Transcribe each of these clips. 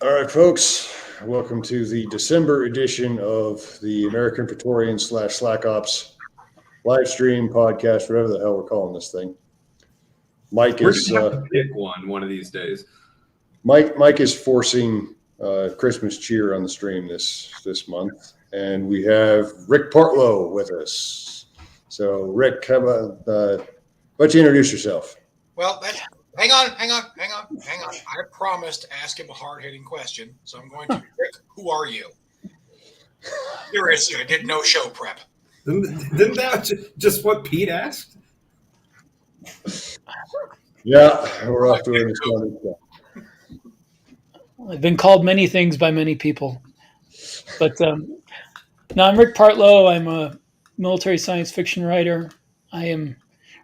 All right, folks, welcome to the December edition of the American Praetorian / Slack Ops live stream podcast, whatever the hell we're calling this thing. Mike We're is gonna have to pick one of these days. Mike is forcing Christmas cheer on the stream this month, and we have Rick Partlow with us. So, Rick, how about why don't you introduce yourself? Well, hang on. I promised to ask him a hard-hitting question, so I'm going to. Rick, who are you? Seriously, I did no show prep. Didn't that just what Pete asked? Yeah, we're off to a started. I've been called many things by many people, but no, I'm Rick Partlow. I'm a military science fiction writer. I am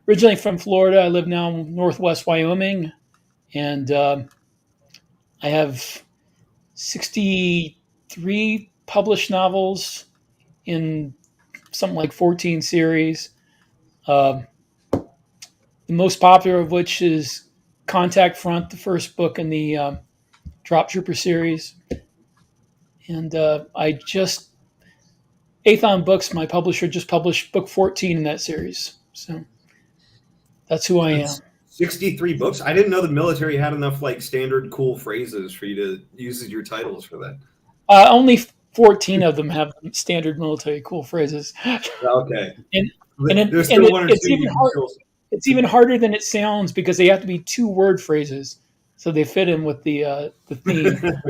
originally from Florida. I live now in Northwest Wyoming, and I have 63 published novels in something like 14 series. The most popular of which is Contact Front, the first book in the Drop Trooper series. And Athon Books, my publisher, just published book 14 in that series. So that's who I am. 63 books? I didn't know the military had enough like standard cool phrases for you to use as your titles for that. Only 14 of them have standard military cool phrases. Okay. It's even harder than it sounds because they have to be 2-word phrases, so they fit in with the theme.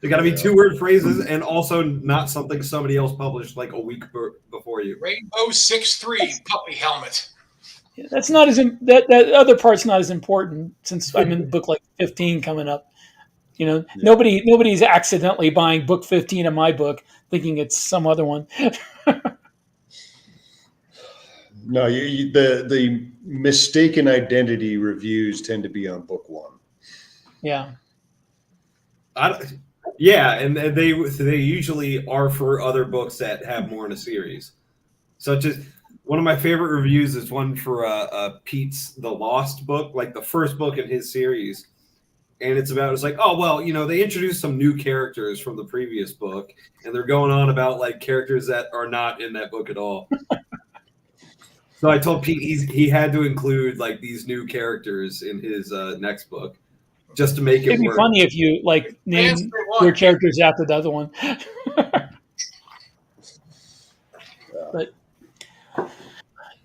They got to be 2-word phrases and also not something somebody else published like a week before you. Rainbow 6'3" puppy helmet. Yeah, that's not that other part's not as important since I'm in book like 15 coming up. You know, yeah. Nobody's accidentally buying book 15 of my book thinking it's some other one. No, the mistaken identity reviews tend to be on book 1. Yeah. Yeah, and they usually are for other books that have more in a series. Such as one of my favorite reviews is one for Pete's The Lost book, like the first book in his series. And it's like, oh, well, you know, they introduced some new characters from the previous book, and they're going on about like characters that are not in that book at all. So I told Pete he had to include like these new characters in his next book just to make it work. It'd be funny if you like name your characters after the other one. But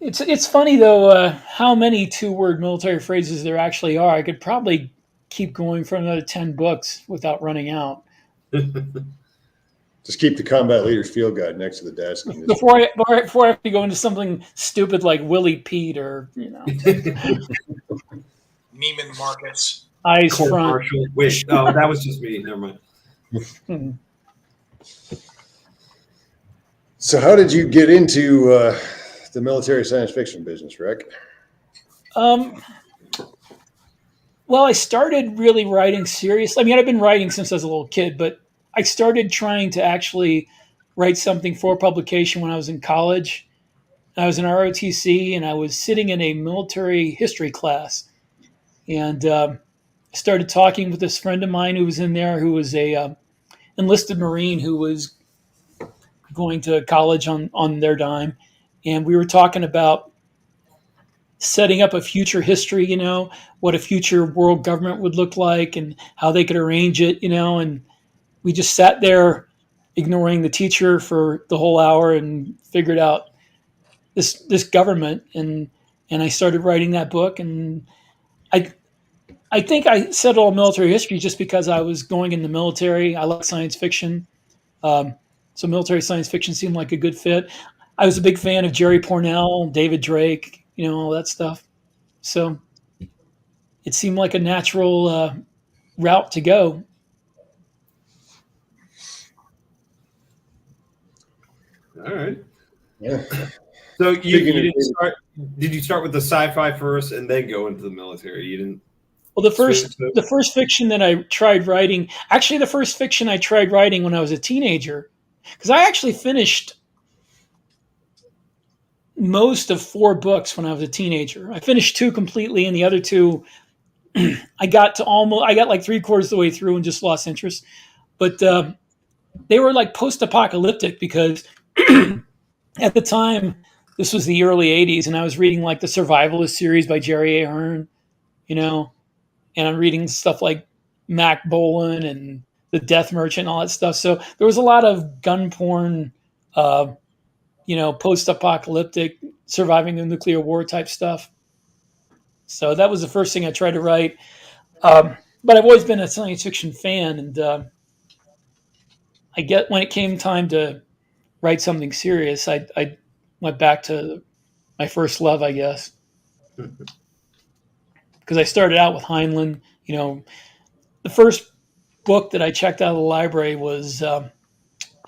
it's funny though how many 2-word military phrases there actually are. I could probably keep going for another 10 books without running out. Just keep the combat leader's field guide next to the desk. Before I have to go into something stupid like Willie Pete or, you know. Neiman Marcus. Eyes front. Wait, no, that was just me. Never mind. So how did you get into the military science fiction business, Rick? Well, I started really writing seriously. I mean, I've been writing since I was a little kid, but I started trying to actually write something for publication when I was in college. I was in ROTC, and I was sitting in a military history class, and started talking with this friend of mine who was in there, who was a enlisted Marine who was going to college on their dime, and we were talking about setting up a future history, you know, what a future world government would look like and how they could arrange it, you know, and we just sat there ignoring the teacher for the whole hour and figured out this government, and I started writing that book, and I think I settled on military history just because I was going in the military. I like science fiction. So military science fiction seemed like a good fit. I was a big fan of Jerry Pournelle, David Drake, you know, all that stuff. So it seemed like a natural route to go. All right. Yeah. So you didn't start? Did you start with the sci-fi first and then go into the military? You didn't. Well, the first fiction that I tried writing, actually, the first fiction I tried writing when I was a teenager, because I actually finished most of 4 books when I was a teenager. I finished 2 completely, and the other 2, I got like 3/4 of the way through and just lost interest. but they were like post-apocalyptic because at the time this was the early 80s and I was reading like the Survivalist series by Jerry Ahern, and I'm reading stuff like Mac Bolan and The Death Merchant and all that stuff. So there was a lot of gun porn, post-apocalyptic, surviving the nuclear war type stuff. So that was the first thing I tried to write. But I've always been a science fiction fan, and I get when it came time to write something serious, I went back to my first love, I guess, because I started out with Heinlein. The first book that I checked out of the library was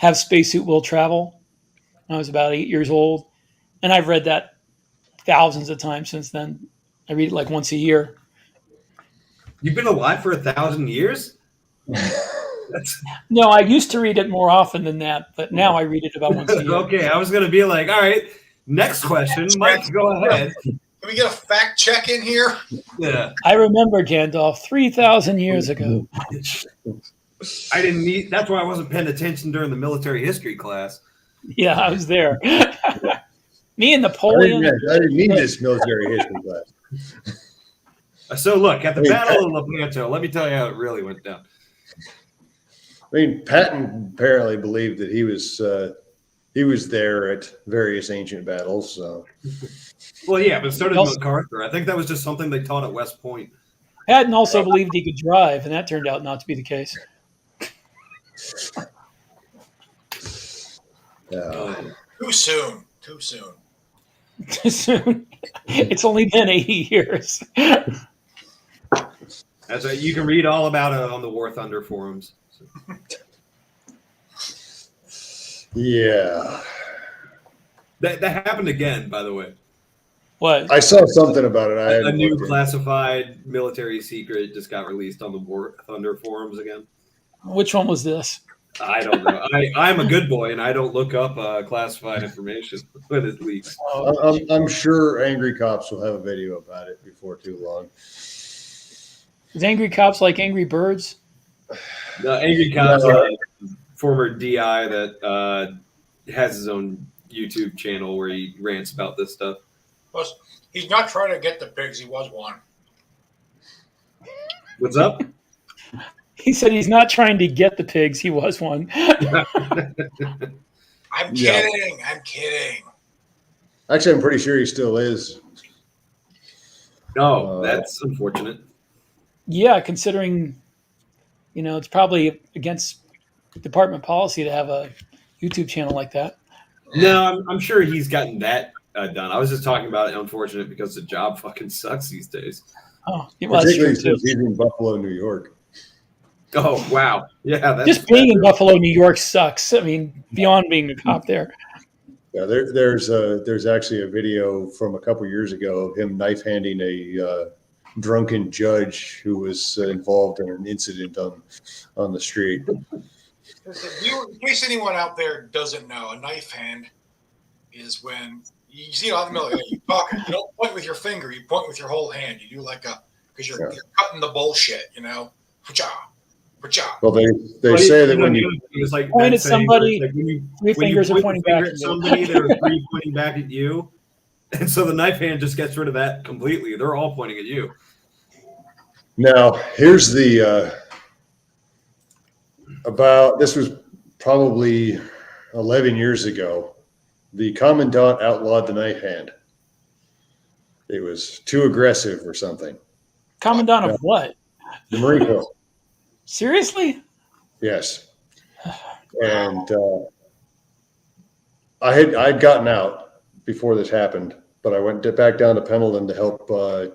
Have Spacesuit Will Travel. I was about 8 years old, and I've read that thousands of times since then. I read it like once a year. You've been alive for 1,000 years? No, I used to read it more often than that, but now I read it about once a year. Okay, I was going to be like, all right, next question. Mike, go ahead. Can we get a fact check in here? Yeah. I remember Gandalf 3,000 years ago. I didn't need, that's why I wasn't paying attention during the military history class. Yeah, I was there. Me and Napoleon. I didn't need this military history class. So look, at the Battle of Lepanto, let me tell you how it really went down. I mean, Patton apparently believed that he was there at various ancient battles. So. Well, yeah, but so did MacArthur. I think that was just something they taught at West Point. Patton also believed he could drive, and that turned out not to be the case. Too soon. Too soon. Too soon. It's only been 80 years. That's right. You can read all about it on the War Thunder forums. Yeah. That happened again, by the way. What? I saw something about it. A new classified military secret just got released on the War Thunder forums again. Which one was this? I don't know. I'm a good boy, and I don't look up classified information when it leaks. I'm sure Angry Cops will have a video about it before too long. Is Angry Cops like Angry Birds? No, Angry Cops, former DI that has his own YouTube channel where he rants about this stuff. Plus, he's not trying to get the pigs. He was one. What's up? He said he's not trying to get the pigs. He was one. I'm kidding. Yeah. I'm kidding. Actually, I'm pretty sure he still is. No, that's unfortunate. Yeah, considering, it's probably against department policy to have a YouTube channel like that. No, I'm sure he's gotten that done. I was just talking about it unfortunate because the job fucking sucks these days. Oh, well, particularly since he's in Buffalo, New York. Oh, wow. Yeah. That's just being in Buffalo, New York sucks. I mean, beyond being a cop there. Yeah, there's actually a video from a couple years ago of him knife handing a drunken judge who was involved in an incident on the street. In case anyone out there doesn't know, a knife hand is when you see it out in the middle. You talk. You don't point with your finger. You point with your whole hand. You do because you're cutting the bullshit. Well, they say that when you like point at somebody, like three fingers are pointing back at somebody, there are three pointing back at you, and so the knife hand just gets rid of that completely. They're all pointing at you. Now, here's the this was probably 11 years ago. The commandant outlawed the knife hand. It was too aggressive or something. Commandant of what? The Marine Corps. Seriously? Yes. And I'd gotten out before this happened, but I went back down to Pendleton to help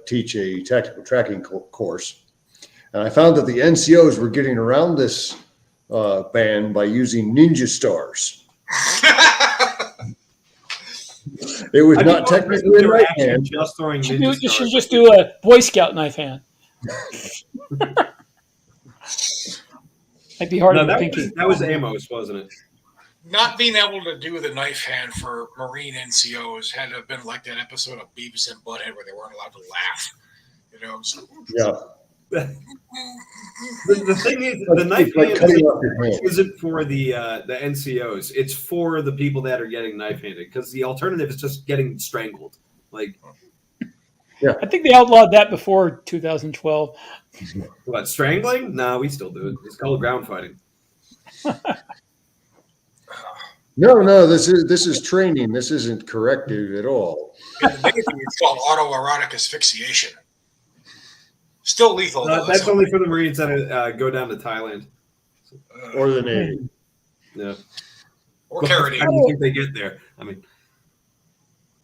teach a tactical tracking course. And I found that the NCOs were getting around this ban by using ninja stars. It was not technically a knife hand. Just throwing you should just do a Boy Scout knife hand. Might be harder than thinking. That was Amos, wasn't it? Not being able to do the knife hand for Marine NCOs had to have been like that episode of Beavis and Butthead where they weren't allowed to laugh. Yeah. The thing is, the knife hand isn't for the NCOs. It's for the people that are getting knife handed because the alternative is just getting strangled. Like, yeah, I think they outlawed that before 2012. what, strangling? No, we still do it. It's called ground fighting. No, this is training. This isn't corrective at all. In the Navy, it's called autoerotic asphyxiation. Still lethal. That's only for the Marines that go down to Thailand. Or the Navy. Yeah. Or Caribbean. How do you think they get there? I mean,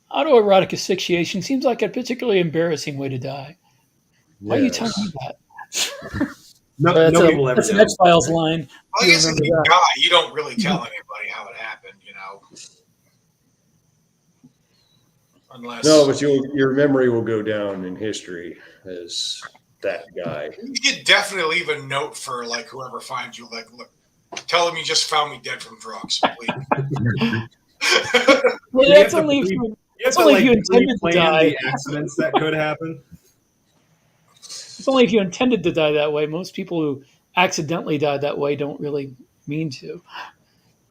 autoerotic asphyxiation seems like a particularly embarrassing way to die. Why are you telling me that? That's an X-Files line. Well, I guess if you die, you don't really tell anybody how it happened, you know. Unless but your memory will go down in history as that guy. You should definitely leave a note for like whoever finds you. Like, look, tell them you just found me dead from drugs. Well, that's only if you intended to die. The accidents that could happen. It's only if you intended to die that way. Most people who accidentally died that way don't really mean to.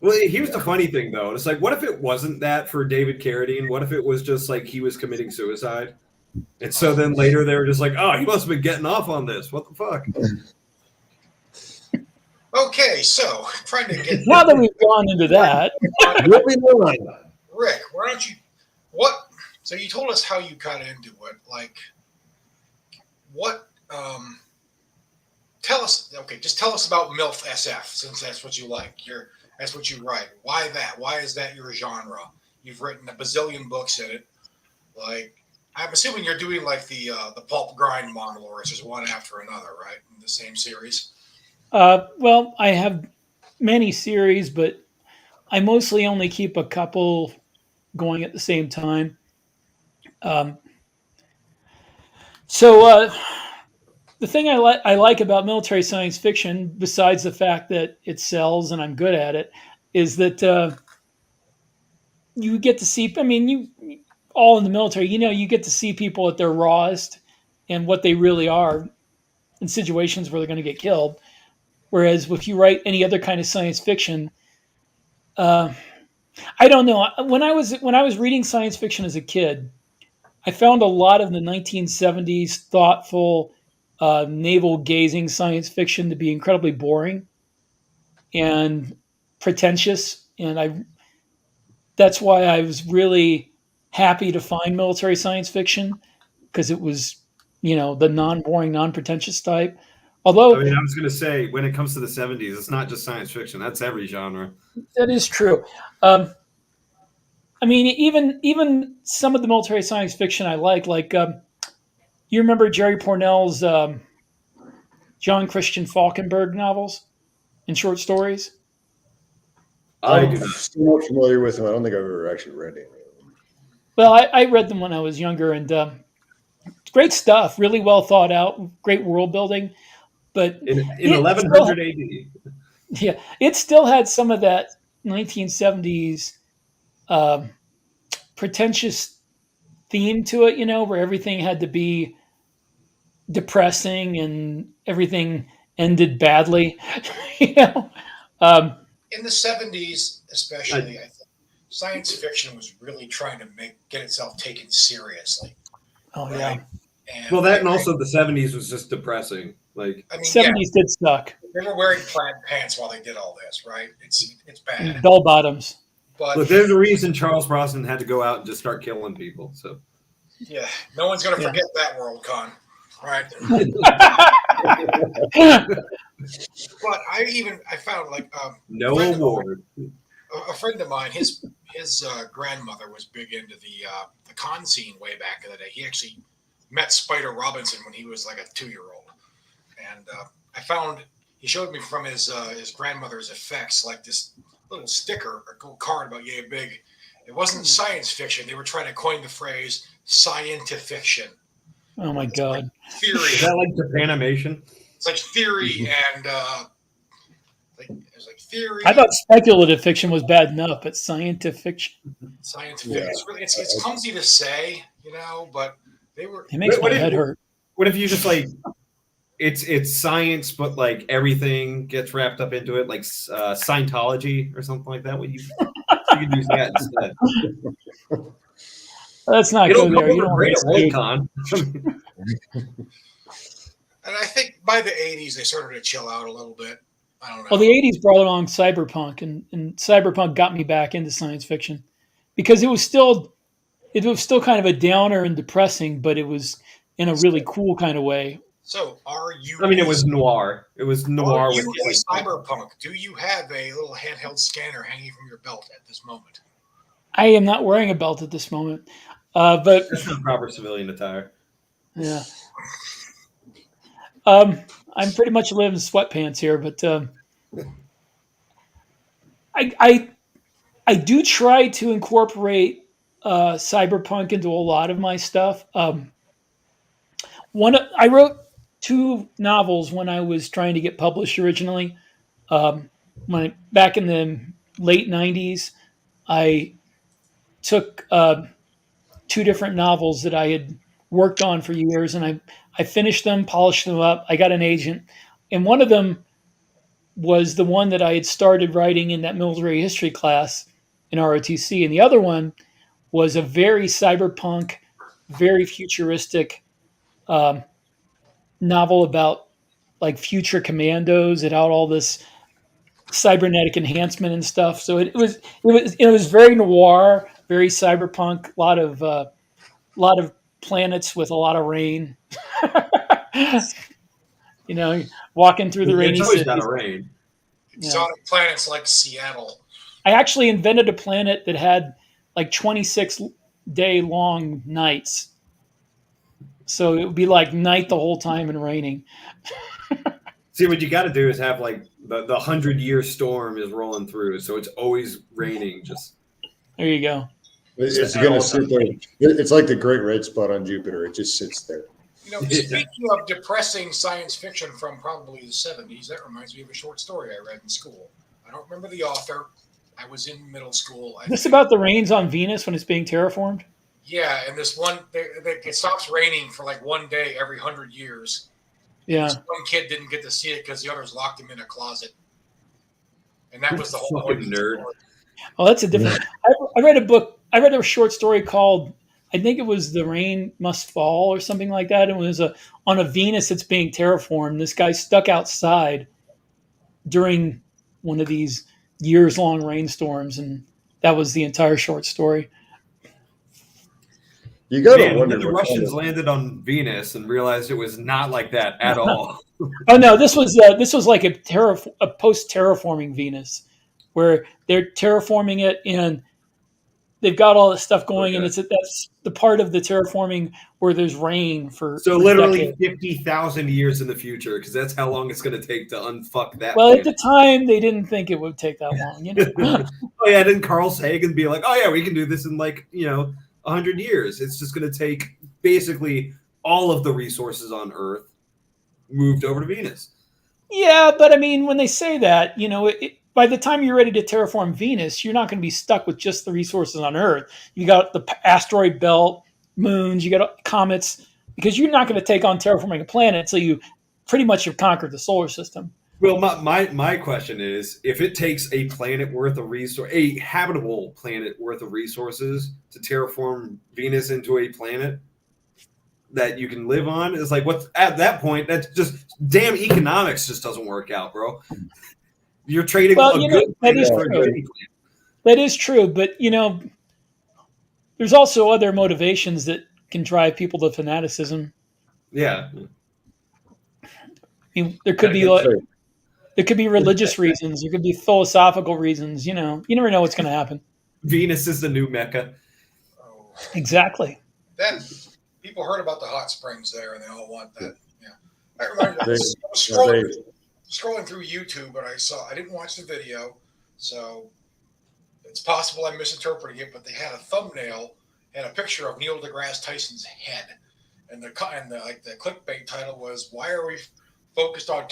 Well, here's the funny thing, though. It's like, what if it wasn't that for David Carradine? What if it was just like he was committing suicide? And so then later they were just like, oh, he must have been getting off on this. What the fuck? Okay, so trying to get now that we've gone into that, Rick, why don't you? So you told us how you got into it. Like, what? Tell us. Okay, just tell us about MILF SF, since that's what you like. That's what you write. Why that? Why is that your genre? You've written a bazillion books in it. Like, I'm assuming you're doing like the pulp grind model, or it's just one after another, right? In the same series. Well, I have many series, but I mostly only keep a couple going at the same time. So the thing I like about military science fiction, besides the fact that it sells and I'm good at it, is that you get to see. I mean, you all in the military, you get to see people at their rawest and what they really are in situations where they're going to get killed. Whereas if you write any other kind of science fiction, I don't know. When I was reading science fiction as a kid, I found a lot of the 1970s thoughtful, navel-gazing science fiction to be incredibly boring and pretentious, and that's why I was really happy to find military science fiction, because it was, the non-boring, non-pretentious type. Although, I was going to say, when it comes to the 70s, it's not just science fiction. That's every genre. That is true. Even some of the military science fiction I like you remember Jerry Pournelle's John Christian Falkenberg novels and short stories? I'm still not familiar with them. I don't think I've ever actually read any of them. Well, I read them when I was younger, and great stuff, really well thought out, great world building. But in 1100 AD. Yeah, it still had some of that 1970s pretentious theme to it, where everything had to be depressing and everything ended badly. In the 70s, especially, I think science fiction was really trying to get itself taken seriously. Oh, right? Yeah. And also the 70s was just depressing. Like, 70s did suck. They were wearing plaid pants while they did all this, right? It's bad. Bell bottoms. But look, there's a reason Charles Bronson had to go out and just start killing people. So yeah, no one's going to forget that, World Con, right? But I found like no award. A friend of mine, his grandmother was big into the con scene way back in the day. He actually met Spider Robinson when he was like a 2-year-old, and I found he showed me from his grandmother's effects like this little sticker or card about yay big. It wasn't science fiction. They were trying to coin the phrase scientifiction. Oh my God! Like theory. Is that like Japanimation? It's like theory and theory. I thought speculative fiction was bad enough, but scientific fiction. Scientific. Yeah. It's clumsy to say, but they were. It makes my head hurt. What if you just like it's science, but like everything gets wrapped up into it, like Scientology or something like that. What you can use that instead. Let's not It'll go go there. You over don't great want at to WorldCon. And I think by the 80s, they started to chill out a little bit. I don't know. Well, the 80s brought along cyberpunk, and cyberpunk got me back into science fiction because it was still kind of a downer and depressing, but it was in a really cool kind of way. So, are you? I mean, it was noir. It was noir Are with you a cyberpunk? Do you have a little handheld scanner hanging from your belt at this moment? I am not wearing a belt at this moment, but That's not proper civilian attire. yeah. I'm pretty much living in sweatpants here, but I do try to incorporate cyberpunk into a lot of my stuff. I wrote 2 novels when I was trying to get published originally. Back in the late '90s, I took 2 different novels that I had worked on for years, and I finished them, polished them up. I got an agent, and one of them was the one that I had started writing in that military history class in ROTC, and the other one was a very cyberpunk, very futuristic novel about like future commandos and all this cybernetic enhancement and stuff. So it was very noir, very cyberpunk. Lot of planets with a lot of rain. Walking through the rainy It's always cities. got to rain. Exotic planets like Seattle. I actually invented a planet that had like 26-day long nights. So it would be like night the whole time and raining. See, what you got to do is have like the 100-year storm is rolling through, so it's always raining. Just there you go. It's going to sit there. It's like the Great Red Spot on Jupiter. It just sits there. Speaking of depressing science fiction from probably the 70s, that reminds me of a short story I read in school. I don't remember the author. I was in middle school. This about the rains on Venus when it's being terraformed? Yeah, and this one, it stops raining for like one day every 100 years. Yeah. This one kid didn't get to see it because the others locked him in a closet. And that was the whole point. Nerd. Oh, that's a different. I read a book. I read a short story called, I think it was "The Rain Must Fall" or something like that. It was on a Venus that's being terraformed. This guy stuck outside during one of these years-long rainstorms, and that was the entire short story. You got to wonder. The Russians landed on Venus and realized it was not like that at all. Oh no, this was like a post-terraforming Venus, where they're terraforming it and they've got all this stuff going, and that's the part of the terraforming where there's rain for. So literally 50,000 years in the future, because that's how long it's going to take to unfuck that. Well, at the time, they didn't think it would take that long. Oh yeah, didn't Carl Sagan be like, "Oh yeah, we can do this in 100 years. It's just going to take basically all of the resources on Earth moved over to Venus." Yeah, but I mean, when they say that, by the time you're ready to terraform Venus, you're not going to be stuck with just the resources on Earth. You got the asteroid belt, moons, you got comets, because you're not going to take on terraforming a planet until you pretty much have conquered the solar system. Well, my question is, if it takes a planet worth of a habitable planet worth of resources to terraform Venus into a planet that you can live on, it's like, what's at that point? That's just damn economics just doesn't work out, bro. You're trading a good planet for a good planet. That is true, but there's also other motivations that can drive people to fanaticism. Yeah, I mean, there could be religious reasons. There could be philosophical reasons. You never know what's going to happen. Venus is the new Mecca. Oh. Exactly. That people heard about the hot springs there, and they all want that. Yeah, I remember. I was scrolling through YouTube, and I didn't watch the video, so it's possible I'm misinterpreting it. But they had a thumbnail and a picture of Neil deGrasse Tyson's head, and the clickbait title was "Why are we focused on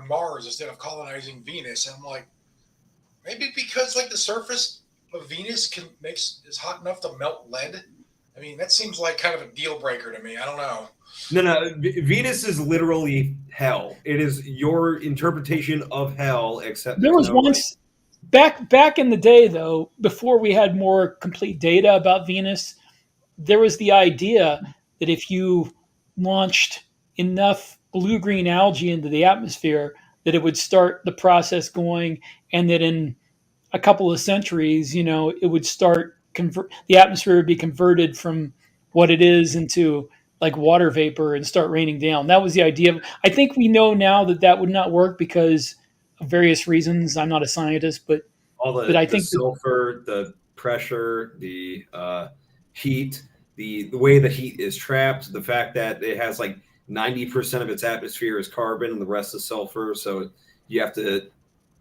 Mars instead of colonizing Venus?" And I'm like, maybe because the surface of Venus is hot enough to melt lead. I mean, that seems like kind of a deal breaker to me. I don't know. No. Venus is literally hell. It is your interpretation of hell, except There there's was no like. once back in the day, though, before we had more complete data about Venus, there was the idea that if you launched enough blue-green algae into the atmosphere, that it would start the process going, and that in a couple of centuries, it would start the atmosphere would be converted from what it is into like water vapor and start raining down. That was the idea. I think we know now that that would not work because of various reasons. I'm not a scientist, All but I the think that, sulfur, the pressure, the heat, the way the heat is trapped, the fact that it has like 90% of its atmosphere is carbon and the rest is sulfur. So you have to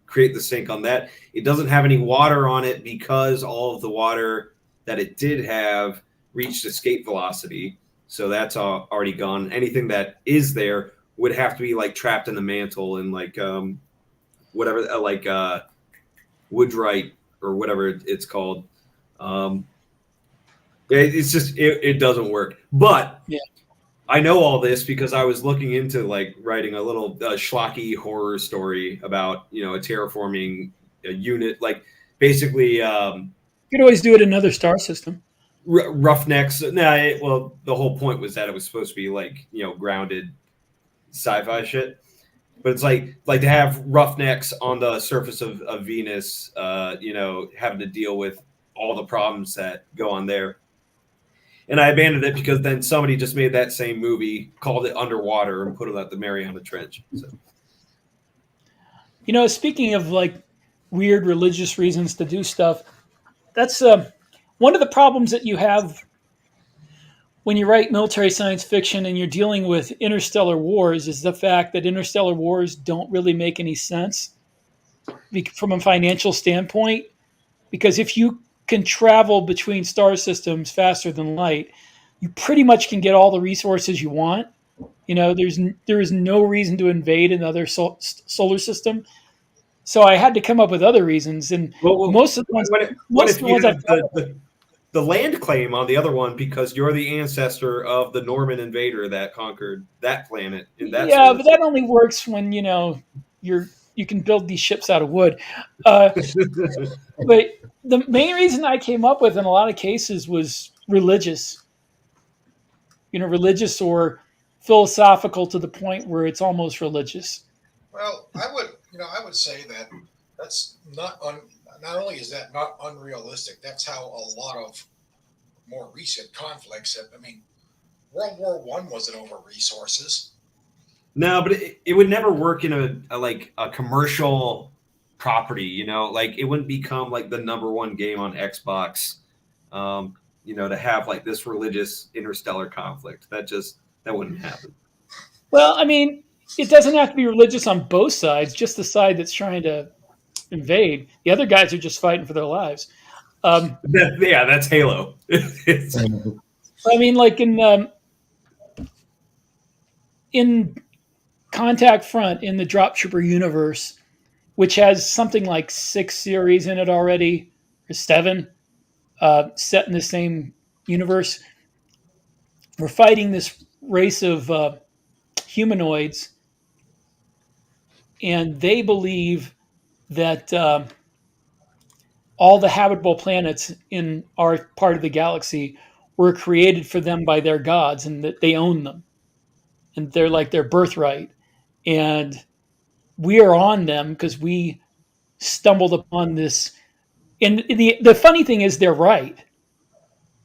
create the sink on that. It doesn't have any water on it because all of the water that it did have reached escape velocity. So that's already gone. Anything that is there would have to be like trapped in the mantle and like whatever, woodrite or whatever it's called. It's just it doesn't work. But yeah. I know all this because I was looking into like writing a little schlocky horror story about a terraforming unit, like basically You could always do it in another star system. Roughnecks. Well, the whole point was that it was supposed to be like grounded sci-fi shit. But it's like to have roughnecks on the surface of Venus, having to deal with all the problems that go on there. And I abandoned it because then somebody just made that same movie, called it Underwater, and put it at the Mariana Trench. So. Speaking of like weird religious reasons to do stuff, that's one of the problems that you have when you write military science fiction and you're dealing with interstellar wars is the fact that interstellar wars don't really make any sense from a financial standpoint. Because if you can travel between star systems faster than light, you pretty much can get all the resources you want. There is no reason to invade another solar system. So I had to come up with other reasons, and most of the ones, the land claim on the other one because you're the ancestor of the Norman invader that conquered that planet. Yeah, but that only works when you can build these ships out of wood. But the main reason I came up with in a lot of cases was religious. Religious or philosophical to the point where it's almost religious. Well, I would say that that's not only is that not unrealistic, that's how a lot of more recent conflicts have. I mean, World War One wasn't over resources. No, but it would never work in a commercial property. Like it wouldn't become like the #1 game on Xbox. To have like this religious interstellar conflict that wouldn't happen. Well, I mean, it doesn't have to be religious on both sides, just the side that's trying to invade. The other guys are just fighting for their lives. That's Halo. I mean, like in Contact Front in the Dropshipper universe, which has something like 6 series in it already, or 7, set in the same universe. We're fighting this race of humanoids, and they believe that all the habitable planets in our part of the galaxy were created for them by their gods, and that they own them, and they're like their birthright. And we are on them because we stumbled upon this. And the funny thing is, they're right,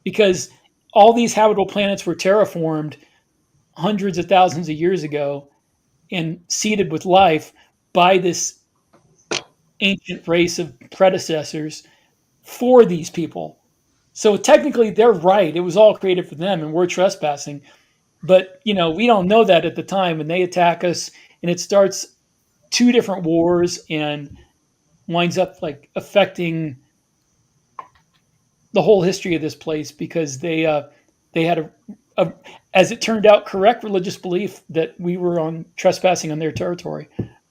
because all these habitable planets were terraformed hundreds of thousands of years ago and seeded with life by this ancient race of predecessors for these people. So technically, they're right. It was all created for them, and we're trespassing. But we don't know that at the time, and they attack us, and it starts 2 different wars and winds up like affecting the whole history of this place because they had a, as it turned out, correct religious belief that we were on trespassing on their territory.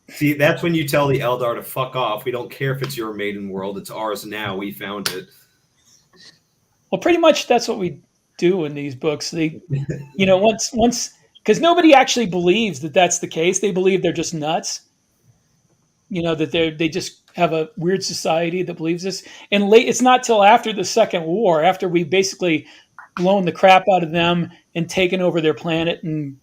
See, that's when you tell the Eldar to fuck off. We don't care if it's your maiden world; it's ours now. We found it. Well, pretty much that's what we do in these books. They, once because nobody actually believes that that's the case. They believe they're just nuts. That they just have a weird society that believes this. And it's not till after the Second War, after we basically blown the crap out of them and taken over their planet and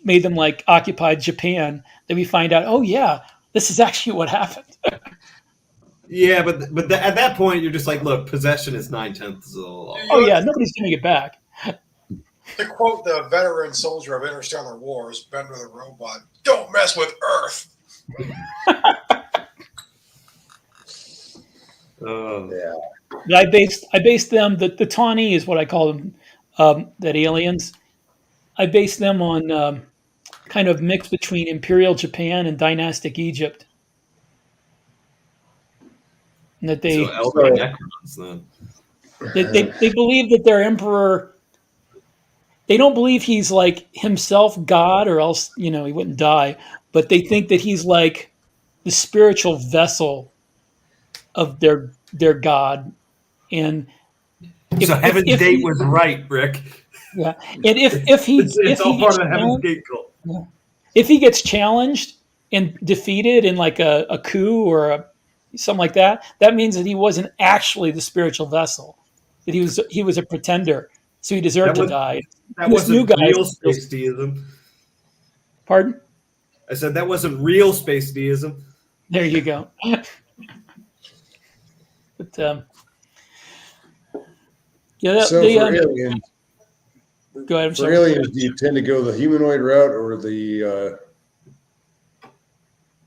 made them like occupied Japan, that we find out, oh yeah, this is actually what happened. Yeah, but at that point, you're just like, look, possession is 9/10 of the law. Oh yeah, nobody's going to get back. To quote the veteran soldier of Interstellar Wars, Bender the Robot, "Don't mess with Earth." Yeah. I based them. The Tawny is what I call them. That aliens. I based them on kind of mix between Imperial Japan and dynastic Egypt. And that they So Elder Necrons, then. they believe that their emperor. They don't believe he's like himself God, or else he wouldn't die. But they think that he's like the spiritual vessel of their God. And so Heaven's Gate was right, Rick. Yeah, and if he it's all part of the Heaven's Gate cult. Yeah. If he gets challenged and defeated in like a coup or something like that, that means that he wasn't actually the spiritual vessel. That he was a pretender, so he deserved to die. That wasn't real space deism. Pardon? I said that wasn't real space deism. There you go. But yeah, So for aliens, go ahead. I'm for sorry. aliens, do you tend to go the humanoid route or the?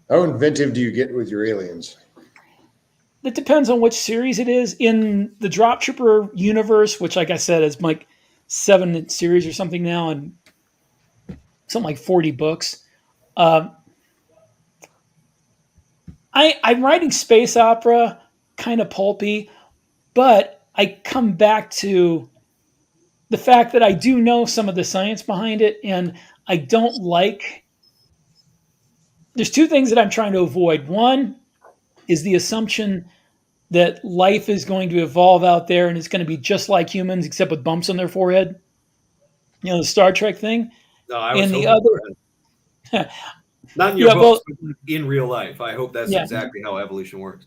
How inventive do you get with your aliens? It depends on which series it is. In the Drop Trooper universe, which, like I said, is like 7 series or something now, and something like 40 books. I'm writing space opera, kind of pulpy, but I come back to the fact that I do know some of the science behind it, and I don't like. There's 2 things that I'm trying to avoid. One is the assumption that life is going to evolve out there and it's going to be just like humans, except with bumps on their forehead. The Star Trek thing. No, I was and the other, not in your books, but in real life. I hope that's exactly how evolution works.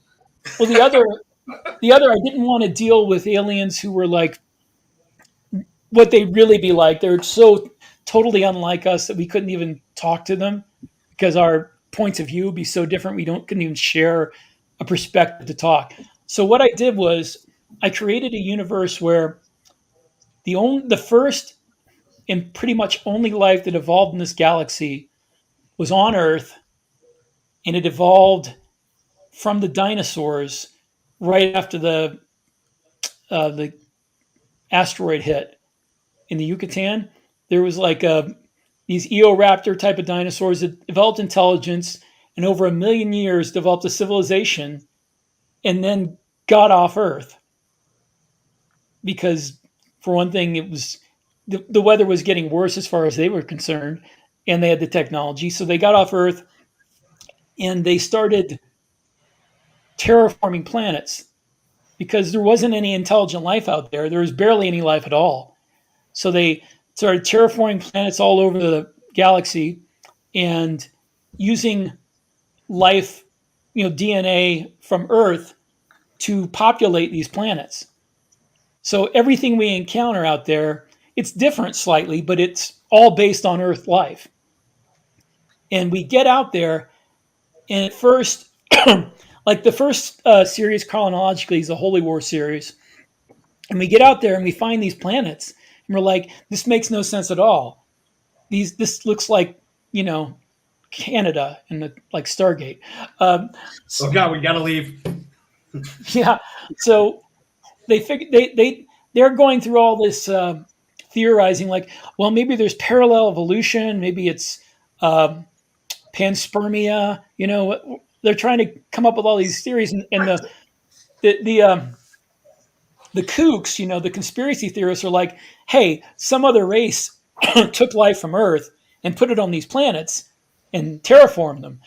Well, the other, I didn't want to deal with aliens who were like what they'd really be like. They're so totally unlike us that we couldn't even talk to them because our points of view would be so different. We couldn't even share a perspective to talk. So what I did was I created a universe where the first and pretty much only life that evolved in this galaxy was on Earth, and it evolved from the dinosaurs right after the asteroid hit in the Yucatan. There was like these Eoraptor type of dinosaurs that developed intelligence, and over 1 million years developed a civilization, and then got off Earth because, for one thing, it was the weather was getting worse as far as they were concerned, and they had the technology, so they got off Earth and they started terraforming planets because there wasn't any intelligent life out there. There was barely any life at all. So they started terraforming planets all over the galaxy and using life, DNA from Earth to populate these planets. So everything we encounter out there, it's different slightly, but it's all based on Earth life. And we get out there, and at first, like the first series chronologically is the Holy War series. And we get out there and we find these planets, and we're like, this makes no sense at all. This looks like, Canada and like Stargate. Oh God, we gotta leave. Yeah. So they're going through all this theorizing, like, well, maybe there's parallel evolution, maybe it's panspermia. They're trying to come up with all these theories, and the kooks, the conspiracy theorists are like, hey, some other race took life from Earth and put it on these planets and terraformed them.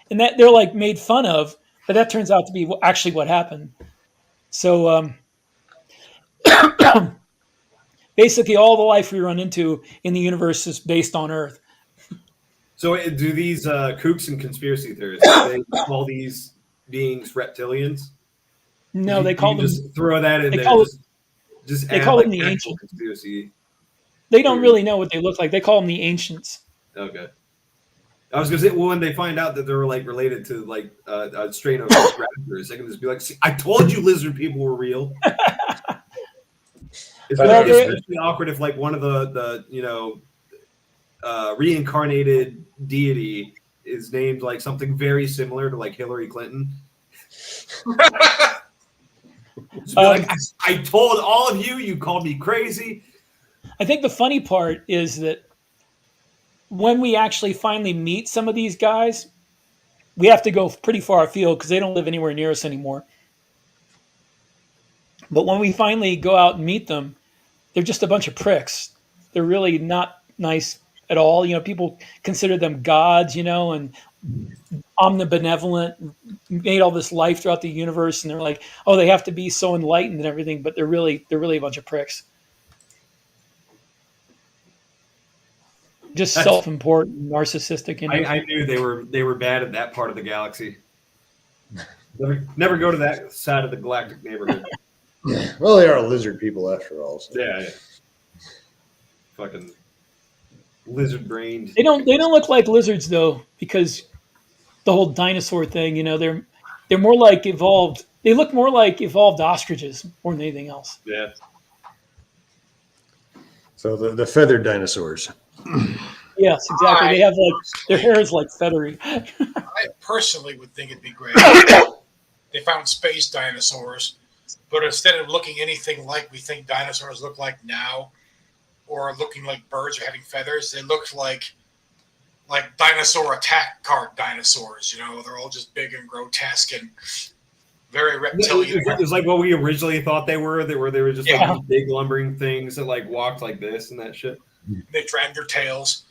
And that they're like made fun of, but that turns out to be actually what happened. So Basically, all the life we run into in the universe is based on Earth. So do these kooks and conspiracy theorists, do they call these beings reptilians? No, You can just throw that in they there. call it Just they add call like them the actual ancients. conspiracy They don't theories. really know what they look like. They call them the ancients. Okay. I was gonna say, well, when they find out that they're like related to like a strain of raptors, they can just be like, "See, I told you, lizard people were real." It's Well, especially awkward if like one of the reincarnated deity is named like something very similar to like Hillary Clinton. Just be like, I told all of you, you called me crazy. I think the funny part is that when we actually finally meet some of these guys, we have to go pretty far afield because they don't live anywhere near us anymore. But when we finally go out and meet them, they're just a bunch of pricks. They're really not nice at all. People consider them gods, and omnibenevolent, made all this life throughout the universe, and they're like, oh, they have to be so enlightened and everything, but they're really a bunch of pricks. Just self-important, narcissistic. I knew they were bad at that part of the galaxy. Never go to that side of the galactic neighborhood. Well, they are lizard people after all. So. Yeah. Fucking lizard brained. They don't look like lizards though, because the whole dinosaur thing. They're more like evolved. They look more like evolved ostriches more than anything else. Yeah. So the feathered dinosaurs. Yes, exactly. They have their hair is like feathery. I personally would think it'd be great. They found space dinosaurs, but instead of looking anything like we think dinosaurs look like now, or looking like birds or having feathers, they looked like dinosaur attack cart dinosaurs. They're all just big and grotesque and very reptilian. It was like what we originally thought they were. They were just like these big lumbering things that like walked like this and that shit. They dragged their tails.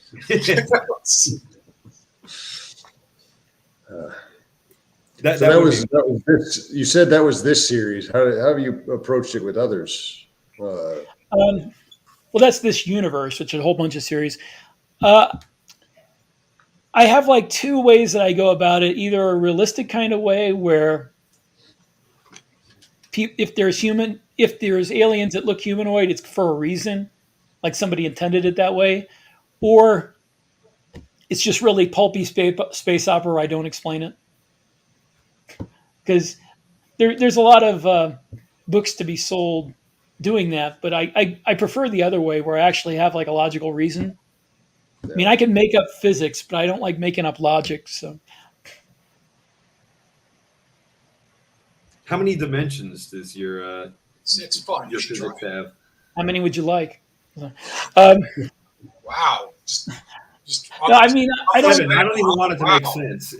That was this. You said that was this series. How have you approached it with others? Well, that's this universe, which is a whole bunch of series. I have like two ways that I go about it. Either a realistic kind of way where if there's aliens that look humanoid, it's for a reason, like somebody intended it that way, or it's just really pulpy space opera where I don't explain it. Because there's a lot of books to be sold doing that, but I prefer the other way where I actually have like a logical reason. Yeah. I mean, I can make up physics, but I don't like making up logic. So, how many dimensions does your it's fun. Your physics have? How many would you like? Wow. No, I mean, I don't even want it to make sense.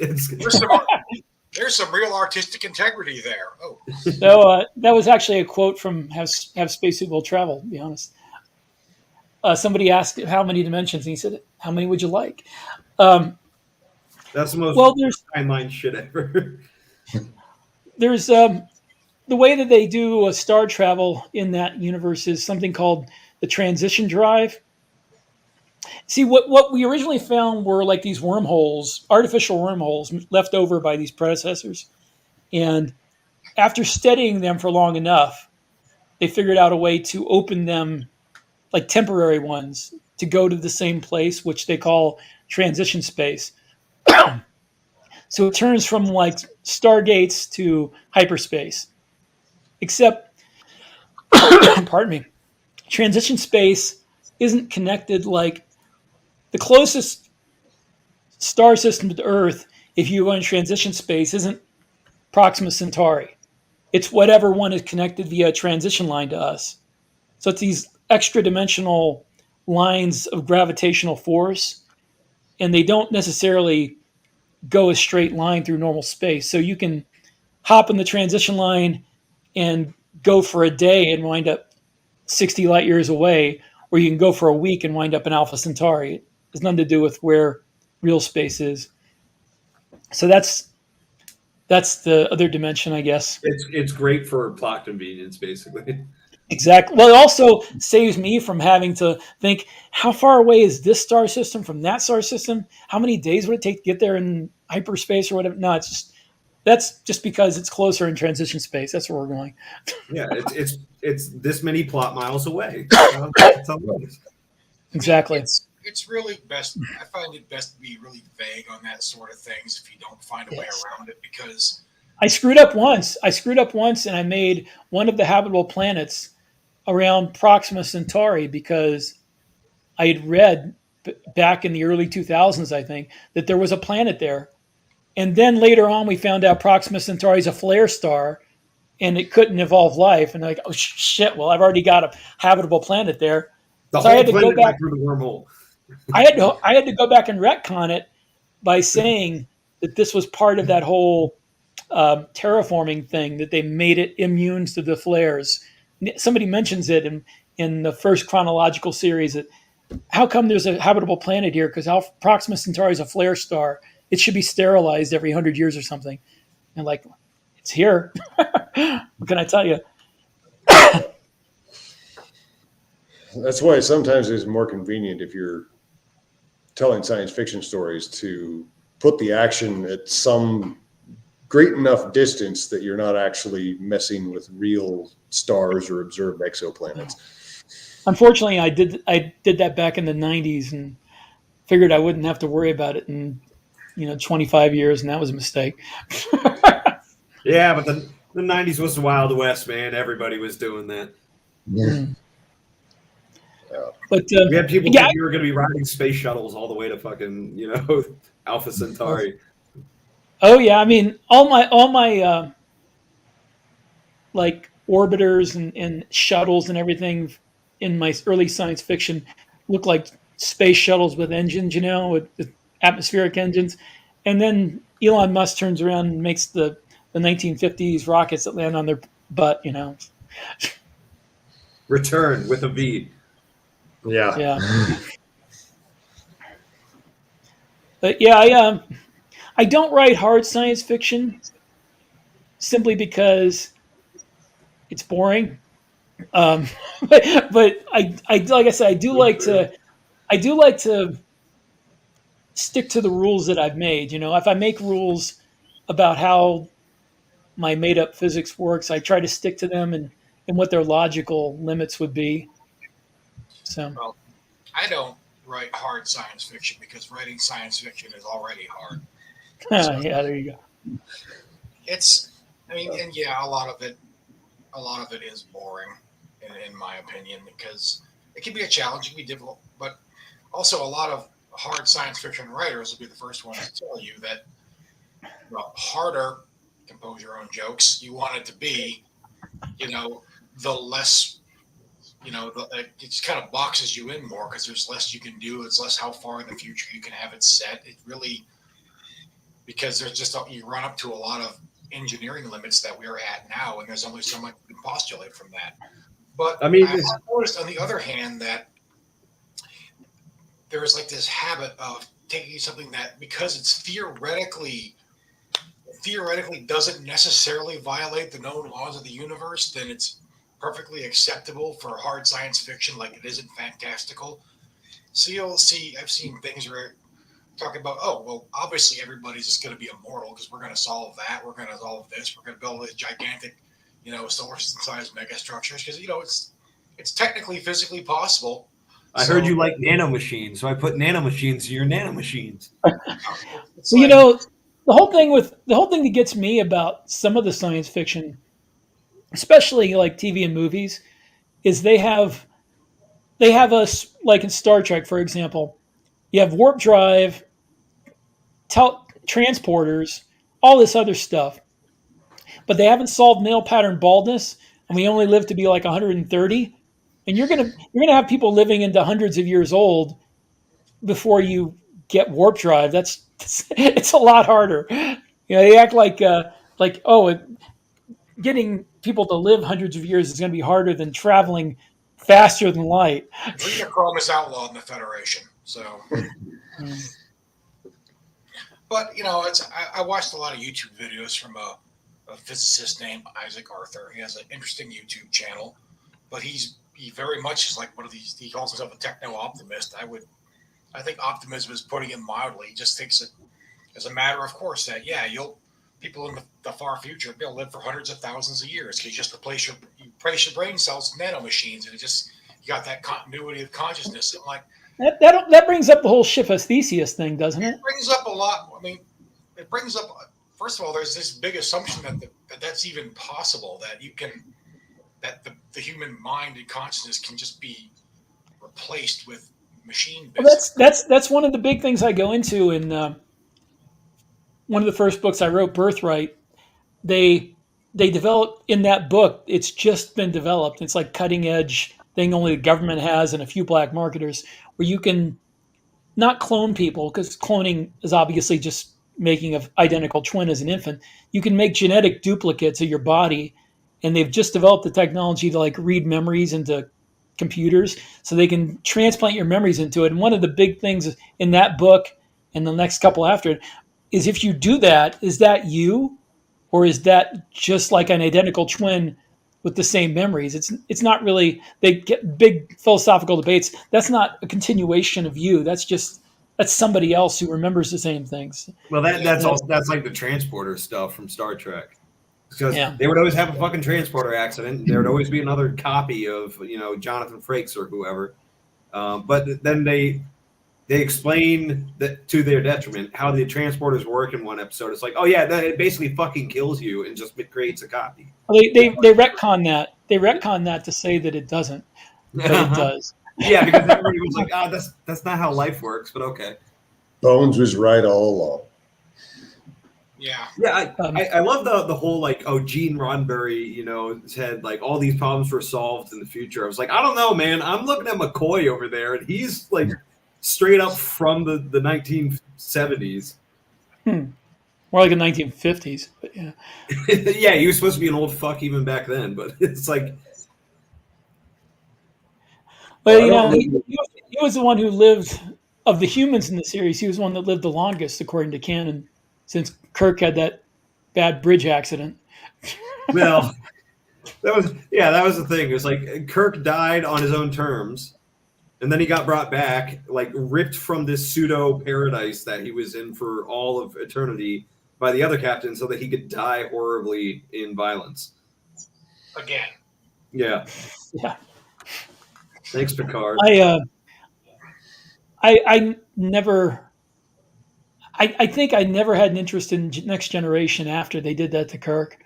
There's some real artistic integrity there. Oh, so that was actually a quote from Have Spacesuit Will Travel, to be honest. Somebody asked how many dimensions, and he said, how many would you like? That's the most timeline shit ever. There's the way that they do star travel in that universe is something called the transition drive. See, what we originally found were like these wormholes, artificial wormholes left over by these predecessors. And after studying them for long enough, they figured out a way to open them, like temporary ones, to go to the same place, which they call transition space. So it turns from like stargates to hyperspace. Except, pardon me, transition space isn't connected like the closest star system to Earth, if you go in transition space, isn't Proxima Centauri. It's whatever one is connected via a transition line to us. So it's these extra dimensional lines of gravitational force, and they don't necessarily go a straight line through normal space. So you can hop in the transition line and go for a day and wind up 60 light years away, or you can go for a week and wind up in Alpha Centauri. It has nothing to do with where real space is. So that's the other dimension, I guess. It's great for plot convenience, basically. Exactly. Well, it also saves me from having to think how far away is this star system from that star system? How many days would it take to get there in hyperspace or whatever? No, that's just because it's closer in transition space. That's where we're going. Yeah, it's this many plot miles away. That's how it is. I mean, Exactly. it's really best. I find it best to be really vague on that sort of things if you don't find a way Yes. around it, because I screwed up once. I screwed up once, and I made one of the habitable planets around Proxima Centauri because I had read back in the early 2000s, I think, that there was a planet there. And then later on, we found out Proxima Centauri is a flare star and it couldn't evolve life. And like, oh shit, well, I've already got a habitable planet there. The So I whole had to go planet back. went through the wormhole. I had to go back and retcon it by saying that this was part of that whole terraforming thing, that they made it immune to the flares. Somebody mentions it in the first chronological series that how come there's a habitable planet here? Because Proxima Centauri is a flare star. It should be sterilized every 100 years or something. And like, it's here. What can I tell you? That's why sometimes it's more convenient if you're telling science fiction stories to put the action at some great enough distance that you're not actually messing with real stars or observed exoplanets. Unfortunately, I did that back in the '90s and figured I wouldn't have to worry about it in 25 years, and that was a mistake. Yeah, but the '90s was the Wild West, man. Everybody was doing that. But We had people yeah, think we were going to be riding space shuttles all the way to fucking Alpha Centauri. oh yeah, I mean all my like orbiters and shuttles and everything in my early science fiction look like space shuttles with engines, with atmospheric engines. And then Elon Musk turns around and makes the 1950s rockets that land on their butt. Return with a V. Yeah. Yeah. But yeah, I don't write hard science fiction simply because it's boring. Um, but I like I said, I do like to stick to the rules that I've made. If I make rules about how my made up physics works, I try to stick to them and what their logical limits would be. So well, I don't write hard science fiction because writing science fiction is already hard. So yeah, there you go. I mean, and yeah, a lot of it is boring, in my opinion, because it can be a challenge, it can be difficult, but also a lot of hard science fiction writers will be the first ones to tell you that the harder, compose your own jokes, you want it to be, the less, it just kind of boxes you in more because there's less you can do. It's less how far in the future you can have it set. It really, because there's just, you run up to a lot of engineering limits that we're at now, and there's only so much you can postulate from that. But I mean, I've noticed, on the other hand, that there is like this habit of taking something that, because it's theoretically doesn't necessarily violate the known laws of the universe, then it's perfectly acceptable for hard science fiction, like it isn't fantastical. So you'll see, I've seen things where talking about, oh, well, obviously everybody's just going to be immortal because we're going to solve that. We're going to solve this. We're going to build these gigantic, solar system-sized megastructures because, it's technically physically possible. I heard you like nanomachines, so I put nanomachines in your nanomachines. Well, the whole thing that gets me about some of the science fiction, especially like TV and movies, is they have us like in Star Trek, for example. You have warp drive, transporters, all this other stuff, but they haven't solved male pattern baldness, and we only live to be like 130. And you're gonna have people living into hundreds of years old before you get warp drive. It's a lot harder. They act like getting people to live hundreds of years is going to be harder than traveling faster than light. Adrenochrome is outlawed in the Federation, so. But I watched a lot of YouTube videos from a physicist named Isaac Arthur. He has an interesting YouTube channel, but he very much is like one of these. He calls himself a techno optimist. I think optimism is putting it mildly. He just thinks it as a matter of course that people in the far future they'll live for hundreds of thousands of years. You just replace your brain cells with nanomachines, and you got that continuity of consciousness. And like that brings up the whole Schiff's Theseus thing, doesn't it? it brings up a lot. I mean, it brings up first of all, there's this big assumption that's even possible that the human mind and consciousness can just be replaced with machine. Well, that's one of the big things I go into in one of the first books I wrote, Birthright. They developed in that book. It's just been developed. It's like cutting edge thing only the government has and a few black marketers, where you can not clone people, because cloning is obviously just making an identical twin as an infant. You can make genetic duplicates of your body, and they've just developed the technology to like read memories into computers, so they can transplant your memories into it. And one of the big things in that book and the next couple after it is, if you do that, is that you, or is that just like an identical twin with the same memories? It's not really. They get big philosophical debates. That's not a continuation of you. That's somebody else who remembers the same things. Well, that's like the transporter stuff from Star Trek. Because they would always have a fucking transporter accident. There would always be another copy of Jonathan Frakes or whoever. But then they explain that to their detriment how the transporters work in one episode. It's like, oh yeah, it basically fucking kills you and just creates a copy. They retcon that. They retcon that to say that it doesn't, but it does. Yeah, because everybody was like, oh, that's not how life works. But okay. Bones was right all along. Yeah. Yeah, I love the whole like, oh, Gene Roddenberry, said like all these problems were solved in the future. I was like, I don't know, man. I'm looking at McCoy over there, and he's like straight up from the 1970s. More like the 1950s, but yeah. Yeah, he was supposed to be an old fuck even back then, but it's like. Well, he was the one who lived, of the humans in the series, he was the one that lived the longest, according to canon, since Kirk had that bad bridge accident. Well, that was the thing. It was like Kirk died on his own terms, and then he got brought back, like ripped from this pseudo paradise that he was in for all of eternity by the other captain, so that he could die horribly in violence. Again. Yeah. Yeah. Thanks, Picard. I think I never had an interest in Next Generation after they did that to Kirk.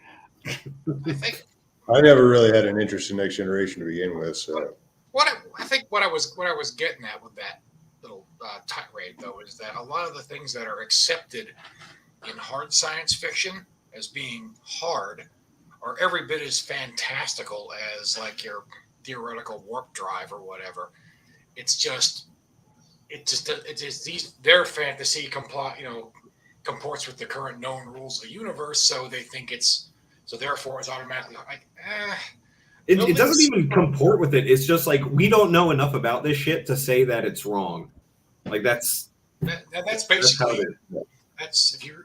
I never really had an interest in Next Generation to begin with. So what I was getting at with that little tirade though is that a lot of the things that are accepted in hard science fiction as being hard are every bit as fantastical as like your theoretical warp drive or whatever. Their fantasy comports with the current known rules of the universe, so they think therefore it's automatically like it doesn't even comport with it. It's just like, we don't know enough about this shit to say that it's wrong. Like that's basically that's if you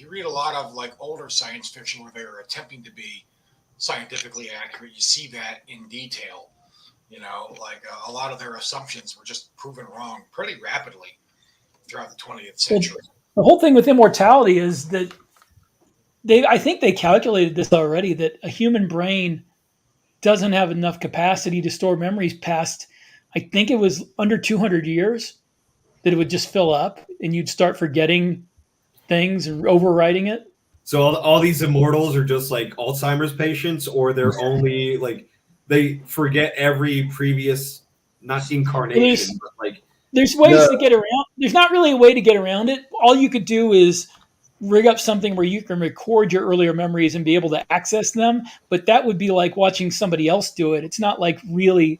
read a lot of like older science fiction where they're attempting to be scientifically accurate, you see that in detail. Like a lot of their assumptions were just proven wrong pretty rapidly throughout the 20th century. The whole thing with immortality is that I think they calculated this already, that a human brain doesn't have enough capacity to store memories past, I think it was under 200 years, that it would just fill up and you'd start forgetting things and overwriting it. So all these immortals are just like Alzheimer's patients, or they're only like, they forget every previous, not incarnation, but like. There's ways to get around. There's not really a way to get around it. All you could do is rig up something where you can record your earlier memories and be able to access them. But that would be like watching somebody else do it. It's not like really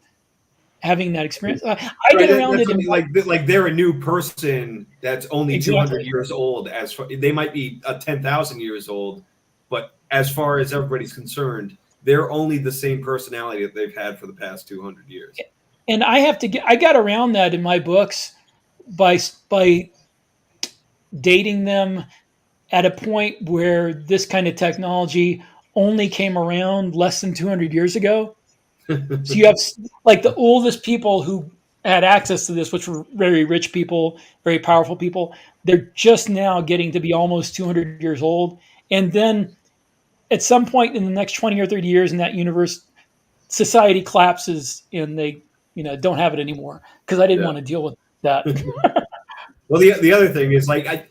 having that experience. I get around it. Like they're a new person that's only 200 years old. They might be 10,000 years old, but as far as everybody's concerned, they're only the same personality that they've had for the past 200 years. And I got around that in my books by dating them at a point where this kind of technology only came around less than 200 years ago. So you have like the oldest people who had access to this, which were very rich people, very powerful people. They're just now getting to be almost 200 years old. And then at some point in the next 20 or 30 years in that universe, society collapses and they, don't have it anymore because I didn't Yeah. want to deal with that. Well, the other thing is like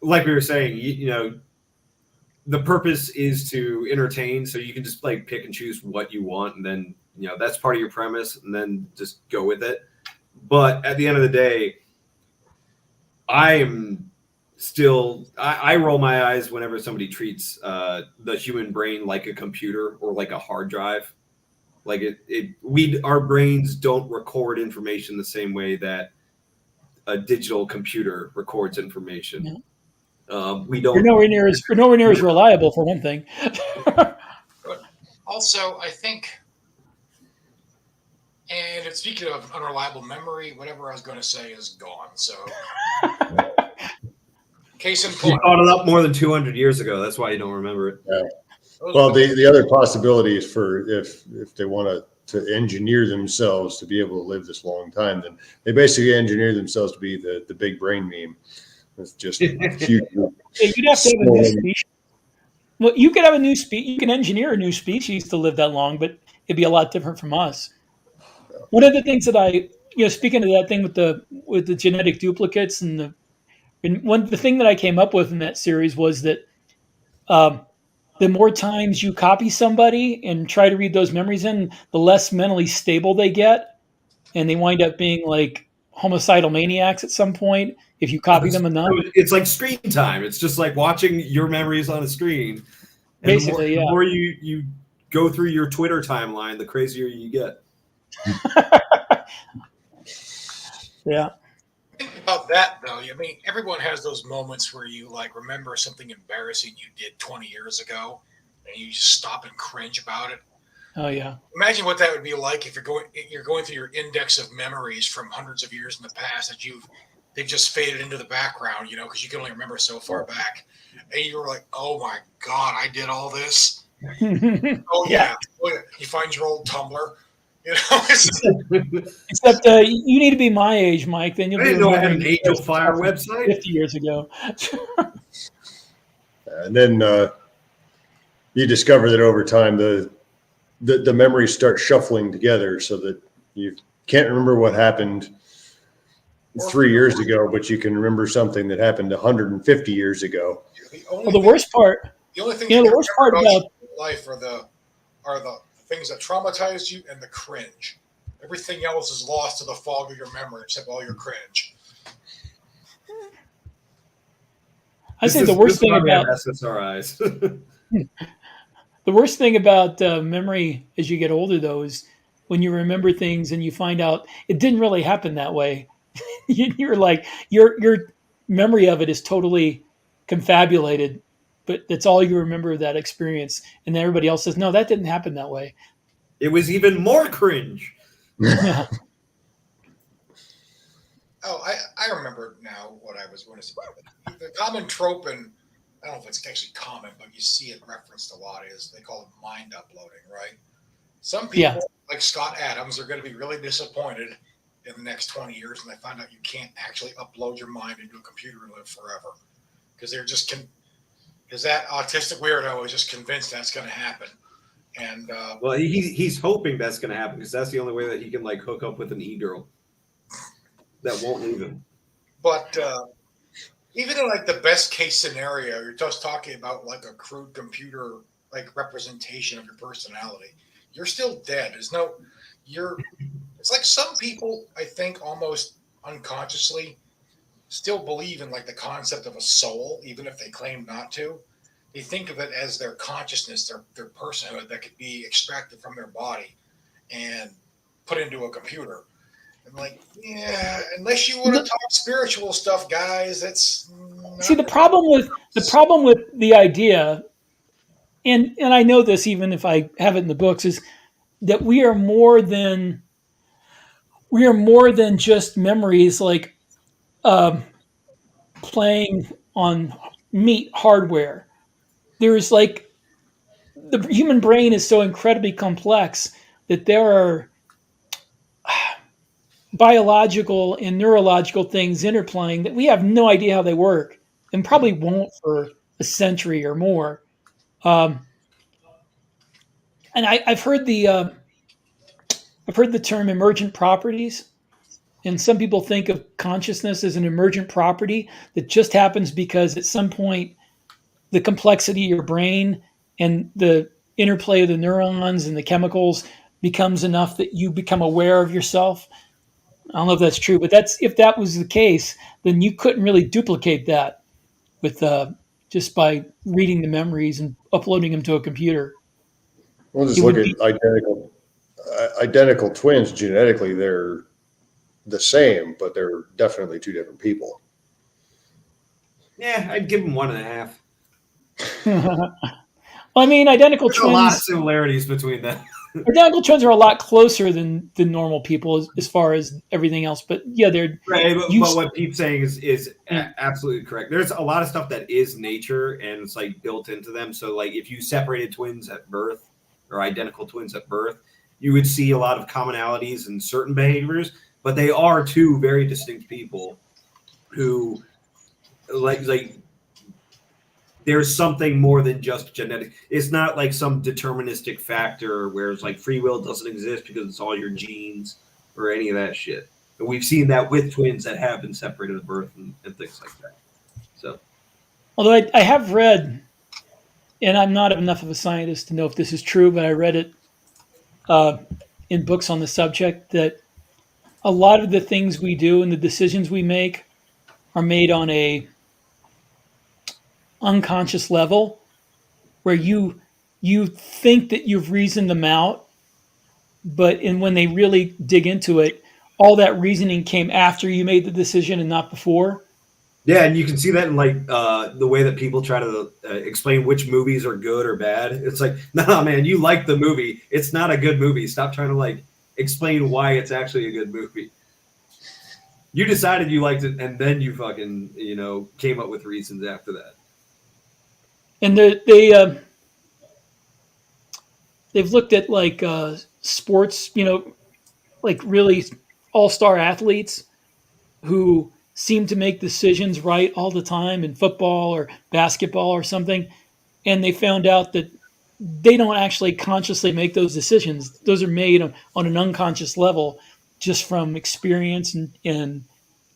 we were saying, the purpose is to entertain, so you can just like pick and choose what you want, and then that's part of your premise, and then just go with it. But at the end of the day, I roll my eyes whenever somebody treats the human brain like a computer or like a hard drive. Like our brains don't record information the same way that a digital computer records information. Yeah. We You're don't. nowhere near as reliable for one thing. But also, I think, and speaking of unreliable memory, whatever I was going to say is gone. So, case in You point. thought it up more than 200 years ago. That's why you don't remember it. Yeah. Well, the other possibility is for if they want to engineer themselves to be able to live this long time, then they basically engineer themselves to be the big brain meme. It's just huge. Yeah, you'd have to have a new species. Well, you could have a new species. You can engineer a new species to live that long, but it'd be a lot different from us. One of the things that speaking of that thing with the genetic duplicates and the thing that I came up with in that series was that um, the more times you copy somebody and try to read those memories in, the less mentally stable they get, and they wind up being like homicidal maniacs at some point if you copy them enough. It's like screen time. It's just like watching your memories on a screen. And Basically, the more you go through your Twitter timeline, the crazier you get. Yeah. Think about that though. I mean, everyone has those moments where you like remember something embarrassing you did 20 years ago, and you just stop and cringe about it. Oh yeah. Imagine what that would be like if you're going through your index of memories from hundreds of years in the past that they've just faded into the background, because you can only remember so far back, and you were like, "Oh my God, I did all this." Oh yeah. You find your old Tumblr. Except you need to be my age, Mike. Then you'll I be didn't know I had an remembering Angel Fire website 50 years ago. And then you discover that over time the memories start shuffling together, so that you can't remember what happened 3 years ago, but you can remember something that happened 150 years ago. The worst part. The only thing the worst part about life are the things that traumatize you and the cringe. Everything else is lost to the fog of your memory, except all your cringe. I say the worst thing about SSRIs. the worst thing about memory as you get older, though, is when you remember things and you find out it didn't really happen that way. You're like your memory of it is totally confabulated, but that's all you remember of that experience, and then everybody else says, "No, that didn't happen that way." It was even more cringe. Yeah. Oh, I remember now what I was going to say. The common trope, and I don't know if it's actually common, but you see it referenced a lot, is they call it mind uploading, right? Some people, like Scott Adams, are going to be really disappointed in the next 20 years when they find out you can't actually upload your mind into a computer and live forever. Because they're just because that autistic weirdo is just convinced that's going to happen. And well, he's hoping that's going to happen because that's the only way that he can like hook up with an e-girl that won't leave him. But even in like the best case scenario, you're just talking about like a crude computer like representation of your personality. You're still dead. It's like some people, I think, almost unconsciously still believe in like the concept of a soul, even if they claim not to. They think of it as their consciousness, their personhood that could be extracted from their body and put into a computer. And like, yeah, unless you want to talk spiritual stuff, guys, that's see the problem with the idea, and I know this even if I have it in the books, is that we are more than just memories, like playing on meat hardware. There's like the human brain is so incredibly complex. that there are biological and neurological things interplaying that we have no idea how they work and probably won't for a century or more. Um, and I've heard the term emergent properties, and some people think of consciousness as an emergent property that just happens because at some point the complexity of your brain and the interplay of the neurons and the chemicals becomes enough that you become aware of yourself. I don't know if that's true, but that's if that was the case, then you couldn't really duplicate that with just by reading the memories and uploading them to a computer. We'll just It look would at be identical twins genetically. They're the same, but they're definitely two different people. Yeah, I'd give them 1.5. well, I mean, identical There's a lot of twins. similarities between them. Identical twins are a lot closer than normal people as far as everything else. But yeah, they're Right, but used. what Pete's saying is absolutely correct. There's a lot of stuff that is nature and it's like built into them. So like if you separated twins at birth or identical twins at birth, you would see a lot of commonalities in certain behaviors, but they are two very distinct people who like there's something more than just genetic. It's not like some deterministic factor where it's like free will doesn't exist because it's all your genes or any of that shit. And we've seen that with twins that have been separated at birth and things like that. So, Although I have read, and I'm not enough of a scientist to know if this is true, but I read it uh, in books on the subject that a lot of the things we do and the decisions we make are made on a unconscious level where you think that you've reasoned them out, but when they really dig into it, all that reasoning came after you made the decision and not before. yeah, and you can see that in like the way that people try to explain which movies are good or bad. It's like, nah, man, you like the movie. It's not a good movie. Stop trying to like explain why it's actually a good movie. You decided you liked it, and then you fucking came up with reasons after that. And they've looked at like sports, like really all-star athletes who seem to make decisions right all the time in football or basketball or something, and they found out that they don't actually consciously make those decisions. Those are made on an unconscious level just from experience and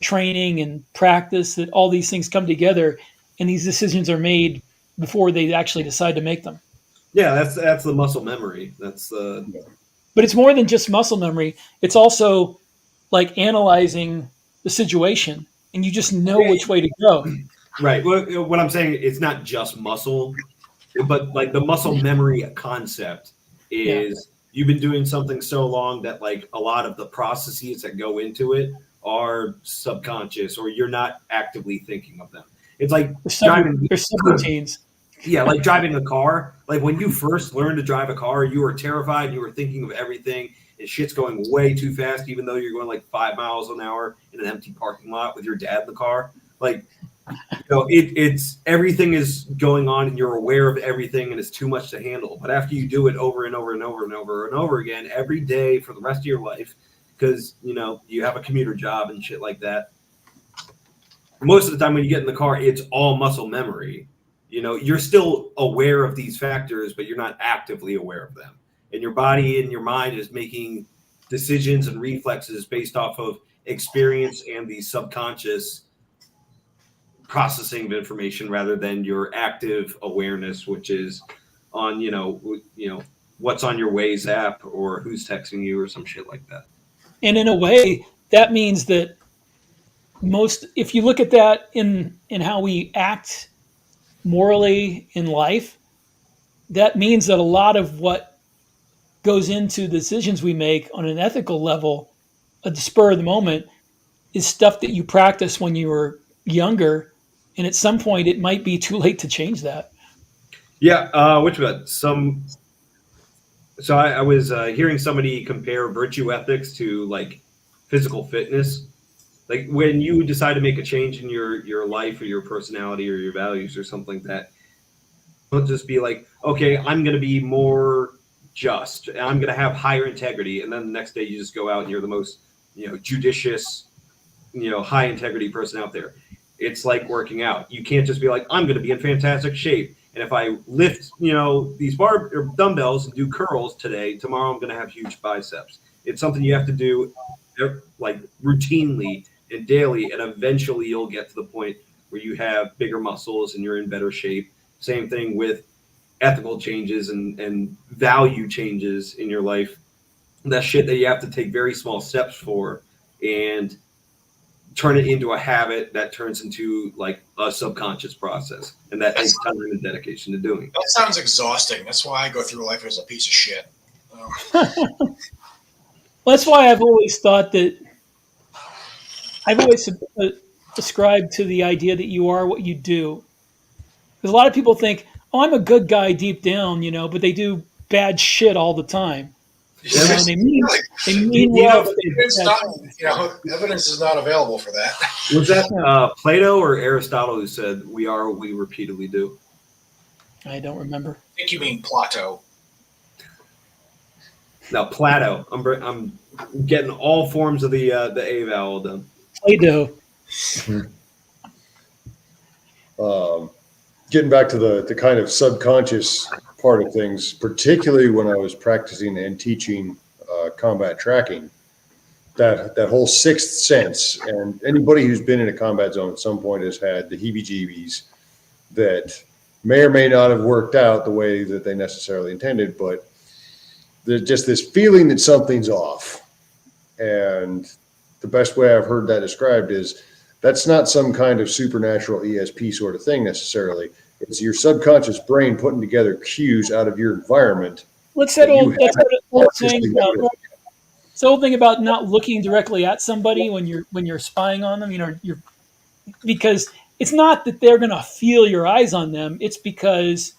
training and practice, that all these things come together and these decisions are made before they actually decide to make them. Yeah, that's the muscle memory. That's the But it's more than just muscle memory. It's also like analyzing the situation and you just know which way to go. right. Well, what I'm saying, it's not just muscle, but like the muscle memory concept is you've been doing something so long that like a lot of the processes that go into it are subconscious or you're not actively thinking of them. It's like There's driving. subroutines. Yeah, like driving a car. Like when you first learned to drive a car, you were terrified. You were thinking of everything, and shit's going way too fast, even though you're going like 5 miles an hour in an empty parking lot with your dad in the car. Like, it's everything is going on, and you're aware of everything, and it's too much to handle. But after you do it over and over and over and over and over again every day for the rest of your life, because you have a commuter job and shit like that. Most of the time when you get in the car, it's all muscle memory. You're still aware of these factors, but you're not actively aware of them. And your body and your mind is making decisions and reflexes based off of experience and the subconscious processing of information rather than your active awareness, which is on, what's on your Waze app or who's texting you or some shit like that. And in a way, that means that if you look at that in how we act morally in life, that means that a lot of what goes into the decisions we make on an ethical level at the spur of the moment is stuff that you practice when you were younger, and at some point it might be too late to change that. Yeah, which one? So I was hearing somebody compare virtue ethics to like physical fitness. Like when you decide to make a change in your life or your personality or your values or something like that, don't just be like, okay, I'm going to be more just, and I'm going to have higher integrity. And then the next day you just go out and you're the most, judicious, high integrity person out there. It's like working out. You can't just be like, I'm going to be in fantastic shape. And if I lift, these dumbbells and do curls today, tomorrow I'm going to have huge biceps. It's something you have to do like routinely and daily, and eventually you'll get to the point where you have bigger muscles and you're in better shape. Same thing with ethical changes and value changes in your life. That shit that you have to take very small steps for and turn it into a habit that turns into like a subconscious process. And that takes time and dedication to doing. That sounds exhausting. That's why I go through life as a piece of shit. Well, that's why I've always thought that I've always ascribed to the idea that you are what you do. Because a lot of people think, oh, I'm a good guy deep down, but they do bad shit all the time. They mean well. Evidence is not available for that. Was that Plato or Aristotle who said, we are what we repeatedly do? I don't remember. I think you mean Plato. No, Plato. I'm getting all forms of the A vowel done. Plato. Getting back to the kind of subconscious part of things, particularly when I was practicing and teaching combat tracking, that whole sixth sense, and anybody who's been in a combat zone at some point has had the heebie-jeebies that may or may not have worked out the way that they necessarily intended, but there's just this feeling that something's off. And the best way I've heard that described is that's not some kind of supernatural ESP sort of thing necessarily. It's your subconscious brain putting together cues out of your environment. What's that old saying about? It's the old thing about not looking directly at somebody when you're spying on them. You're because it's not that they're going to feel your eyes on them. It's because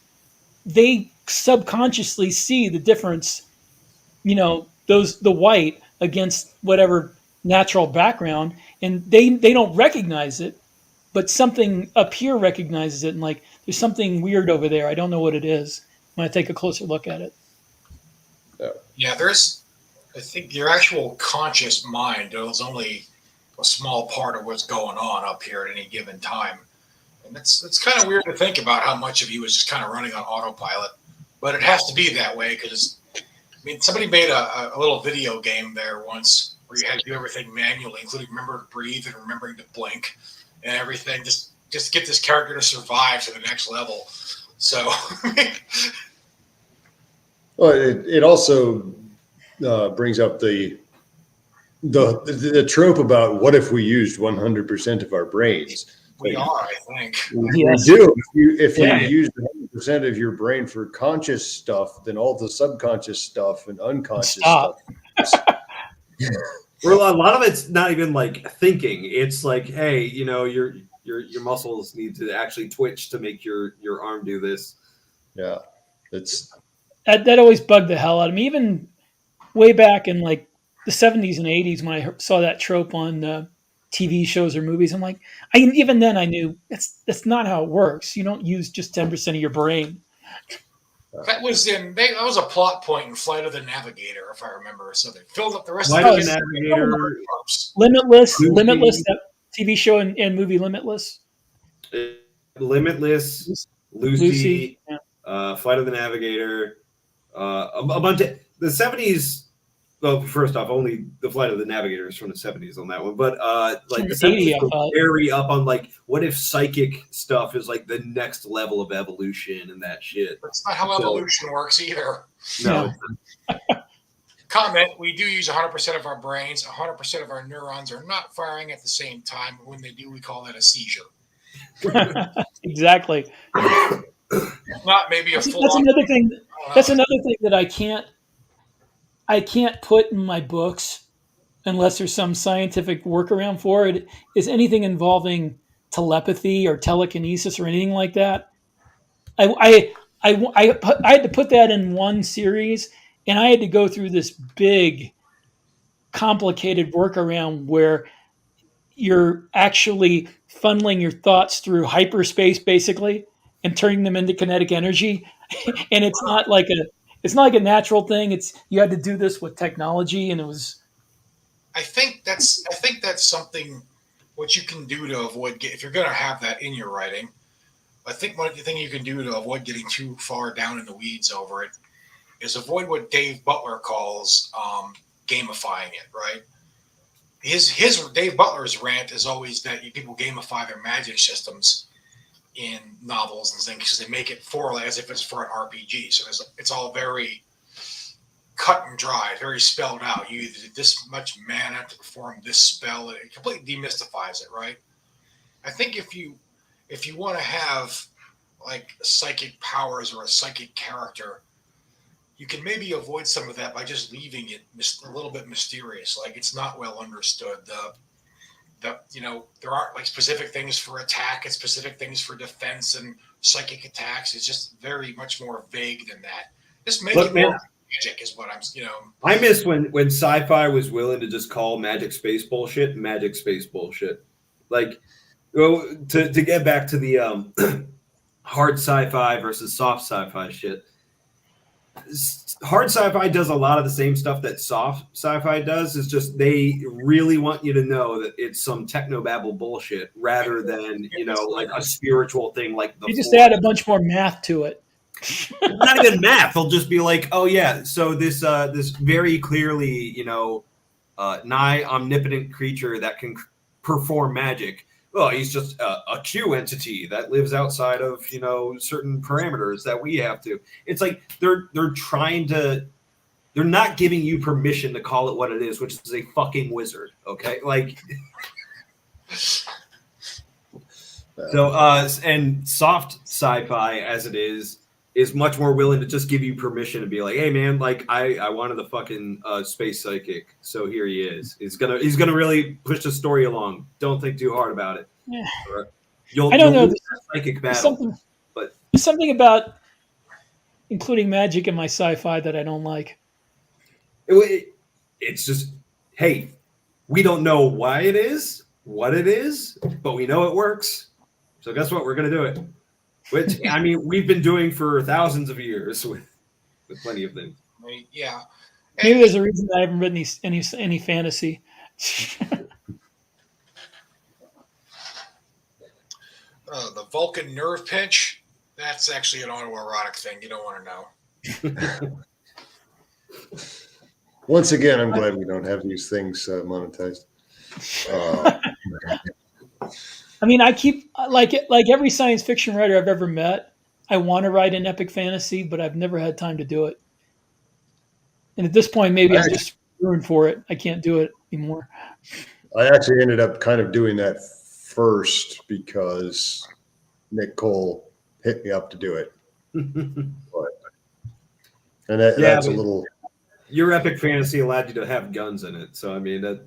they subconsciously see the difference. The white against whatever natural background, and they don't recognize it, but something up here recognizes it, and like there's something weird over there. I don't know what it is. When I take a closer look at it. Yeah, I think your actual conscious mind is only a small part of what's going on up here at any given time. And it's kind of weird to think about how much of you is just kind of running on autopilot, but it has to be that way because, somebody made a little video game there once where you had to do everything manually, including remember to breathe and remembering to blink and everything, just to get this character to survive to the next level. So, well, it also brings up the trope about what if we used 100% of our brains. We are, I think. We do. If you use 100% of your brain for conscious stuff, then all the subconscious stuff and unconscious stuff. Well, a lot of it's not even like thinking. It's like, hey, your muscles need to actually twitch to make your arm do this. Yeah, that always bugged the hell out of me. Even way back in like the 70s and 80s, when I saw that trope on TV shows or movies, I'm like, even then I knew that's not how it works. You don't use just 10% of your brain. That was a plot point in Flight of the Navigator, if I remember. So they filled up the rest Flight of the Navigator, Limitless, that TV show and movie Limitless. Limitless, Lucy. Flight of the Navigator, a bunch of the 70s. Well, first off, only the Flight of the Navigator is from the 70s on that one. But like the 70s were very up on like, what if psychic stuff is like the next level of evolution and that shit. That's not how evolution works either. No. Comment, we do use 100% of our brains. 100% of our neurons are not firing at the same time. When they do, we call that a seizure. Exactly. Not maybe a full. That's another thing. That's another thing that I can't put in my books unless there's some scientific workaround for it. Is anything involving telepathy or telekinesis or anything like that? I had to put that in one series, and I had to go through this big, complicated workaround where you're actually funneling your thoughts through hyperspace, basically, and turning them into kinetic energy. And it's not like It's not like a natural thing. It's you had to do this with technology, and it was. I think that's something what you can do to avoid if you're going to have that in your writing. I think one thing you can do to avoid getting too far down in the weeds over it is avoid what Dave Butler calls gamifying it. Right? His Dave Butler's rant is always that people gamify their magic systems in novels and things because they make it as if it's for an RPG. So it's all very cut and dry, very spelled out. You did this much mana to perform this spell. It completely demystifies it, right? I think if you want to have like psychic powers or a psychic character, you can maybe avoid some of that by just leaving it a little bit mysterious. Like it's not well understood. There aren't like specific things for attack and specific things for defense and psychic attacks. It's just very much more vague than that. Just make it more magic is what I miss when sci-fi was willing to just call magic space bullshit. Like, to get back to the hard sci-fi versus soft sci-fi shit. Hard sci-fi does a lot of the same stuff that soft sci-fi does. It's just they really want you to know that it's some technobabble bullshit rather than like a spiritual thing. Like you just add a bunch more math to it. Not even math. They'll just be like, oh yeah, so this very clearly nigh omnipotent creature that can perform magic. Well, he's just a Q entity that lives outside of certain parameters that we have to. It's like they're not giving you permission to call it what it is, which is a fucking wizard. Okay, like so. And soft sci-fi, as it is much more willing to just give you permission to be like, hey man, like I wanted the fucking space psychic, so here he is. He's gonna really push the story along. Don't think too hard about it. Yeah. I don't know. Psychic battle, there's something about including magic in my sci-fi that I don't like. It's just, hey, we don't know why it is, what it is, but we know it works. So guess what? We're gonna do it. Which I mean, we've been doing for thousands of years with plenty of things. Yeah. Maybe there's a reason I haven't written any fantasy. The Vulcan nerve pinch, that's actually an autoerotic thing. You don't want to know. Once again, I'm glad we don't have these things monetized. I mean, I keep like every science fiction writer I've ever met, I want to write an epic fantasy, but I've never had time to do it. And at this point, maybe I'm just ruined for it. I can't do it anymore. I actually ended up kind of doing that first because Nick Cole hit me up to do it. That's a little. Your epic fantasy allowed you to have guns in it, so I mean that.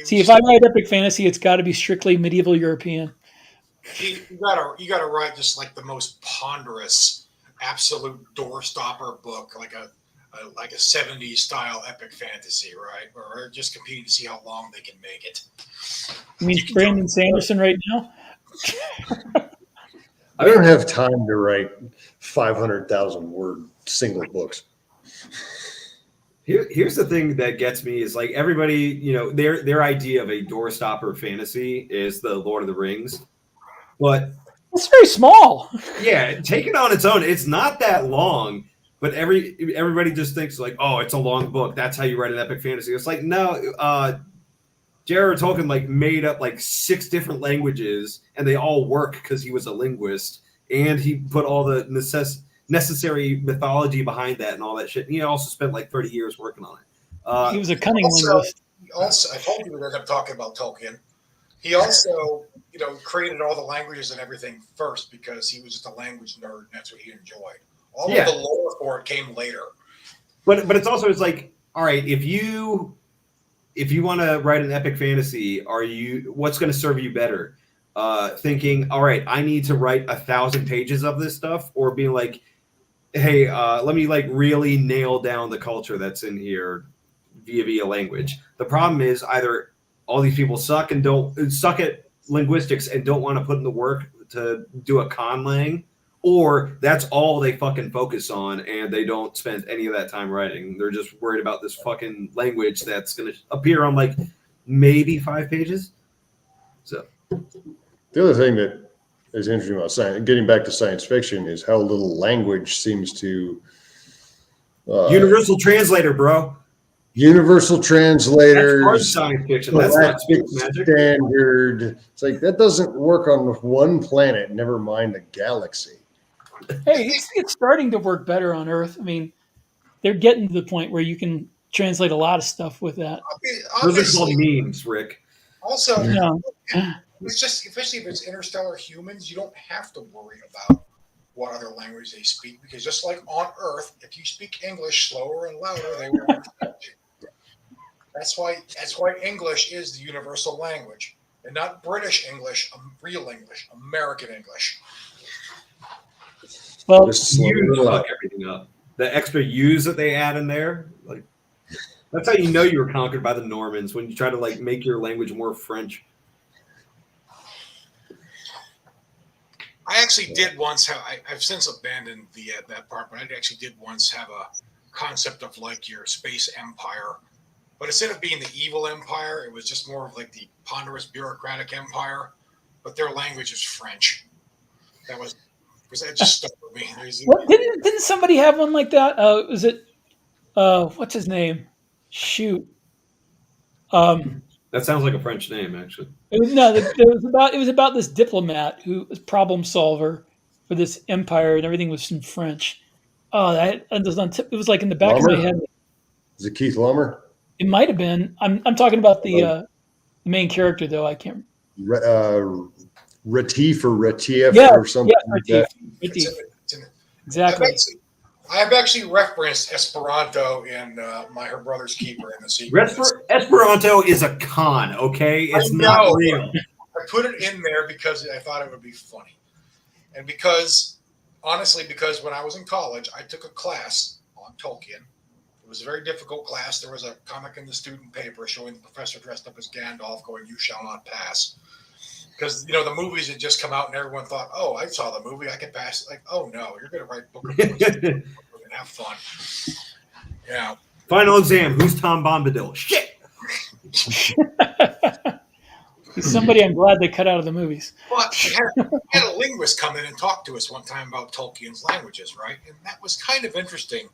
See, if I write epic fantasy, it's got to be strictly medieval European. You gotta write just like the most ponderous, absolute doorstopper book, like a 70s style epic fantasy, right? Or just competing to see how long they can make it. You mean Brandon Sanderson right now? I don't have time to write 500,000 word single books. Here's the thing that gets me is like everybody, their idea of a doorstopper fantasy is the Lord of the Rings, but it's very small. Yeah, take it on its own. It's not that long, but everybody just thinks like, oh, it's a long book. That's how you write an epic fantasy. It's like, no, J.R.R. Tolkien like made up like 6 different languages, and they all work because he was a linguist, and he put all the necessary mythology behind that and all that shit. And he also spent like 30 years working on it. He was a cunning linguist. Also, I told you we ended up talking about Tolkien. He also, created all the languages and everything first because he was just a language nerd, and that's what he enjoyed. All of the lore for it came later. But it's like, all right, if you want to write an epic fantasy, what's going to serve you better? Thinking, all right, I need to write 1,000 pages of this stuff, or being like, hey, let me like really nail down the culture that's in here via language. The problem is either all these people suck at linguistics and don't want to put in the work to do a conlang, or that's all they fucking focus on, and they don't spend any of that time writing. They're just worried about this fucking language that's going to appear on like maybe 5 pages. So The other thing that is interesting about science, getting back to science fiction, is how little language seems to universal translator, bro. Universal That's hard translators, science fiction. That's not galactic magic. standard. It's like that doesn't work on one planet. Never mind a galaxy. Hey, it's starting to work better on Earth. I mean, they're getting to the point where you can translate a lot of stuff with that. Those are called Obviously, memes, Rick. also, No. it's just, especially if it's interstellar humans, you don't have to worry about what other language they speak, because just like on Earth, if you speak English slower and louder, they will understand you. That's why English is the universal language, and not British English, real English, American English. Well, Just slow You it fuck up. everything up. The extra U's that they add in there, like that's how you know you were conquered by the Normans, when you try to like make your language more French. I actually did once have. I've since abandoned that part, but I actually did once have a concept of like your space empire. But instead of being the evil empire, it was just more of like the ponderous bureaucratic empire. But their language is French. That just stuck with me. what, didn't somebody have one like that? Was it what's his name? Shoot. That sounds like a French name, actually. It was about this diplomat who was problem solver for this empire, and everything was in French. Oh, it was like in the back of my Lumber? head. Is it Keith Lumber? It might have been. I'm talking about the main character though. I can't. Retief or Retief Yeah, or something like Retief. that. Retief. It's in it. Exactly. I've actually referenced Esperanto in Her Brother's Keeper in the sequel. Esperanto is a con, okay? It's I not know. real. I put it in there because I thought it would be funny. And honestly, because when I was in college, I took a class on Tolkien. It was a very difficult class. There was a comic in the student paper showing the professor dressed up as Gandalf going, "You shall not pass." Because, the movies had just come out and everyone thought, "Oh, I saw the movie. I can pass it." Like, oh, no, you're going to write book reports. We're going to have fun. Yeah. Final exam. Who's Tom Bombadil? Shit. He's somebody I'm glad they cut out of the movies. But we had a linguist come in and talk to us one time about Tolkien's languages, right? And that was kind of interesting.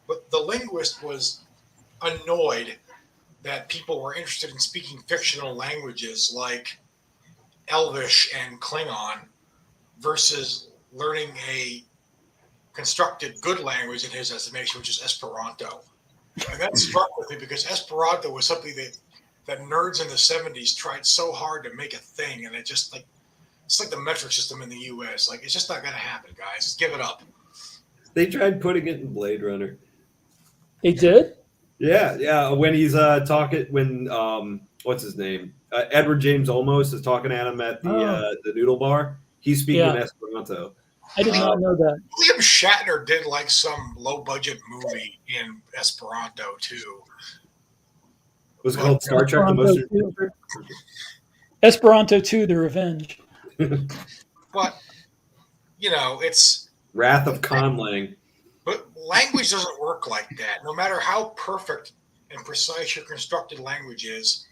But the linguist was annoyed that people were interested in speaking fictional languages like Elvish and Klingon versus learning a constructed good language in his estimation, which is Esperanto. And that struck with me because Esperanto was something that nerds in the 70s tried so hard to make a thing, and it's like the metric system in the US. Like, it's just not going to happen, guys. Just give it up. They tried putting it in Blade Runner. They did? Yeah. When he's talking, what's his name? Edward James Olmos is talking at him at the noodle bar. He's speaking Esperanto. I did not know that. William Shatner did like some low budget movie in Esperanto too. Was it called Star Trek? Esperanto 2, The Revenge. But it's Wrath of Conlang. But language doesn't work like that. No matter how perfect and precise your constructed language is,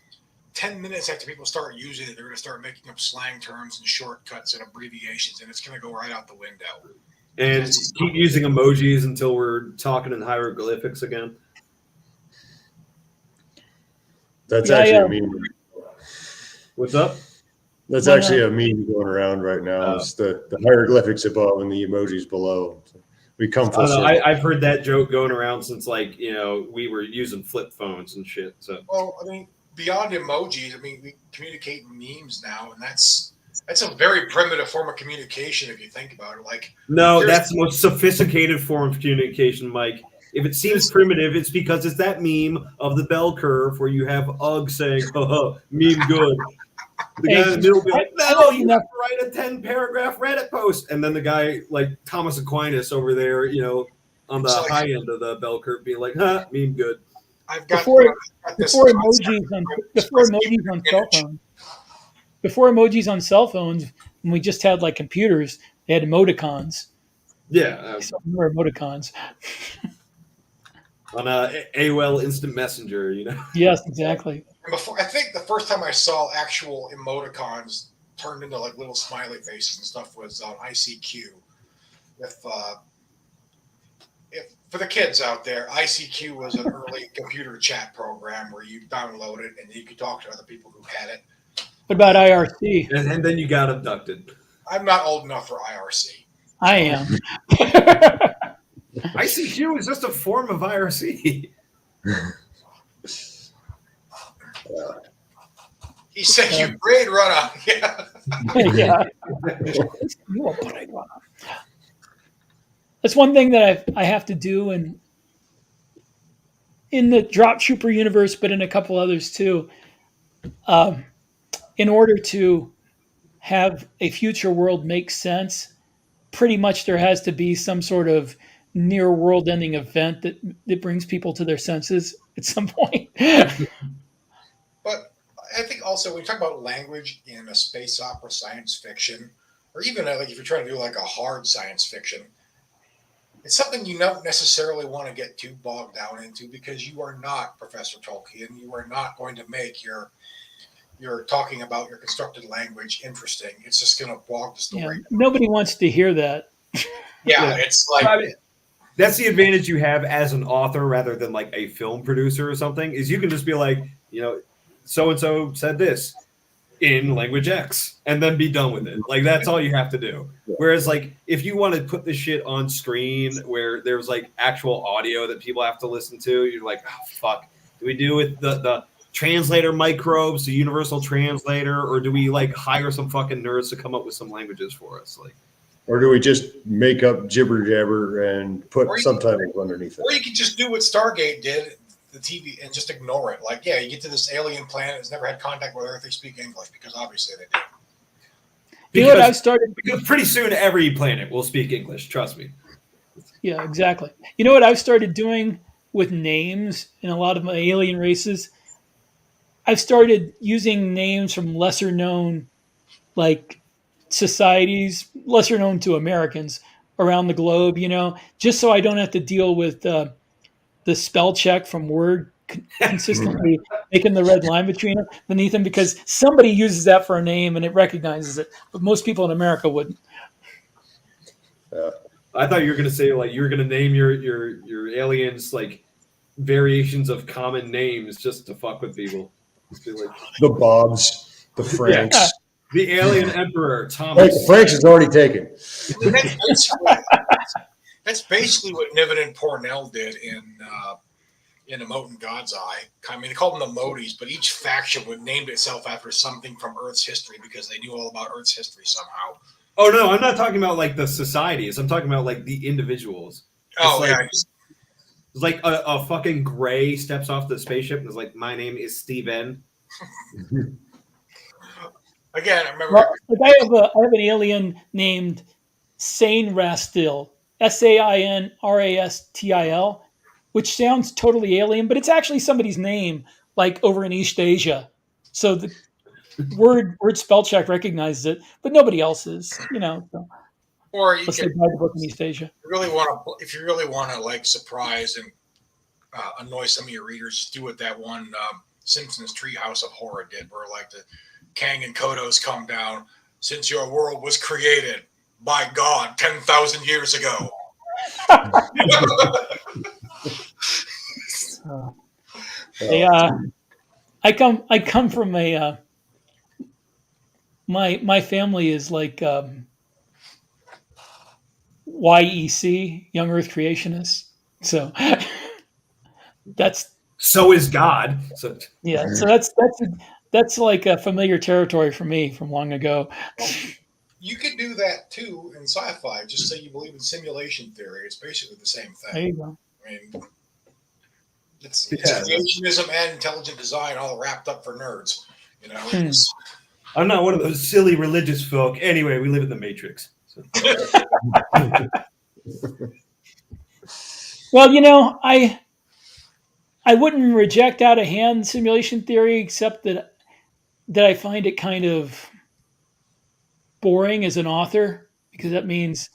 10 minutes after people start using it, they're going to start making up slang terms and shortcuts and abbreviations, and it's going to go right out the window. And keep using emojis until we're talking in hieroglyphics again. That's actually a meme. What's up? That's actually a meme going around right now. It's the hieroglyphics above and the emojis below. So we come full circle. I've heard that joke going around since we were using flip phones and shit. So beyond emojis, we communicate memes now, and that's a very primitive form of communication if you think about it. No, that's the most sophisticated form of communication, Mike. If it seems primitive, it's because it's that meme of the bell curve where you have Ugg saying, meme good. The guy in the middle will be like, no, you have to write a 10-paragraph Reddit post. And then the guy like Thomas Aquinas over there, on the high end of the bell curve being like, meme good. Before emojis on cell phones, when we just had like computers, they had emoticons. Yeah, So more emoticons. on AOL Instant Messenger, you know. Yes, exactly. And before, I think the first time I saw actual emoticons turned into like little smiley faces and stuff was on ICQ. If for the kids out there, ICQ was an early computer chat program where you download it and you could talk to other people who had it. What about IRC? And then you got abducted. I'm not old enough for IRC. I am. ICQ is just a form of IRC. He said you grade runner. Yeah. Yeah. That's one thing that I have to do in the Drop Trooper universe, but in a couple others too. In order to have a future world make sense, pretty much there has to be some sort of near world ending event that brings people to their senses at some point. But I think also when you talk about language in a space opera, science fiction, or even like if you're trying to do like a hard science fiction, it's something you don't necessarily want to get too bogged down into because you are not Professor Tolkien. You are not going to make your talking about your constructed language interesting. It's just going to bog the story. Yeah, nobody wants to hear that. Yeah, it's like I mean, that's the advantage you have as an author rather than like a film producer or something, is you can just be like, you know, so and so said this in language X and then be done with it. Like that's all you have to do. Whereas like if you want to put this shit on screen where there's like actual audio that people have to listen to, you're like, oh fuck. Do we do with the translator microbes, the universal translator, or do we like hire some fucking nerds to come up with some languages for us? Like, or do we just make up jibber jabber and put subtitles underneath it? Or you could just do what Stargate did, the TV, and just ignore it. Like, yeah, you get to this alien planet that's never had contact with Earth, they speak English because obviously they do. You know what I've started? Because pretty soon every planet will speak English. Trust me. Yeah, exactly. You know what I've started doing with names in a lot of my alien races? I've started using names from lesser known, like societies, lesser known to Americans around the globe, you know, just so I don't have to deal with the spell check from Word consistently making the red line beneath them because somebody uses that for a name and it recognizes it, but most people in America wouldn't. I thought you were going to say like you were going to name your aliens like variations of common names just to fuck with people. Like, the Bobs, the Franks. Yeah. The alien emperor, Thomas. Hey, the Franks is already taken. That's basically what Niven and Pornell did in Emote God's Eye. I mean, they called them the Modis, but each faction would name itself after something from Earth's history because they knew all about Earth's history somehow. Oh no, I'm not talking about like the societies. I'm talking about like the individuals. Oh yeah. It's like a fucking gray steps off the spaceship and is like, my name is Steven. Again, I remember. Well, like I have an alien named Sain Rastil, Sainrastil, which sounds totally alien, but it's actually somebody's name, like over in East Asia. So the word spell check recognizes it, but nobody else is, you know. So. Or you Let's can, say the book in East Asia. if you really want to like surprise and annoy some of your readers, just do what that one Simpsons Treehouse of Horror did, where like the Kang and Kodos come down. Since your world was created by God 10,000 years ago. I come from a my family is like YEC, Young Earth Creationists. So so is God. So yeah, so that's like a familiar territory for me from long ago. Well, you could do that too in sci-fi. Just say you believe in simulation theory. It's basically the same thing. There you go. I mean, it's creationism and intelligent design all wrapped up for nerds. You know, I'm not one of those silly religious folk. Anyway, we live in the Matrix. So. Well, you know, I wouldn't reject out of hand simulation theory, except that I find it kind of boring as an author because that means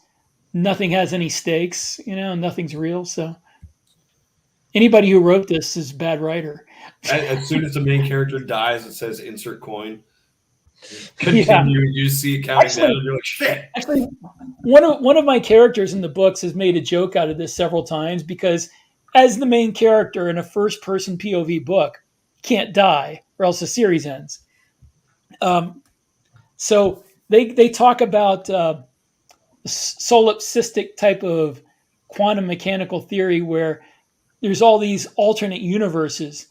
nothing has any stakes, nothing's real. So anybody who wrote this is a bad writer. As soon as the main character dies, it says insert coin. Yeah. Continue. You see it counting down, and you're like, shit. Actually, one of my characters in the books has made a joke out of this several times because as the main character in a first-person POV book, you can't die or else the series ends. So they talk about solipsistic type of quantum mechanical theory where there's all these alternate universes,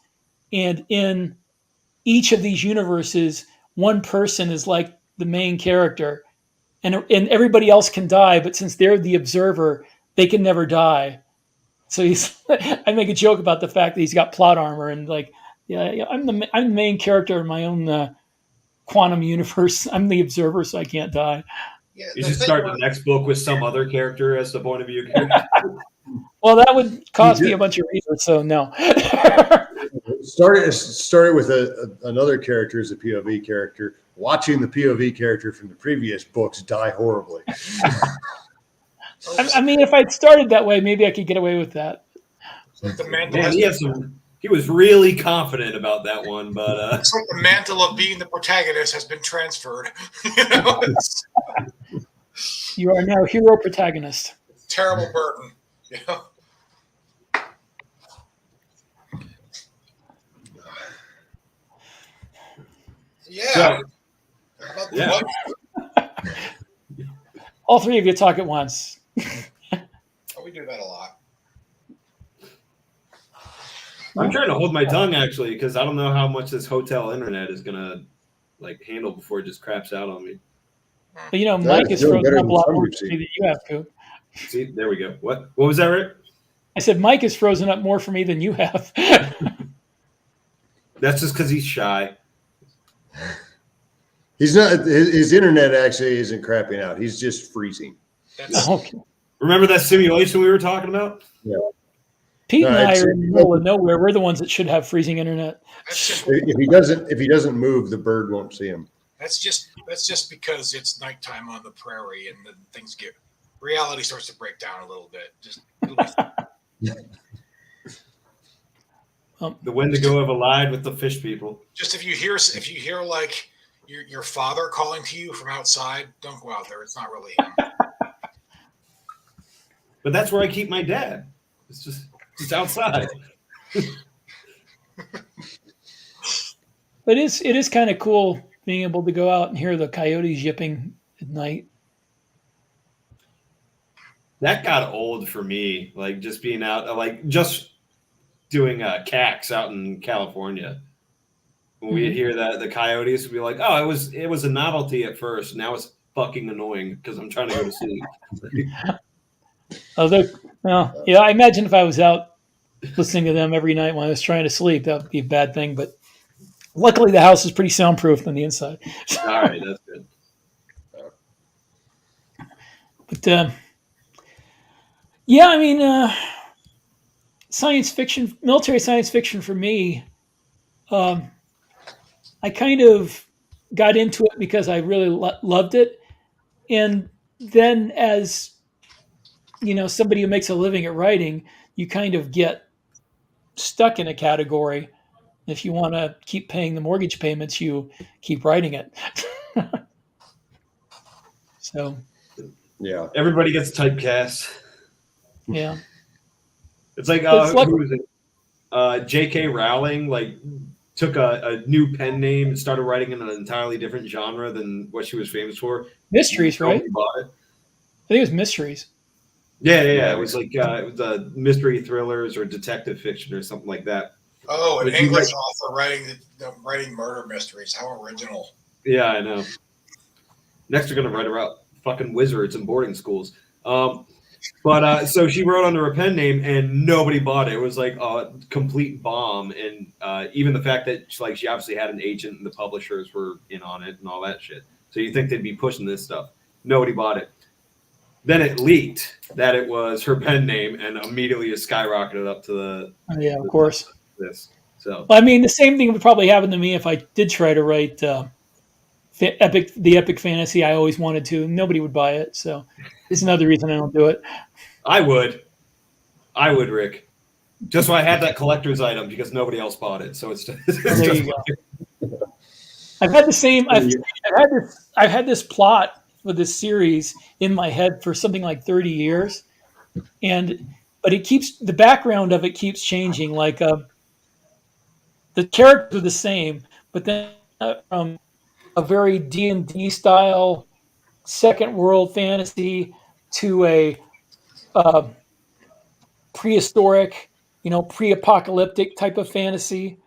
and in each of these universes, one person is like the main character, and everybody else can die, but since they're the observer, they can never die. So I make a joke about the fact that he's got plot armor and like, yeah, I'm the main character in my own quantum universe. I'm the observer, so I can't die. Yeah, You should start the next book with some other character as the point of view character. Well, that would cost me a bunch of reasons, so no. Started with another character as a POV character, watching the POV character from the previous books die horribly. I mean, if I'd started that way, maybe I could get away with that. Like the Man, he was really confident about that one, but it's like the mantle of being the protagonist has been transferred. You are now hero protagonist. Terrible burden. Yeah. Yeah. All three of you talk at once. We do that a lot. I'm trying to hold my tongue actually because I don't know how much this hotel internet is gonna handle before it just craps out on me. But Mike is frozen up a lot more for me than you have, Coop. See, there we go. What was that, Rick? I said Mike is frozen up more for me than you have. That's just because he's shy. He's not. His internet actually isn't crapping out. He's just freezing. Okay. Remember that simulation we were talking about? Yeah. Pete and I are in the middle of nowhere. We're the ones that should have freezing internet. If he doesn't move, the bird won't see him. That's just because it's nighttime on the prairie and then reality starts to break down a little bit. The Wendigo have allied with the fish people. Just if you hear like your father calling to you from outside, don't go out there. It's not really him. But that's where I keep my dad. It's outside. But it is kind of cool being able to go out and hear the coyotes yipping at night. That got old for me. Just being out, just doing CAX out in California. When we'd hear that the coyotes would be like, "Oh, it was a novelty at first. Now it's fucking annoying because I'm trying to go to sleep." I imagine if I was out listening to them every night when I was trying to sleep, that would be a bad thing. But luckily, the house is pretty soundproof on the inside. All right, that's good. But science fiction, military science fiction for me, I kind of got into it because I really loved it. And then as, somebody who makes a living at writing, you kind of get stuck in a category. If you want to keep paying the mortgage payments, you keep writing it. So, yeah, everybody gets typecast. Yeah, it's like who is it? J.K. Rowling took a new pen name and started writing in an entirely different genre than what she was famous for. Mysteries, right? Bought it. I think it was mysteries. Yeah. It was it was mystery thrillers or detective fiction or something like that. Oh, an English author writing murder mysteries. How original. Yeah, I know. Next, they're going to write about fucking wizards in boarding schools. But so she wrote under a pen name and nobody bought it. It was like a complete bomb. And even the fact that she obviously had an agent and the publishers were in on it and all that shit. So you think they'd be pushing this stuff. Nobody bought it. Then it leaked that it was her pen name and immediately it skyrocketed up to the... of course. This. So the same thing would probably happen to me if I did try to write the epic fantasy I always wanted to. Nobody would buy it, so it's another reason I don't do it. I would, Rick. Just so I had that collector's item because nobody else bought it. So it's just, There you go. I've had the same. I've had this plot for this series in my head for something like 30 years, but it keeps the background of it keeps changing. Like the characters are the same, but then from a very D&D style second world fantasy to a prehistoric, pre-apocalyptic type of fantasy,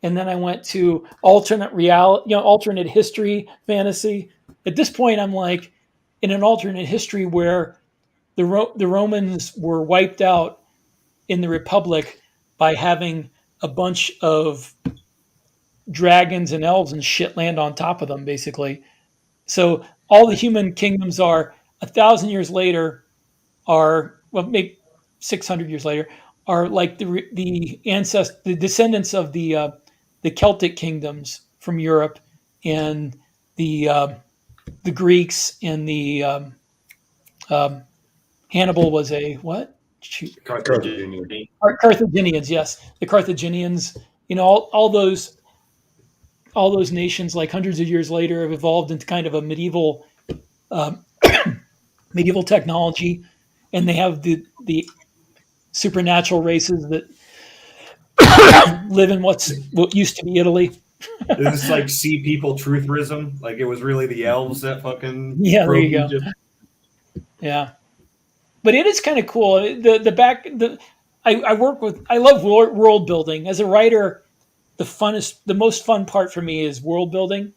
and then I went to alternate reality, alternate history fantasy. At this point, I'm like in an alternate history where the Romans were wiped out in the Republic by having a bunch of dragons and elves and shit land on top of them, basically. So all the human kingdoms are 1,000 years later, maybe 600 years later, are like the descendants of the Celtic kingdoms from Europe, and the Greeks, and the Hannibal was a what? Carthaginian. Carthaginians, yes, the Carthaginians. All those nations, like hundreds of years later, have evolved into kind of a medieval medieval technology, and they have the supernatural races that live in what used to be Italy. This is like sea people trutherism. Like it was really the elves that fucking there you go. Egypt. Yeah, but it is kind of cool. I love world building as a writer. The most fun part for me is world building,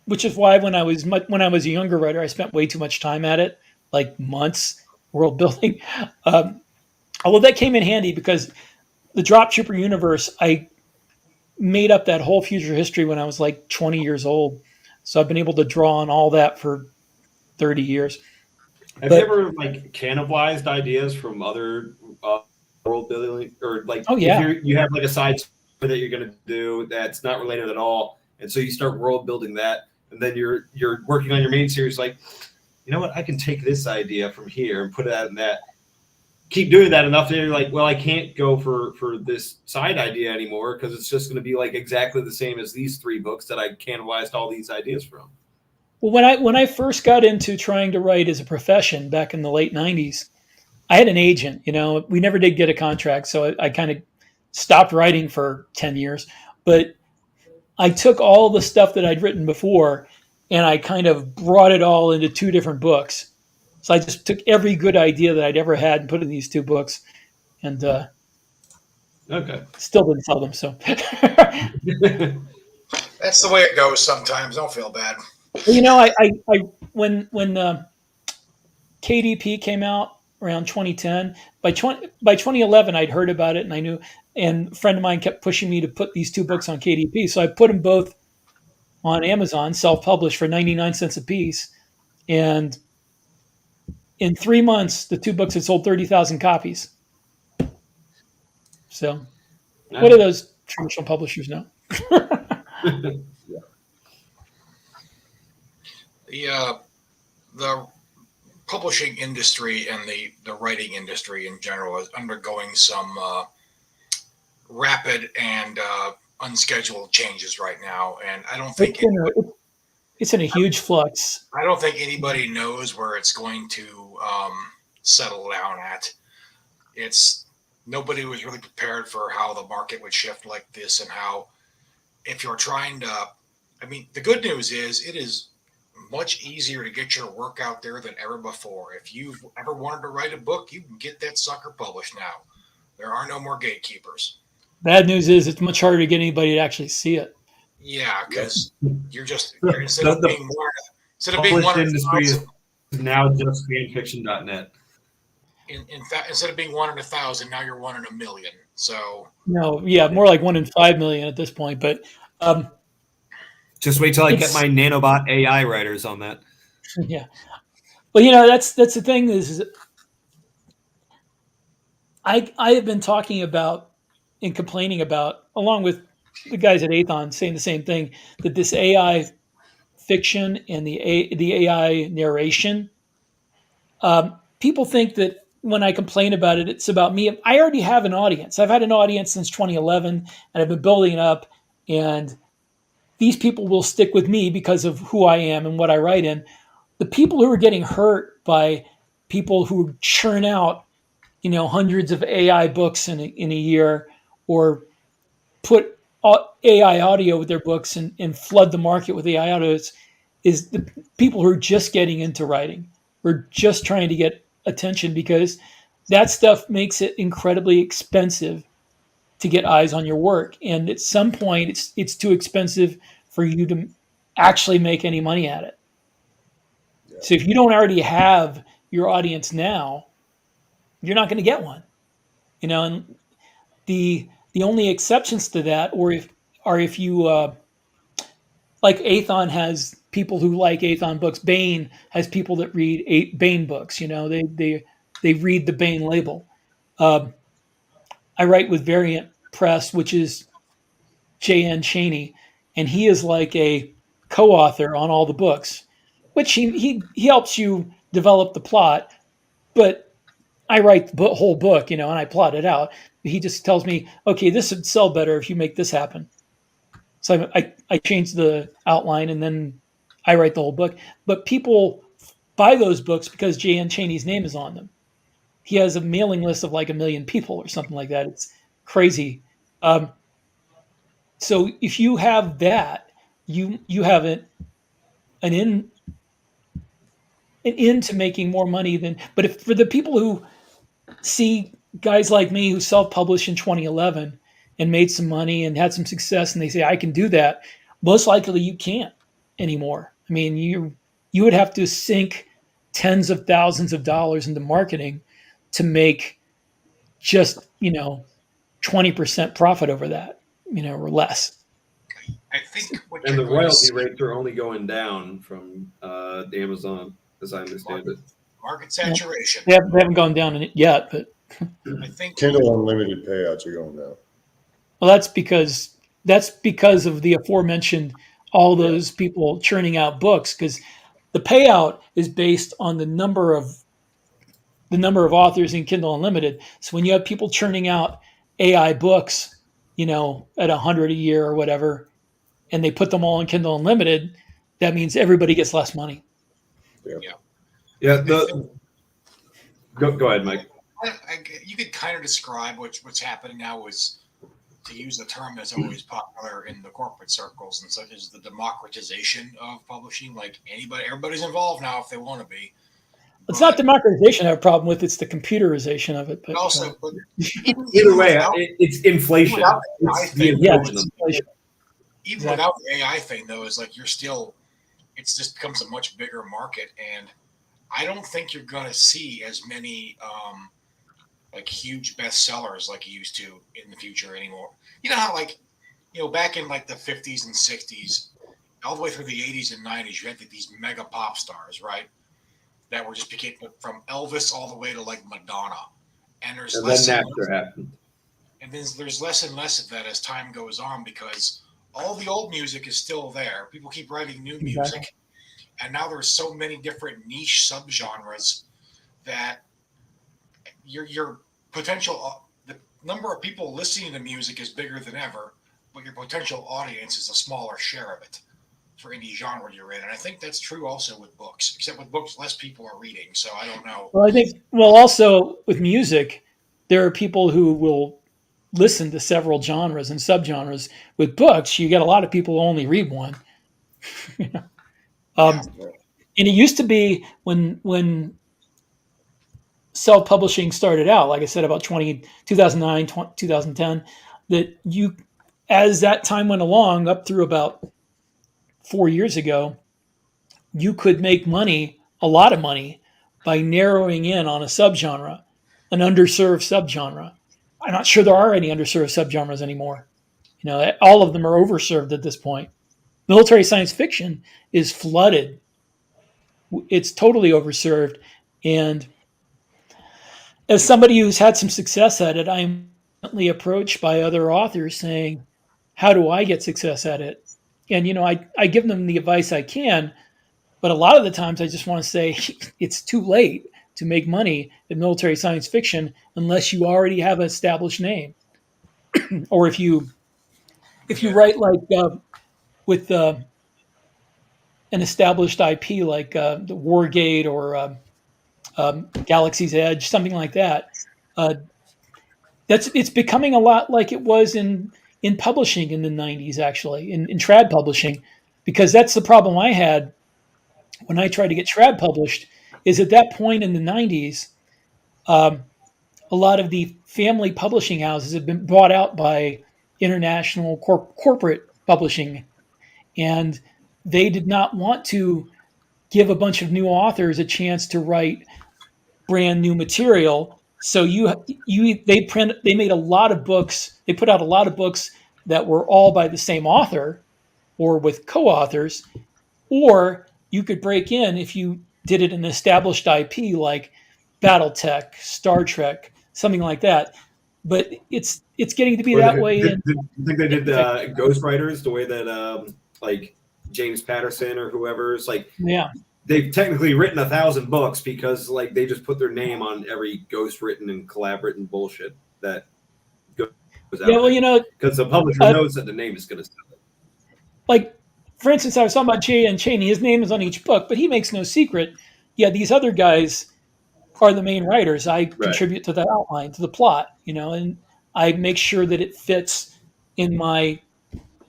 which is why when I was a younger writer, I spent way too much time at it, like months world building. Although that came in handy because the Drop Trooper universe, I made up that whole future history when I was like 20 years old. So I've been able to draw on all that for 30 years. Have you ever like cannibalized ideas from other world building, or like if you have like a side story that you're going to do that's not related at all, and so you start world building that, and then you're working on your main series, like, you know what, I can take this idea from here and put it out in that. Keep doing that enough that you're like, well, I can't go for this side idea anymore because it's just going to be like exactly the same as these 3 books that I cannibalized all these ideas from. Well, when I first got into trying to write as a profession back in the late 90s, I had an agent. We never did get a contract, so I kind of stopped writing for 10 years. But I took all the stuff that I'd written before and I kind of brought it all into 2 different books. So I just took every good idea that I'd ever had and put it in these 2 books, and still didn't sell them. So that's the way it goes sometimes. Don't feel bad. When KDP came out around 2010, by 2011 I'd heard about it and I knew, and a friend of mine kept pushing me to put these 2 books on KDP, so I put them both on Amazon, self-published for 99 cents a piece, and in 3 months, the 2 books had sold 30,000 copies. So, what do those traditional publishers know? The publishing industry and the writing industry in general is undergoing some rapid and unscheduled changes right now, and I don't think it's in a huge flux. I don't think anybody knows where it's going to settle down at. Nobody was really prepared for how the market would shift like this, and how if you're trying to, the good news is it is much easier to get your work out there than ever before. If you've ever wanted to write a book, you can get that sucker published now. There are no more gatekeepers. Bad news is it's much harder to get anybody to actually see it. Yeah, because instead of being one industry is now just fanfiction.net. In fact, instead of being 1 in 1,000, now you're 1 in 1,000,000. So more like 1 in 5 million at this point. But just wait till I get my nanobot AI writers on that. Yeah, well, that's the thing is, I have been talking about and complaining about, along with the guys at Aethon saying the same thing, that this AI fiction and the AI narration, people think that when I complain about it, it's about me. I already have an audience. I've had an audience since 2011, and I've been building it up. And these people will stick with me because of who I am and what I write in. The people who are getting hurt by people who churn out, hundreds of AI books in a year, or put AI audio with their books and flood the market with AI audio is the people who are just getting into writing. We're just trying to get attention because that stuff makes it incredibly expensive to get eyes on your work. And at some point, it's too expensive for you to actually make any money at it. Yeah. So if you don't already have your audience now, you're not going to get one. And the only exceptions to that, if you like Athon has people who like Athon books. Baen has people that read Baen books. They read the Baen label. I write with Variant Press, which is J.N. Chaney, and he is like a co-author on all the books, which he helps you develop the plot, but I write the whole book, and I plot it out. He just tells me, okay, this would sell better if you make this happen. So I change the outline and then I write the whole book. But people buy those books because J.N. Chaney's name is on them. He has a mailing list of like 1 million people or something like that. It's crazy. So if you have that, you have an into making more money than. But if for the people who see guys like me who self-published in 2011 and made some money and had some success, and they say I can do that, most likely you can't anymore. I mean, you would have to sink tens of thousands of dollars into marketing to make just 20% profit over that, or less. I think what And the you're going to royalty see, rates are only going down from Amazon, as I understand it. market saturation. They haven't gone down in it yet, but I think Kindle Unlimited payouts are going down. well, that's because of the aforementioned all those people churning out books, because the payout is based on the number of authors in Kindle Unlimited. So when you have people churning out AI books, at 100 a year or whatever, and they put them all in Kindle Unlimited, that means everybody gets less money. Yeah. Go ahead, Mike. you could kind of describe what's happening now is, to use the term that's always popular in the corporate circles and such, as the democratization of publishing. Like everybody's involved now if they want to be. It's not democratization I have a problem with; it's the computerization of it. But Either way, it's inflation. Inflation. Even without the AI thing, though, is like it's just becomes a much bigger market, and I don't think you're going to see as many like huge bestsellers like you used to in the future anymore. You know how back in like the 50s and 60s, all the way through the 80s and 90s, you had these mega pop stars, right? That were just became from Elvis all the way to like Madonna, and there's less and then there's less and less of that as time goes on, because all the old music is still there. People keep writing new music, and now there's so many different niche subgenres that your potential, the number of people listening to music is bigger than ever, but your potential audience is a smaller share of it for any genre you're in. And I think that's true also with books, except with books, less people are reading. So I don't know. Well, also with music, there are people who will listen to several genres and subgenres. With books, you get a lot of people who only read one. And it used to be when self-publishing started out, like I said, about 2009, 2010, that as that time went along, up through about 4 years ago, you could make money, a lot of money, by narrowing in on a subgenre, an underserved subgenre. I'm not sure there are any underserved subgenres anymore. All of them are overserved at this point. Military science fiction is flooded. It's totally overserved. And as somebody who's had some success at it, I'm approached by other authors saying, how do I get success at it? And I give them the advice I can, but a lot of the times I just want to say it's too late to make money in military science fiction unless you already have an established name, or if you Yeah. write like with an established IP like the Wargate or Galaxy's Edge, something like that. Uh, it's becoming a lot like it was in publishing in the '90s, actually, in trad publishing, because that's the problem I had when I tried to get trad published. Is at that point in the '90s, um, a lot of the family publishing houses have been bought out by international corporate publishing, and they did not want to give a bunch of new authors a chance to write brand new material. So they made a lot of books. They put out a lot of books that were all by the same author or with co-authors, or you could break in if you did it in an established IP like BattleTech, Star Trek, something like that. But it's getting to be Or that way in I think they did fiction. Ghostwriters the way that like James Patterson or whoever's like Yeah. they've technically written 1,000 books because like they just put their name on every ghost written and collab written bullshit that goes out Yeah, well, there because the publisher knows that the name is going to sell it. like for instance, I was talking about J.N. Chaney. His name is on each book, but he makes no secret. Yeah, these other guys are the main writers. I Right. contribute to the outline, to the plot, and I make sure that it fits in my,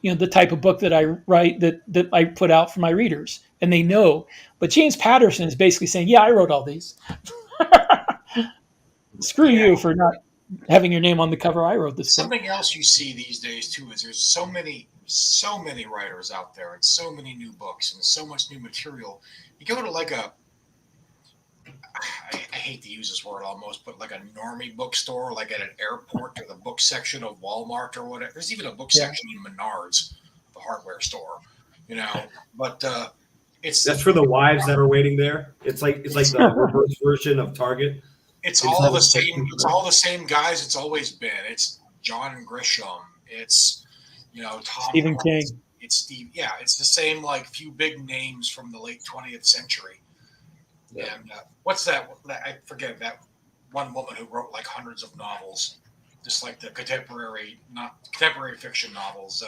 the type of book that I write, that I put out for my readers, and they know. But James Patterson is basically saying, "Yeah, I wrote all these. Screw Yeah. you for not having your name on the cover. I wrote this book." Something else you see these days too is there's so many writers out there and so many new books and so much new material. You go to like I hate to use this word almost, but like a normie bookstore, like at an airport or the book section of Walmart or whatever. There's even a book section in Menards, the hardware store, But That's for the wives that are waiting there. It's like the reverse version of Target. It's all the same. It's all the same guys. It's always been. It's John Grisham. It's Tom Stephen King. It's Steve. Yeah, it's the same like few big names from the late 20th century. Yeah. And what's that? I forget that one woman who wrote like hundreds of novels, just like the contemporary fiction novels.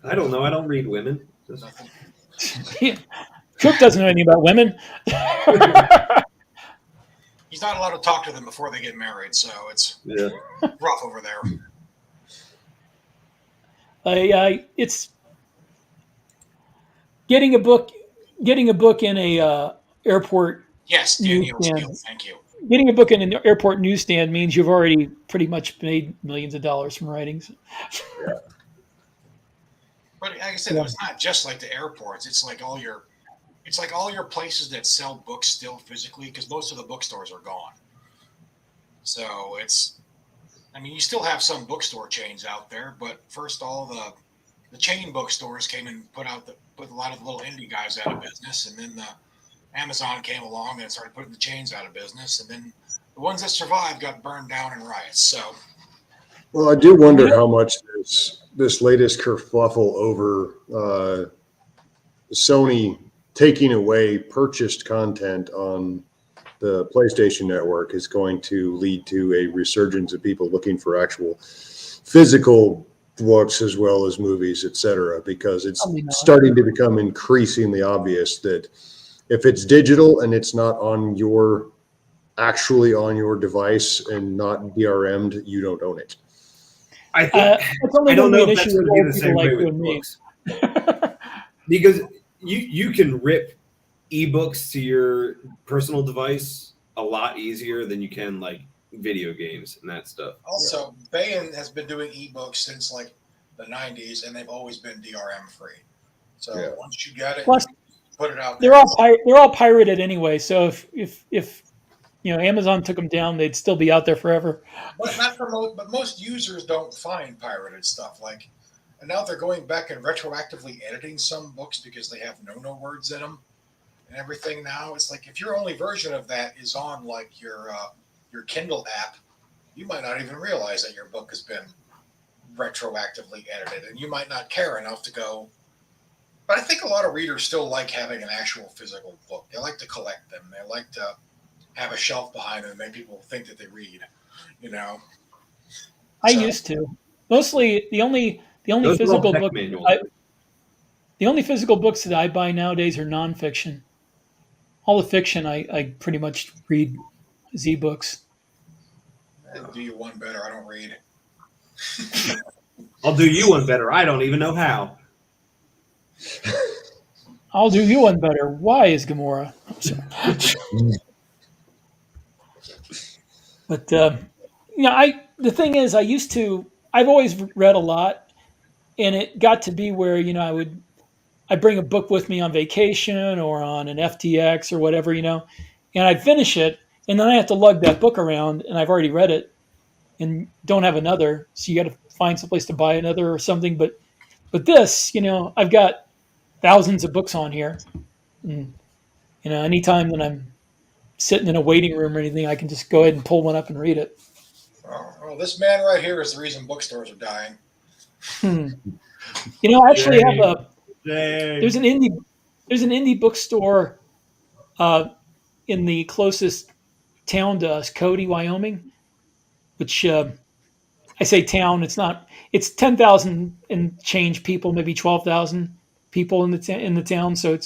I don't know. I don't read women. Cook doesn't know anything about women. He's not allowed to talk to them before they get married, so it's rough over there. It's getting a book in a airport. Yes, Daniel Steele, thank you. Getting a book in an airport newsstand means you've already pretty much made millions of dollars from writings. Yeah. But like I said, it's not just like the airports. It's like all your places that sell books still physically, because most of the bookstores are gone. So you still have some bookstore chains out there, but first all the chain bookstores came and put a lot of the little indie guys out of business, and then Amazon came along and started putting the chains out of business, and then the ones that survived got burned down in riots. So, well, I do wonder how much this latest kerfuffle over Sony taking away purchased content on the PlayStation Network is going to lead to a resurgence of people looking for actual physical books as well as movies, etc., because it's starting to become increasingly obvious that if it's digital and it's not actually on your device and not DRM'd, you don't own it. I don't know if that's going to be the same way with books. Because you can rip ebooks to your personal device a lot easier than you can like video games and that stuff. Also, Bayon has been doing ebooks since like the 90s, and they've always been DRM free. So once you get it, plus, put it out there. They're all pirated anyway. So if Amazon took them down, they'd still be out there forever. But not for most. But most users don't find pirated stuff and now they're going back and retroactively editing some books because they have no words in them and everything. Now it's like if your only version of that is on like your Kindle app, you might not even realize that your book has been retroactively edited, and you might not care enough to go. But I think a lot of readers still like having an actual physical book. They like to collect them. They like to have a shelf behind them and make people think that they read. You know. I used to. Mostly the only Those are all physical tech book manuals. the only physical books that I buy nowadays are nonfiction. All the fiction I pretty much read as ebooks. I'll do you one better. I don't read. I'll do you one better. I don't even know how. I'll do you one better. Why is Gamora? But the thing is, I've always read a lot, and it got to be where I bring a book with me on vacation or on an FTX or whatever, and I'd finish it, and then I have to lug that book around, and I've already read it, and don't have another, so you got to find someplace to buy another or something. But this, I've got thousands of books on here, and anytime that I'm sitting in a waiting room or anything, I can just go ahead and pull one up and read it. Oh, this man right here is the reason bookstores are dying. I actually have there's an indie bookstore in the closest town to us, Cody, Wyoming, which I say town. It's 10,000 and change people, maybe 12,000 people in the town. So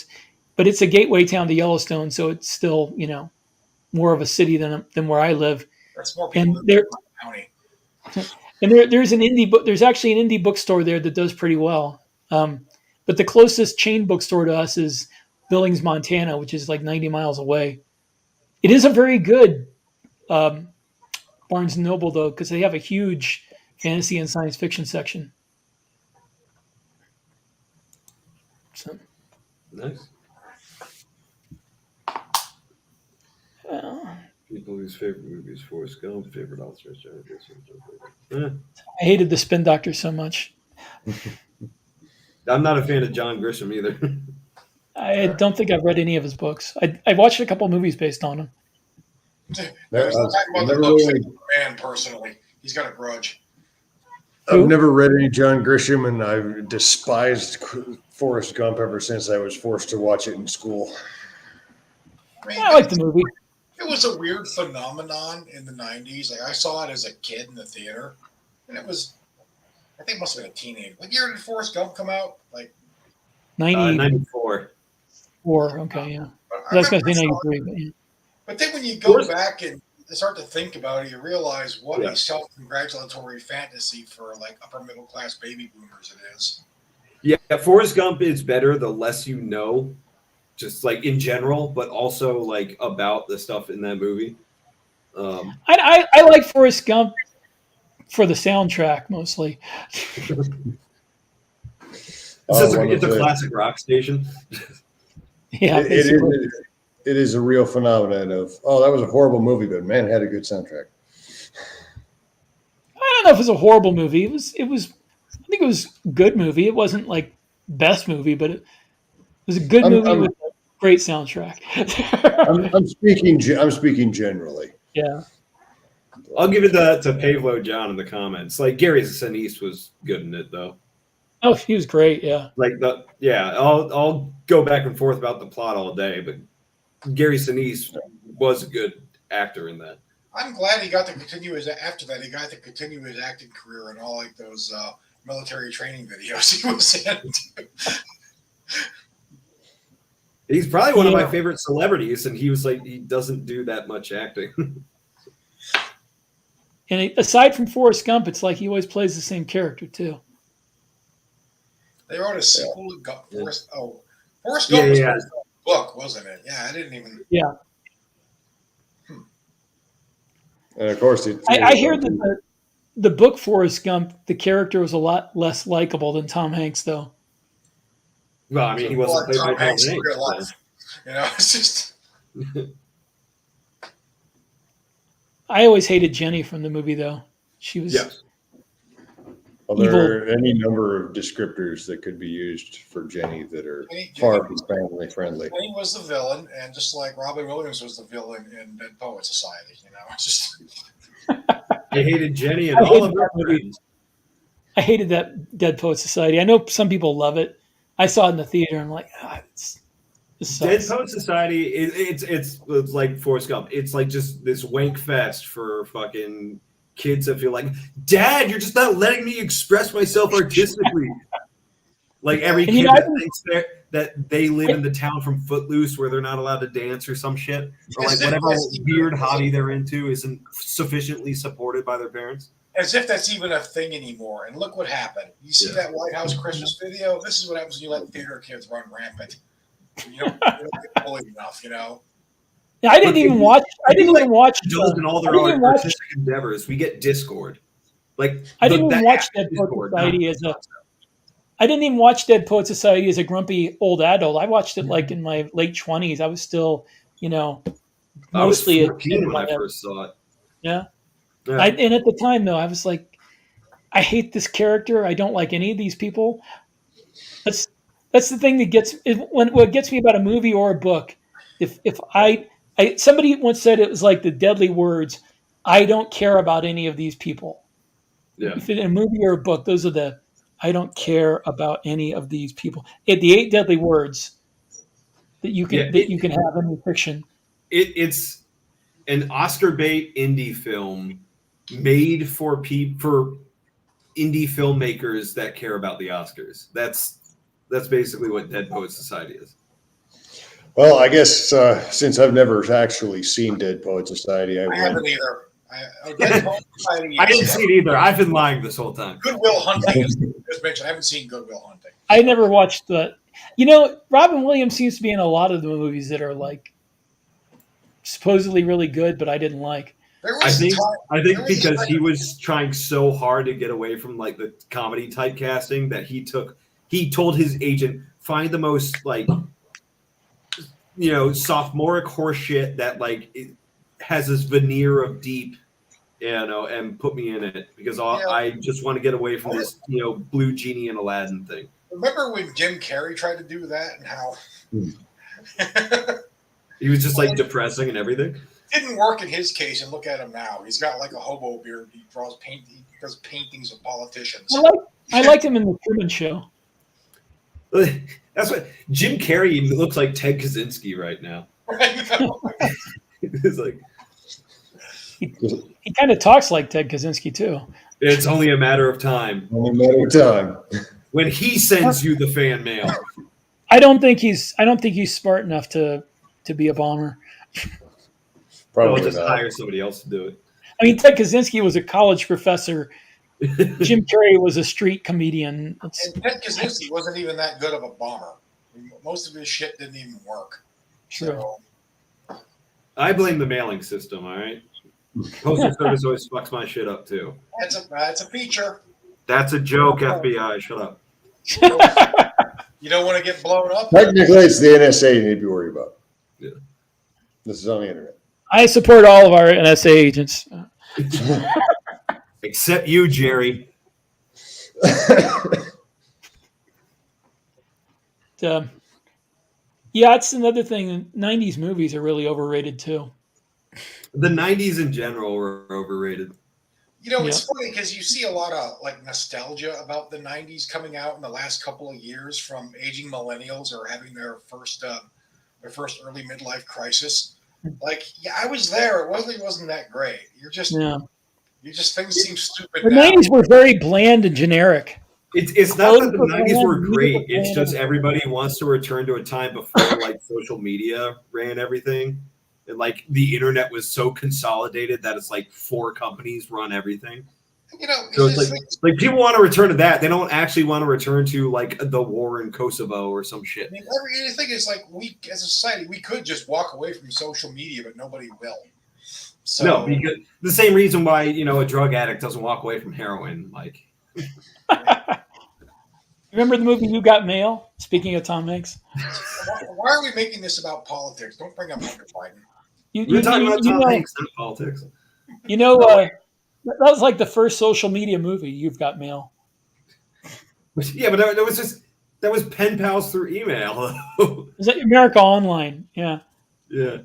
but it's a gateway town to Yellowstone, so it's still more of a city than where I live. That's more people And than the county. And there's an indie book. There's actually an indie bookstore there that does pretty well. But the closest chain bookstore to us is Billings, Montana, which is like 90 miles away. It is a very good Barnes and Noble though, because they have a huge fantasy and science fiction section. So Nice. well, People whose favorite movie is Forrest Gump, favorite author is John Grisham. I hated the Spin Doctor so much. I'm not a fan of John Grisham either. I don't think I've read any of his books. I watched a couple of movies based on him. There's not about the books. Man, personally, he's got a grudge. I've never read any John Grisham, and I've despised Forrest Gump ever since I was forced to watch it in school. I like the movie. It was a weird phenomenon in the 90s. Like I saw it as a kid in the theater, and I think it must have been a teenager. What year did Forrest Gump come out? Like 94. 94. Okay, yeah. I was going to say 93, but yeah. But then when you go back and start to think about it, you realize what a self-congratulatory fantasy for like upper middle class baby boomers it is. Yeah, Forrest Gump is better the less you know, just like in general, but also like about the stuff in that movie. I like Forrest Gump for the soundtrack mostly. It's a classic rock station. Yeah, it is a real phenomenon of, that was a horrible movie, but man, it had a good soundtrack. I don't know if it was a horrible movie. It was. I think it was a good movie. It wasn't like best movie, but it was a good movie with a great soundtrack. I'm speaking generally. Yeah. I'll give it to Pavlo John in the comments. Like Gary Sinise was good in it though. Oh, he was great. Yeah. I'll go back and forth about the plot all day, but Gary Sinise was a good actor in that. I'm glad he got to continue after that. He got to continue his acting career in all like those military training videos he was in. He's probably one of my favorite celebrities, and he doesn't do that much acting. And aside from Forrest Gump, it's like he always plays the same character too. They wrote a sequel to Forrest. Oh, Forrest Gump was a book, wasn't it? Yeah, I didn't even. Yeah. And of course, I hear that the book Forrest Gump, the character was a lot less likable than Tom Hanks, though. Well, I mean, he wasn't played by Tom Hanks. It's just. I always hated Jenny from the movie, though. She was. Yes. Well, there are any number of descriptors that could be used for Jenny that are far from family friendly. Jenny was the villain, and just like Robin Williams was the villain in Dead Poet Society, It's just. I hated Jenny and all of her friends. I hated that Dead Poet Society. I know some people love it. I saw it in the theater and I'm like, this Dead sucks. Poet Society, it's like Forrest Gump. It's like just this wank fest for fucking kids that feel like, Dad, you're just not letting me express myself artistically. Like every And you kid know, that thinks that they live in the town from Footloose where they're not allowed to dance or some shit, or like whatever weird hobby they're into isn't sufficiently supported by their parents. As if that's even a thing anymore. And look what happened. You see that White House Christmas video? This is what happens when you let theater kids run rampant. You don't get bullied enough, you know? Yeah, I didn't even watch. I didn't even watch. Adults in all their artistic endeavors. We get Discord. Like I didn't even watch Dead Poet Society as a. I didn't even watch Dead Poet Society as a grumpy old adult. I watched it like in my late 20s. I was still, mostly I was 14 when I first saw it. Yeah. And at the time, though, I was like, I hate this character. I don't like any of these people. That's the thing that gets what gets me about a movie or a book. If I somebody once said it was like the deadly words. I don't care about any of these people. Yeah. If it's a movie or a book, those are the I don't care about any of these people. The 8 deadly words that you can have in fiction. It's an Oscar bait indie film made for indie filmmakers that care about the Oscars. That's basically what Dead Poet Society is. Well, I guess since I've never actually seen Dead Poet Society, I haven't either. I didn't see it either. I've been lying this whole time. Good Will Hunting is just mentioned. I haven't seen Good Will Hunting. I never watched the. Robin Williams seems to be in a lot of the movies that are like supposedly really good, but I didn't like. I think because he was trying so hard to get away from like the comedy typecasting that he told his agent, find the most like sophomoric horse shit that like it has this veneer of deep, and put me in it because I just want to get away from this blue genie and Aladdin thing. Remember when Jim Carrey tried to do that and how he was just like depressing and everything? Didn't work in his case, and look at him now. He's got like a hobo beard. He does paintings of politicians. I liked him in the Truman Show. That's what Jim Carrey looks like. Ted Kaczynski right now. It's like he kind of talks like Ted Kaczynski too. It's only a matter of time. Only a matter of time. When he sends you the fan mail. I don't think he's smart enough to be a bomber. Probably just not. hire somebody else to do it. I mean, Ted Kaczynski was a college professor. Jim Carrey was a street comedian. And Ted Kaczynski wasn't even that good of a bomber. Most of his shit didn't even work. True. So, I blame the mailing system, all right? Postal Service always fucks my shit up, too. That's a feature. That's a joke, FBI. Shut up. You don't want to get blown up? Technically, it's the NSA you need to be worried about. Yeah. This is on the internet. I support all of our NSA agents. Except you, Jerry. Yeah, it's another thing. 90s movies are really overrated, too. The 90s in general were overrated. It's funny because you see a lot of like nostalgia about the 90s coming out in the last couple of years from aging millennials or having their first early midlife crisis. Like, yeah, I was there. It wasn't that great. Things seem stupid. The 90s were very bland and generic. It's not that the 90s were great. It's just everybody wants to return to a time before like social media ran everything. And like the internet was so consolidated that it's like 4 companies run everything. So it's like people want to return to that. They don't actually want to return to like the war in Kosovo or some shit. I mean, the thing is, like, we as a society, we could just walk away from social media, but nobody will. So, no, because the same reason why a drug addict doesn't walk away from heroin. Like, remember the movie You Got Mail? Speaking of Tom Hanks, why are we making this about politics? Don't bring up Hunter Biden. We're talking about Tom Hanks, not politics. That was like the first social media movie. You've Got Mail. Yeah, but that was pen pals through email. Is that America Online? Yeah. Yeah.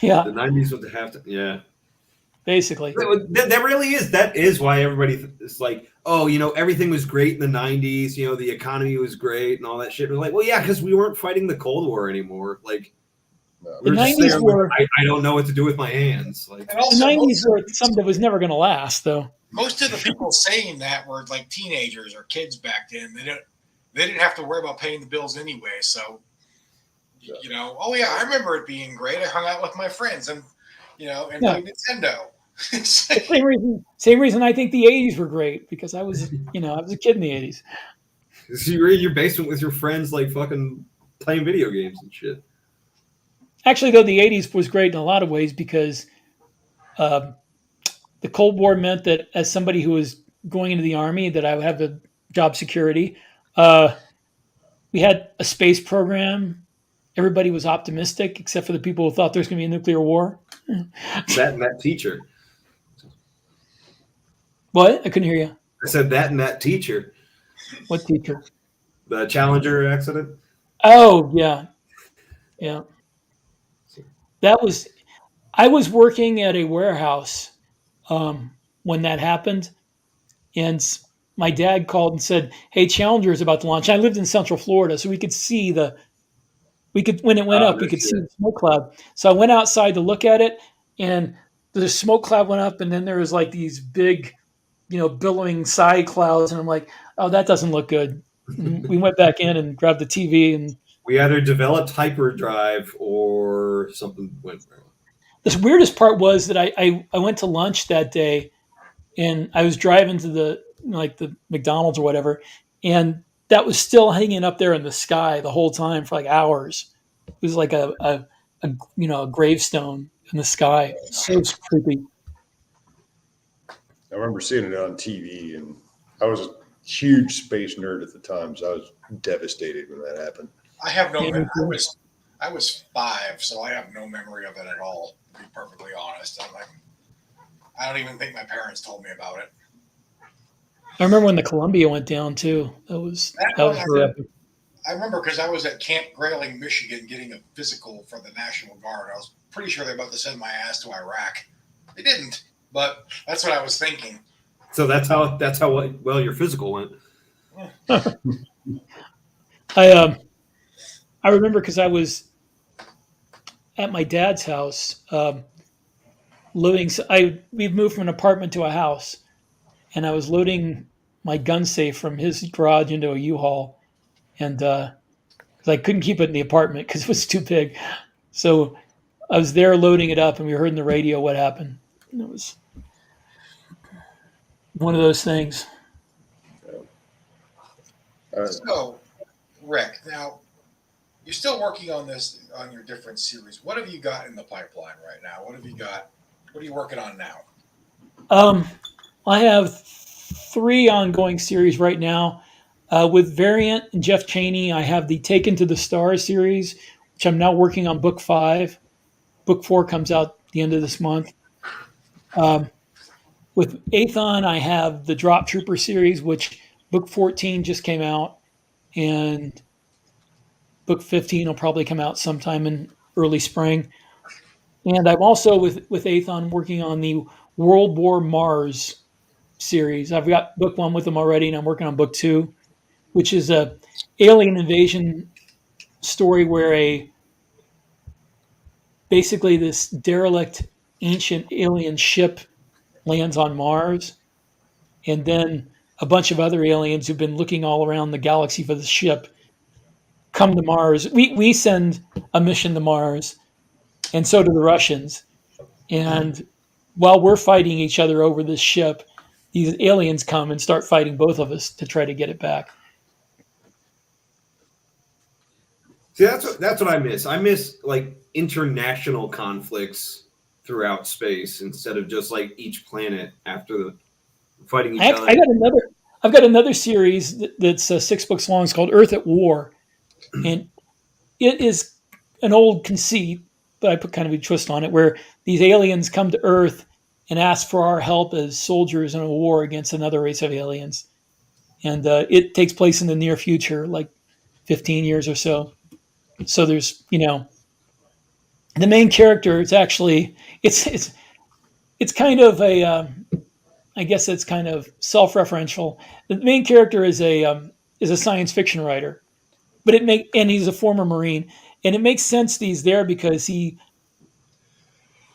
Yeah. The 90s would have to. Yeah. basically. That really is. That is why everybody is like, oh, everything was great in the 90s. The economy was great and all that shit. We're like, well, yeah, because we weren't fighting the Cold War anymore. Like, the we're just 90s there. were. I don't know what to do with my hands. Like, And also, the 90s were something that was never going to last, though. most of the people saying that were like teenagers or kids back then. They didn't have to worry about paying the bills anyway. So, oh yeah, I remember it being great. I hung out with my friends and played Nintendo. Same reason I think the 80s were great, because I was a kid in the 80s. So you were in your basement with your friends, like fucking playing video games and shit. Actually, though, the 80s was great in a lot of ways, because the Cold War meant that, as somebody who was going into the Army, that I would have a job security. We had a space program. Everybody was optimistic, except for the people who thought there was going to be a nuclear war. That and that teacher. What? I couldn't hear you. I said that and that teacher. What teacher? The Challenger accident. Oh, yeah. Yeah. I was working at a warehouse when that happened. And my dad called and said, "Hey, Challenger is about to launch." I lived in Central Florida, so we could see when it went up, we could see the smoke cloud. So I went outside to look at it, and the smoke cloud went up, and then there was like these big, billowing side clouds. And I'm like, oh, that doesn't look good. And we went back in and grabbed the TV, and we either developed hyperdrive or something went wrong. The weirdest part was that I went to lunch that day, and I was driving to the McDonald's or whatever, and that was still hanging up there in the sky the whole time for like hours. It was like a gravestone in the sky. So creepy. I remember seeing it on TV, and I was a huge space nerd at the time, so I was devastated when that happened. I have no memory. I was 5, so I have no memory of it at all, to be perfectly honest. I don't even think my parents told me about it. I remember when the Columbia went down too. That was horrific. I remember because I was at Camp Grayling, Michigan, getting a physical for the National Guard. I was pretty sure they were about to send my ass to Iraq. They didn't, but that's what I was thinking. So that's how well your physical went. I remember because I was at my dad's house loading. We've moved from an apartment to a house, and I was loading my gun safe from his garage into a U-Haul, and I couldn't keep it in the apartment because it was too big. So I was there loading it up, and we heard in the radio what happened. And it was one of those things. So, Rick, now you're still working on your different series. What have you got in the pipeline right now? What have you got? What are you working on now? I have 3 ongoing series right now. With Variant and Jeff Chaney, I have the Taken to the Stars series, which I'm now working on book 5. Book 4 comes out the end of this month. With Athon, I have the Drop Trooper series, which book 14 just came out, and book 15 will probably come out sometime in early spring. And I'm also with Athon working on the World War Mars series. I've got book 1 with them already, and I'm working on book 2, which is a alien invasion story where basically this derelict ancient alien ship lands on Mars, and then a bunch of other aliens who've been looking all around the galaxy for the ship come to Mars. We send a mission to Mars, and so do the Russians. And while we're fighting each other over this ship, these aliens come and start fighting both of us to try to get it back. See, that's what I miss. I miss like international conflicts throughout space instead of just like each planet after the fighting each other. I've got another series that's 6 books long. It's called Earth at War, and it is an old conceit, but I put kind of a twist on it, where these aliens come to Earth and ask for our help as soldiers in a war against another race of aliens. And it takes place in the near future, like 15 years or so. So there's, the main character, it's it's kind of a I guess it's kind of self-referential. The main character is a science fiction writer, but and he's a former Marine, and it makes sense that he's there because he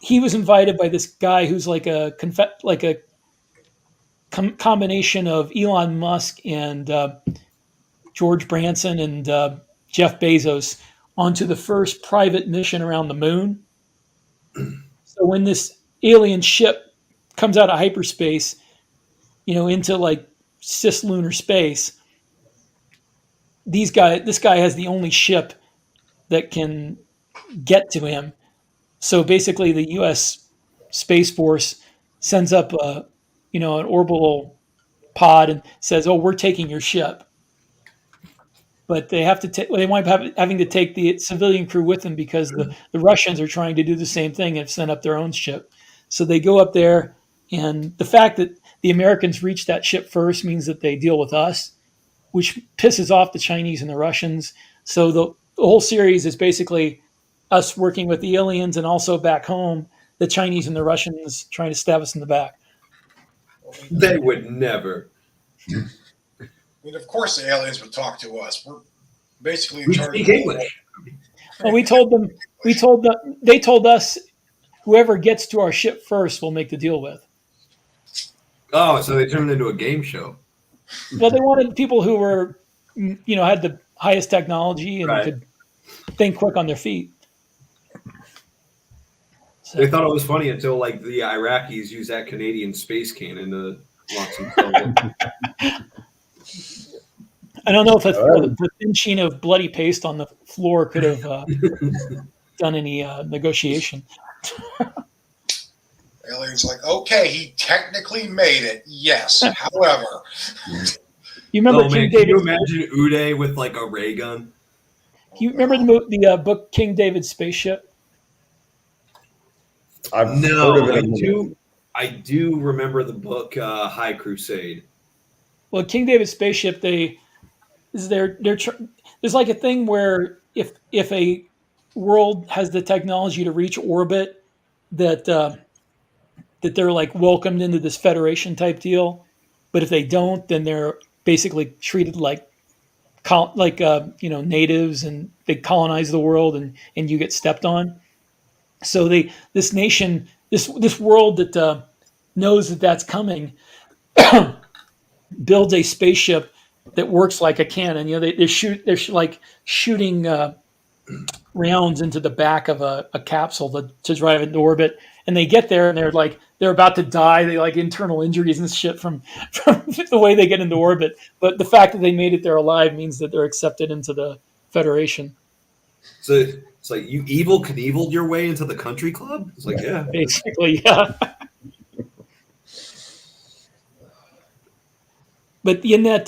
was invited by this guy who's like a combination of Elon Musk and George Branson and Jeff Bezos onto the first private mission around the moon. So when this alien ship comes out of hyperspace, into like cislunar space, this guy has the only ship that can get to him. So basically, the U.S. Space Force sends up an orbital pod and says, "Oh, we're taking your ship." But they have to they wind up having to take the civilian crew with them because the Russians are trying to do the same thing and have sent up their own ship. So they go up there, and the fact that the Americans reach that ship first means that they deal with us, which pisses off the Chinese and the Russians. So the whole series is basically us working with the aliens, and also back home, the Chinese and the Russians trying to stab us in the back. They would never. I mean, of course, the aliens would talk to us. We're basically We speak English. Well, they told us whoever gets to our ship first, we'll make the deal with. Oh, so they turned it into a game show. Well, they wanted people who were, had the highest technology and Right. could think quick on their feet. So, They thought it was funny until like the Iraqis used that Canadian space cannon to launch some. I don't know if the thin sheen of bloody paste on the floor could have done any negotiation. Aliens like, okay, he technically made it. Yes. However, You remember Oh King man, can you David? imagine Uday with like a ray gun? You remember the book King David's Spaceship? I've heard No, of it. I do remember the book High Crusade. Well, King David's Spaceship, there's like a thing where if a world has the technology to reach orbit, that they're like welcomed into this Federation type deal, but if they don't, then they're basically treated like natives, and they colonize the world, and you get stepped on. So this nation, this world that knows that that's coming, builds a spaceship that works like a cannon. They're like shooting rounds into the back of a capsule to drive into orbit, and they get there and they're about to die. They like internal injuries and shit from the way they get into orbit. But the fact that they made it there alive means that they're accepted into the Federation. So it's like you evil Knieveled your way into the country club? It's like, yeah. Basically, yeah. But in that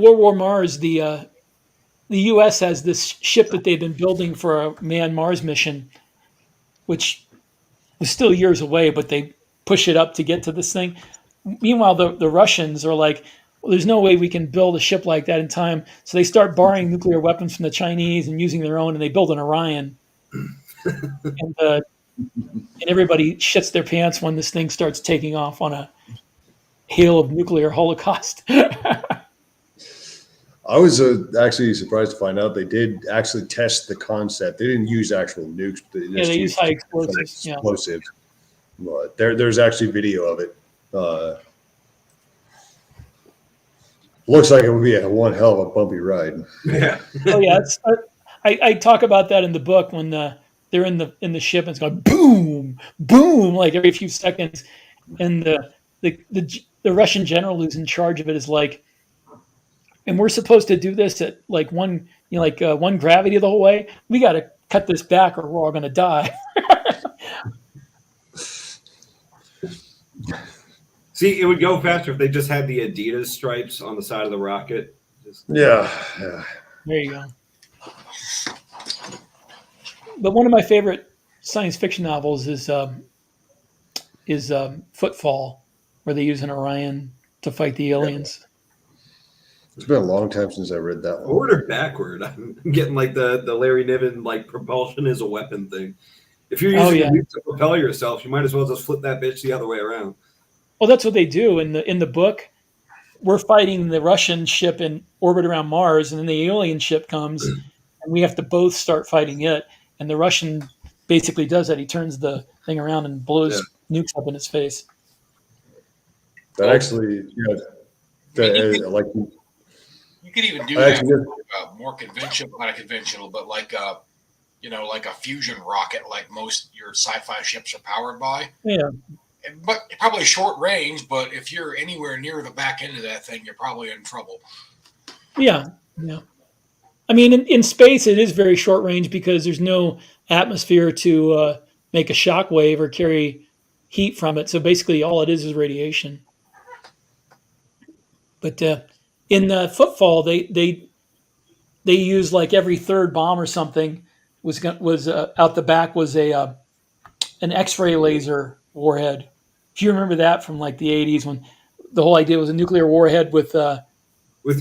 World War Mars, the U.S. has this ship that they've been building for a manned Mars mission, which was still years away, but they push it up to get to this thing. Meanwhile, the Russians are like, well, there's no way we can build a ship like that in time. So they start borrowing nuclear weapons from the Chinese and using their own, and they build an Orion. and everybody shits their pants when this thing starts taking off on a hail of nuclear holocaust. I was actually surprised to find out they did actually test the concept. They didn't use actual nukes. But They use high explosives. Yeah. Explosives. But there's actually video of it. Looks like it would be one hell of a bumpy ride. Yeah. Oh yeah, I talk about that in the book when they're in the ship and it's going boom, boom, like every few seconds, and the Russian general who's in charge of it is like, and we're supposed to do this at like one gravity the whole way. We got to cut this back or we're all going to die. See, it would go faster if they just had the Adidas stripes on the side of the rocket. Yeah. There you go. But one of my favorite science fiction novels is Footfall, where they use an Orion to fight the aliens. It's been a long time since I read that one. Forward or backward? I'm getting like the Larry Niven like propulsion is a weapon thing. If you're using a nuke to propel yourself, you might as well just flip that bitch the other way around. Well, that's what they do in the book. We're fighting the Russian ship in orbit around Mars, and then the alien ship comes, and we have to both start fighting it. And the Russian basically does that. He turns the thing around and blows nukes up in his face. That actually, like you could even do that more conventional, not conventional, but like a fusion rocket, like most your sci-fi ships are powered by. Yeah. But probably short range, but if you're anywhere near the back end of that thing, you're probably in trouble. Yeah. I mean, in space, it is very short range because there's no atmosphere to make a shock wave or carry heat from it. So basically, all it is radiation. But in Footfall, they use like every third bomb or something was out the back was an X-ray laser warhead. Do you remember that from like the 80s when the whole idea was a nuclear warhead with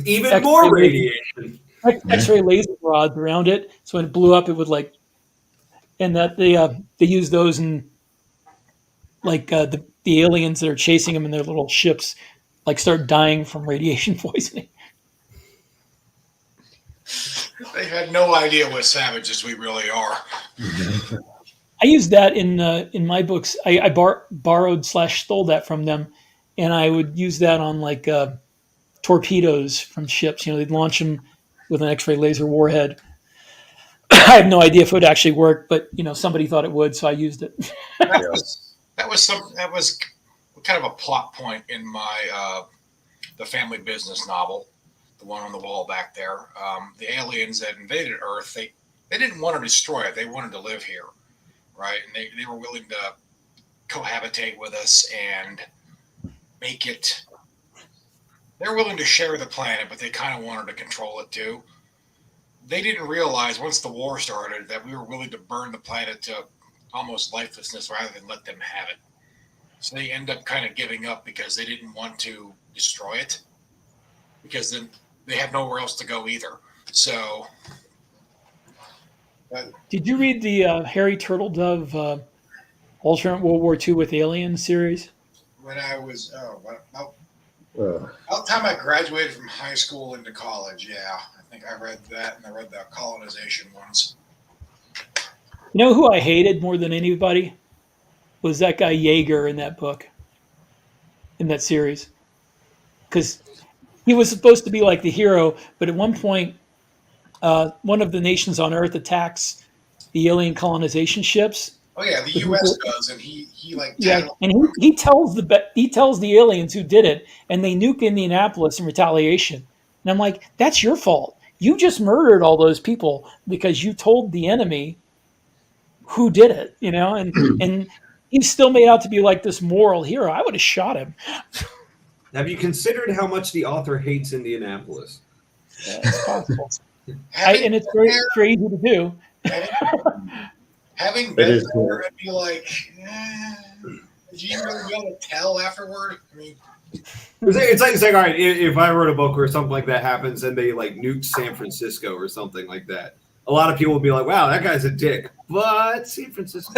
even X-ray more radiation, X-ray laser rods around it? So when it blew up, it would like, and that they use those in like the aliens that are chasing them in their little ships, like start dying from radiation poisoning. They had no idea what savages we really are. I used that in my books. I borrowed / stole that from them, and I would use that on like torpedoes from ships. They'd launch them with an X-ray laser warhead. I have no idea if it would actually work, but somebody thought it would, so I used it. That was kind of a plot point in my the Family Business novel, the one on the wall back there. The aliens that invaded Earth, they didn't want to destroy it; they wanted to live here. Right, and they were willing to cohabitate with us and make it. They're willing to share the planet, but they kind of wanted to control it too. They didn't realize once the war started that we were willing to burn the planet to almost lifelessness rather than let them have it. So they end up kind of giving up because they didn't want to destroy it, because then they have nowhere else to go either. So. Did you read the Harry Turtledove alternate World War II with Aliens series? When I was about the time I graduated from high school into college, yeah, I think I read that, and I read the colonization ones. You know who I hated more than anybody was that guy Yeager in that book, in that series, because he was supposed to be like the hero, but at one point. One of the nations on Earth attacks the alien colonization ships. Oh yeah, the U.S. does, and he and he tells the aliens who did it, and they nuke Indianapolis in retaliation. And I'm like, that's your fault. You just murdered all those people because you told the enemy who did it. And he's still made out to be like this moral hero. I would have shot him. Have you considered how much the author hates Indianapolis? Yeah, it's possible. And it's very easy to do. Having been there and be like, did you really be able to tell afterward? I mean, it's like all right, if I wrote a book where something like that happens and they like nuke San Francisco or something like that, a lot of people will be like, wow, that guy's a dick. But San Francisco.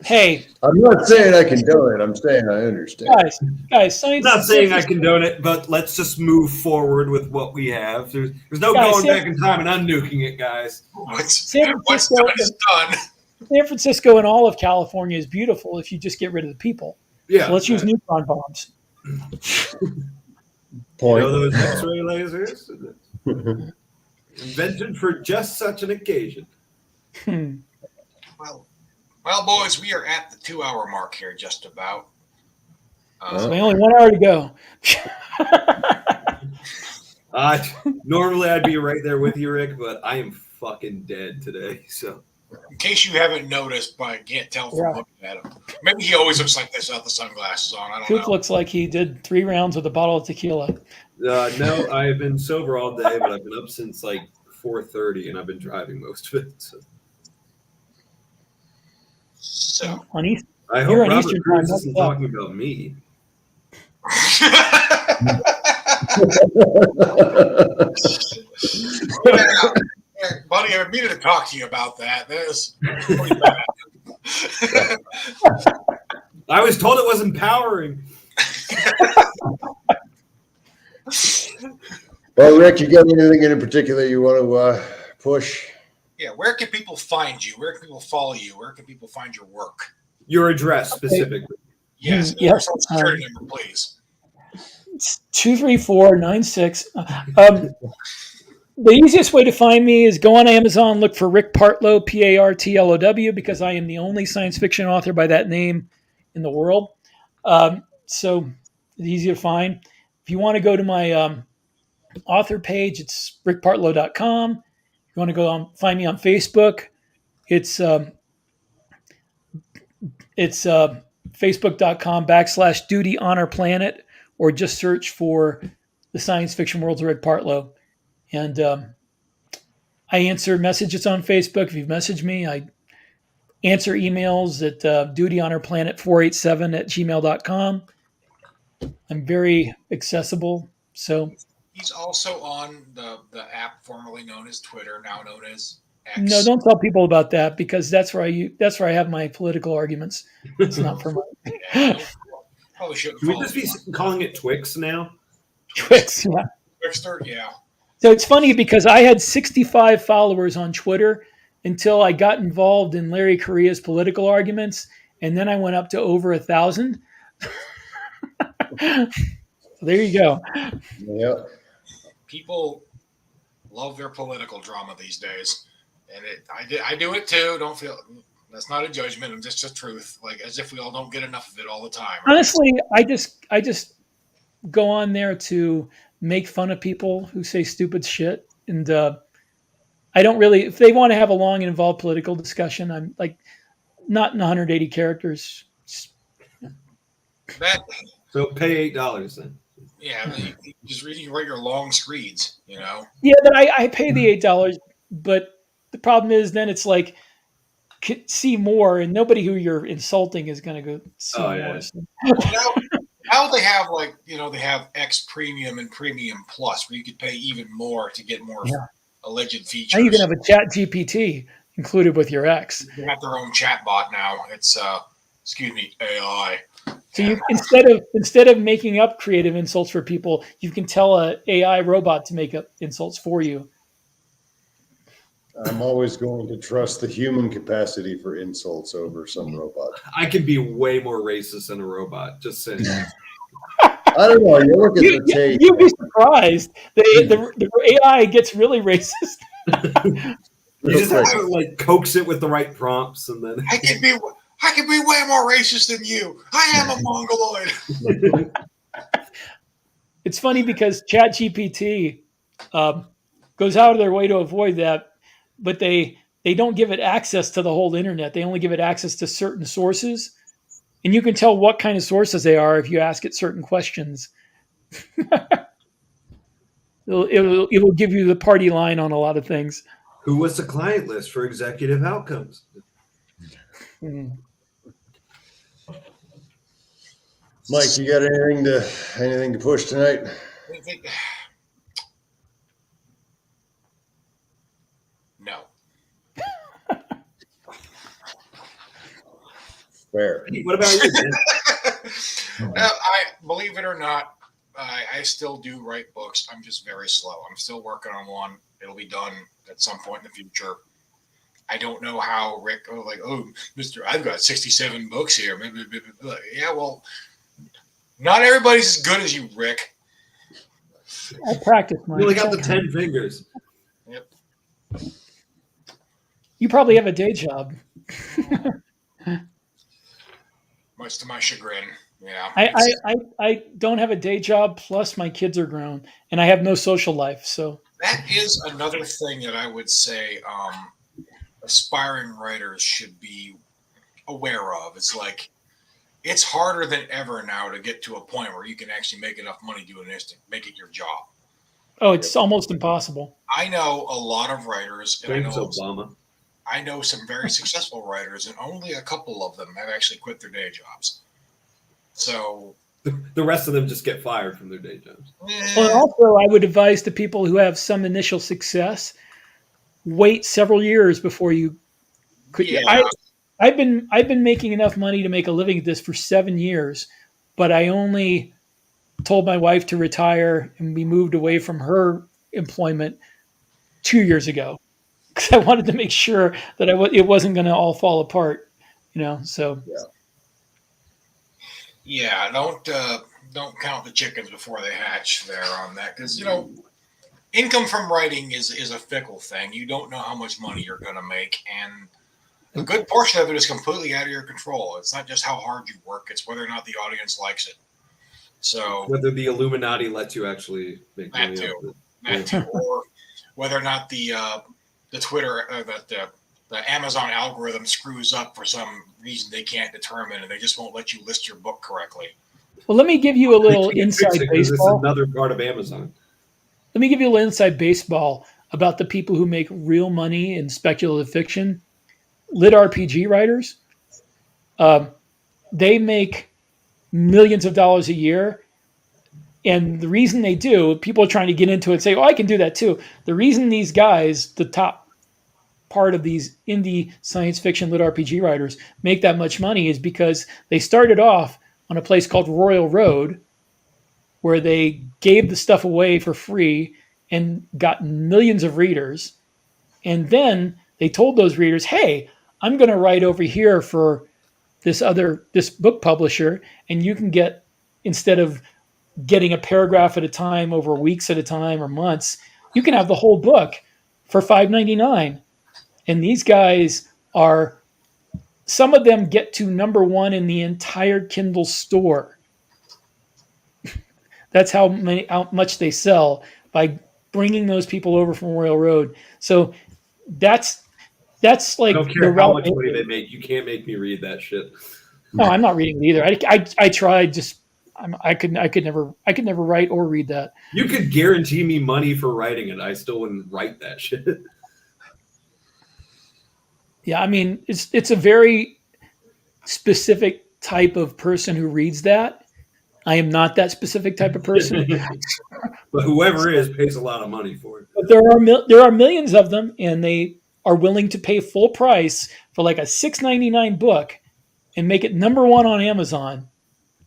Hey, I'm not saying I condone it. I'm saying I understand. Guys, science. I'm not saying I condone it, but let's just move forward with what we have. There's no going back in time and unnuking it, guys. What's done is done. San Francisco and all of California is beautiful if you just get rid of the people. Yeah. So let's use neutron bombs. Point. Those X-ray lasers? Invented for just such an occasion. Well, boys, we are at the 2-hour mark here, just about. So only 1 hour to go. Normally, I'd be right there with you, Rick, but I am fucking dead today. So, in case you haven't noticed, but I can't tell from looking at him. Maybe he always looks like this without the sunglasses on. I don't know. Coop looks like he did 3 rounds with a bottle of tequila. No, I've been sober all day, but I've been up since like 4:30, and I've been driving most of it. So I hope Robert Cruz isn't talking about me. Buddy funny. I needed to talk to you about that. That is pretty bad. I was told it was empowering. Well, Rick, you got anything in particular you want to push? Yeah, where can people find you? Where can people follow you? Where can people find your work? Your address specifically. Yes, Yes, your social security number, please. It's 23496. The easiest way to find me is go on Amazon, look for Rick Partlow, Partlow, because I am the only science fiction author by that name in the world. So it's easy to find. If you want to go to my author page, it's rickpartlow.com. If you want to go on, find me on Facebook, it's facebook.com/Duty Honor Planet, or just search for the Science Fiction Worlds of Rick Partlow. And I answer messages on Facebook. If you message me, I answer emails at dutyhonorplanet487@gmail.com. I'm very accessible. So He's also on the app formerly known as Twitter, now known as X. no, don't tell people about that, because that's where I have my political arguments. It's not for my Probably shouldn't. Should we just be calling it Twix now? Twix. Yeah. Twixter, yeah. So it's funny because I had 65 followers on Twitter until I got involved in Larry Correa's political arguments, and then I went up to over 1,000. So there you go. Yeah. People love their political drama these days, and I do it too. Don't feel that's not a judgment. I'm just the truth. Like, as if we all don't get enough of it all the time. Right? Honestly, I just go on there to make fun of people who say stupid shit, and I don't really. If they want to have a long and involved political discussion, I'm like not in 180 characters. That. So pay $8 then. Yeah, you just write your long screeds, you know. Yeah, but I pay the $8, but the problem is then it's like see more, and nobody who you're insulting is going to go see more. Yeah. Well, now they have they have X Premium and Premium Plus, where you could pay even more to get more alleged features. Now you can have a Chat GPT included with your X. They have their own chat bot now. It's AI. So you instead of making up creative insults for people, you can tell a AI robot to make up insults for you. I'm always going to trust the human capacity for insults over some robot. I can be way more racist than a robot. Just saying. I don't know. You look at the tape. You'd be surprised. The AI gets really racist. You just have to like coax it with the right prompts, and then I can be way more racist than you. I am a mongoloid. It's funny because ChatGPT goes out of their way to avoid that, but they don't give it access to the whole internet. They only give it access to certain sources, and you can tell what kind of sources they are if you ask it certain questions. It will give you the party line on a lot of things. Who was the client list for executive outcomes? Mike, you got anything to push tonight? No. Fair. What about you, man? I believe it or not, I still do write books. I'm just very slow. I'm still working on one. It'll be done at some point in the future. I don't know how Rick. Mister, I've got 67 books here. Yeah, well, not everybody's as good as you, Rick. I practice mine. You only got the 10 fingers. Yep. You probably have a day job. Much to my chagrin. Yeah. I don't have a day job, plus my kids are grown, and I have no social life. So that is another thing that I would say aspiring writers should be aware of. It's like it's harder than ever now to get to a point where you can actually make enough money doing this to make it your job. Oh, it's almost impossible. I know a lot of writers, and Thanks, Obama. I know some very successful writers, and only a couple of them have actually quit their day jobs. So the rest of them just get fired from their day jobs. Well, also, I would advise to people who have some initial success, wait several years before you could. Yeah. I've been making enough money to make a living at this for 7 years, but I only told my wife to retire and we moved away from her employment 2 years ago because I wanted to make sure that it wasn't going to all fall apart, So Yeah, don't count the chickens before they hatch there on that, because income from writing is a fickle thing. You don't know how much money you're going to make, and a good portion of it is completely out of your control. It's not just how hard you work; it's whether or not the audience likes it. So whether the Illuminati lets you actually make money that too, or whether or not the Twitter the Amazon algorithm screws up for some reason they can't determine, and they just won't let you list your book correctly. Well, let me give you a little inside baseball. This is another part of Amazon. Let me give you a little inside baseball about the people who make real money in speculative fiction. Lit RPG writers, they make millions of dollars a year. And the reason they do, people are trying to get into it and say, oh, I can do that too. The reason these guys, the top part of these indie science fiction lit RPG writers, make that much money is because they started off on a place called Royal Road, where they gave the stuff away for free and got millions of readers. And then they told those readers, hey, I'm going to write over here for this book publisher, and you can get, instead of getting a paragraph at a time over weeks at a time or months, you can have the whole book for $5.99. And these guys some of them get to number one in the entire Kindle store. That's how much they sell by bringing those people over from Royal Road. So that's like, I don't care how much money they make. You can't make me read that shit. No, I'm not reading it either. I tried. Just I could never write or read that. You could guarantee me money for writing it. I still wouldn't write that shit. Yeah, I mean, it's a very specific type of person who reads that. I am not that specific type of person. But whoever is pays a lot of money for it. But there are millions of them, and they are willing to pay full price for like a $6.99 book and make it number one on Amazon,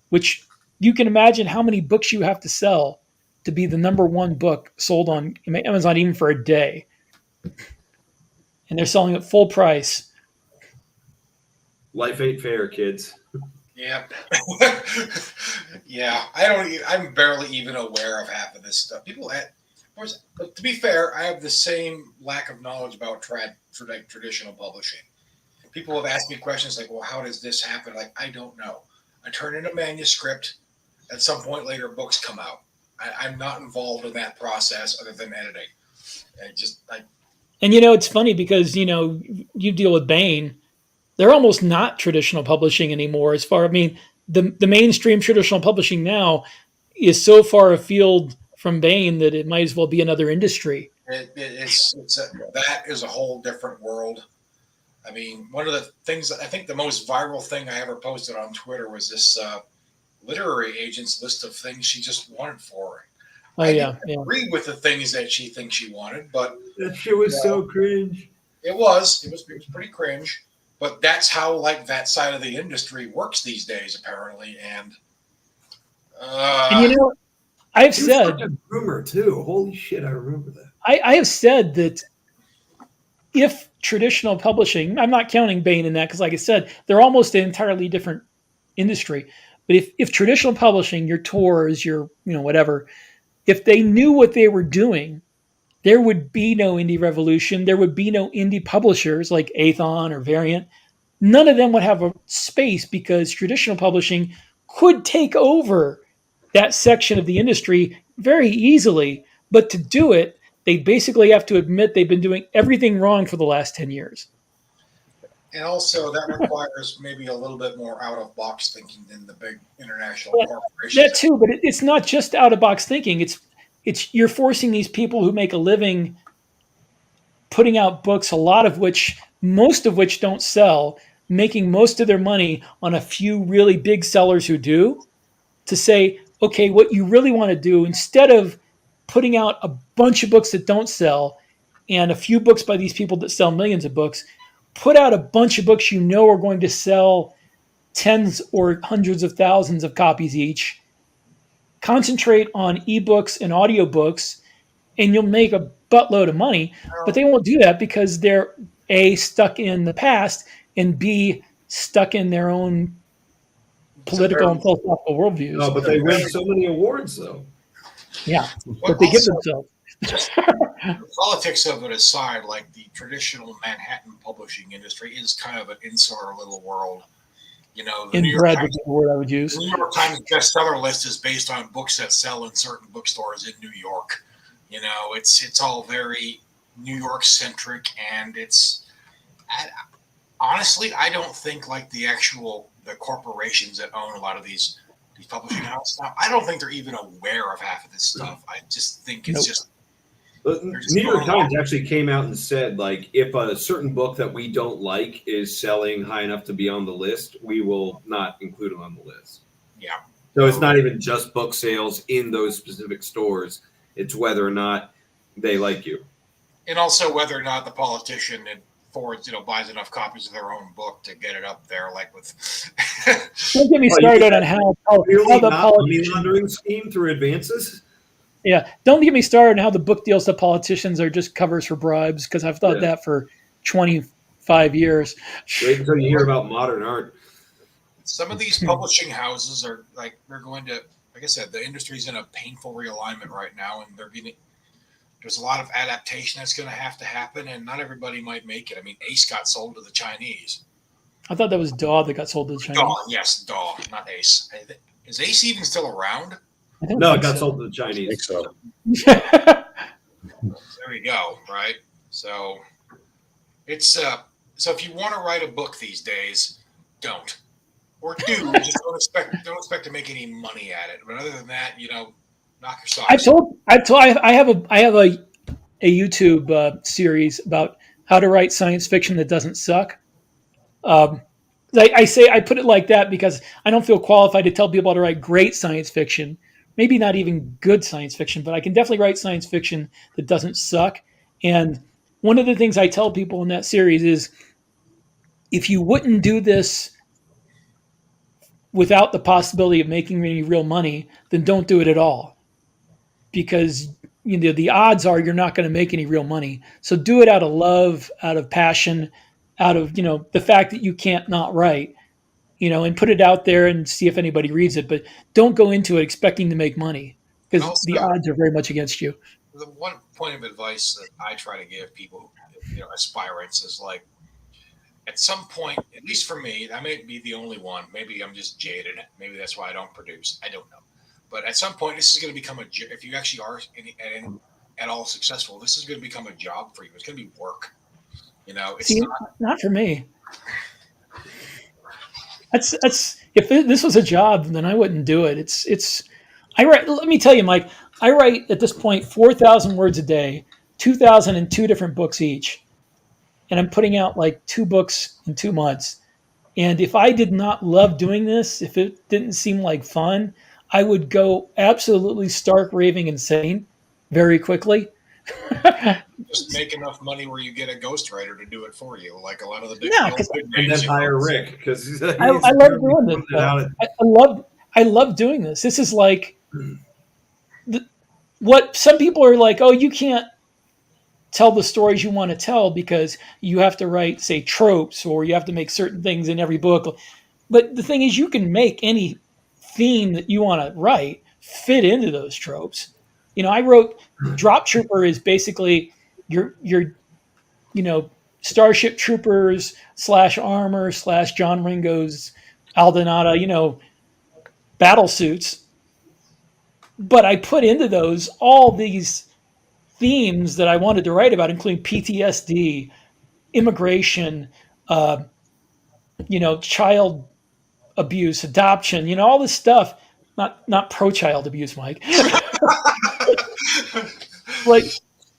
which you can imagine how many books you have to sell to be the number one book sold on Amazon even for a day. And they're selling it full price. Life ain't fair, kids. Yeah. Yeah. I'm barely even aware of half of this stuff. To be fair, I have the same lack of knowledge about traditional publishing. People have asked me questions like, well, how does this happen? Like, I don't know. I turn in a manuscript. At some point later, books come out. I'm not involved in that process other than editing. And it's funny because, you deal with Baen. They're almost not traditional publishing anymore. The mainstream traditional publishing now is so far afield from Baen that it might as well be another industry. That is a whole different world. I mean, one of the things, I think the most viral thing I ever posted on Twitter was this literary agent's list of things she just wanted for her. I didn't agree with the things that she thinks she wanted, but that shit was so cringe. It was pretty cringe, but that's how like that side of the industry works these days, apparently. And I've said a rumor too. Holy shit, I remember that. I have said that if traditional publishing, I'm not counting Baen in that because, like I said, they're almost an entirely different industry. But if traditional publishing, your tours, your whatever, if they knew what they were doing, there would be no indie revolution. There would be no indie publishers like Aethon or Variant. None of them would have a space because traditional publishing could take over that section of the industry very easily. But to do it, they basically have to admit they've been doing everything wrong for the last 10 years. And also that requires maybe a little bit more out-of-box thinking than the big international corporations. That too, but it's not just out-of-box thinking. It's you're forcing these people who make a living putting out books, most of which don't sell, making most of their money on a few really big sellers who do, to say, okay, what you really want to do, instead of putting out a bunch of books that don't sell and a few books by these people that sell millions of books. Put out a bunch of books you know are going to sell tens or hundreds of thousands of copies each. Concentrate on ebooks and audiobooks, and you'll make a buttload of money. But they won't do that because they're A, stuck in the past, and B, stuck in their own political and philosophical worldviews. No, but they win so many awards, though. Yeah, but they give themselves. The politics of it aside, like the traditional Manhattan publishing industry is kind of an insular little world. You know, the New York Times, the word I would use. The New York Times bestseller list is based on books that sell in certain bookstores in New York. You know, it's all very New York centric, and honestly, I don't think like the corporations that own a lot of these publishing houses now, I don't think they're even aware of half of this stuff. I just think it's just. New York Times actually came out and said, like, if a certain book that we don't like is selling high enough to be on the list, we will not include them on the list. Yeah. So it's not even just book sales in those specific stores. It's whether or not they like you. And also whether or not the politician forwards, buys enough copies of their own book to get it up there, like with. Don't get me started on how the money laundering scheme through advances. Yeah, don't get me started on how the book deals to politicians are just covers for bribes, because I've thought that for 25 years. Wait until you hear about modern art. Some of these publishing houses are like, they're going to, like I said, the industry's in a painful realignment right now, and there's a lot of adaptation that's going to happen, and not everybody might make it. I mean, Ace got sold to the Chinese. I thought that was Daw that got sold to the Chinese. Daw, yes, Daw, not Ace. Is Ace even still around? No, it got sold to the Chinese. I think so. There we go. Right. So it's so if you want to write a book these days, don't, or do. Just don't expect to make any money at it. But other than that, knock your socks. I have a YouTube series about how to write science fiction that doesn't suck. I put it like that because I don't feel qualified to tell people how to write great science fiction. Maybe not even good science fiction, but I can definitely write science fiction that doesn't suck. And one of the things I tell people in that series is, if you wouldn't do this without the possibility of making any real money, then don't do it at all. Because the odds are you're not going to make any real money. So do it out of love, out of passion, out of the fact that you can't not write. And put it out there and see if anybody reads it. But don't go into it expecting to make money, because the odds are very much against you. The one point of advice that I try to give people, aspirants, is like, at some point, at least for me, I may be the only one. Maybe I'm just jaded. Maybe that's why I don't produce. I don't know. But at some point, this is going to become if you actually are at all successful, this is going to become a job for you. It's going to be work. It's not for me. That's if this was a job, then I wouldn't do it. I write. Let me tell you, Mike. I write at this point 4,000 words a day, 2,000 in 2 different books each, and I'm putting out like 2 books in 2 months. And if I did not love doing this, if it didn't seem like fun, I would go absolutely stark raving insane very quickly. Just make enough money where you get a ghostwriter to do it for you, like a lot of the big. And then hire Rick, because I love doing this. I love doing this. This is like what some people are like. Oh, you can't tell the stories you want to tell because you have to write, say, tropes, or you have to make certain things in every book. But the thing is, you can make any theme that you want to write fit into those tropes. I wrote Drop Trooper is basically your Starship Troopers / armor / John Ringo's Aldonada, battle suits. But I put into those all these themes that I wanted to write about, including PTSD, immigration, child abuse, adoption, all this stuff. Not pro-child abuse, Mike. Like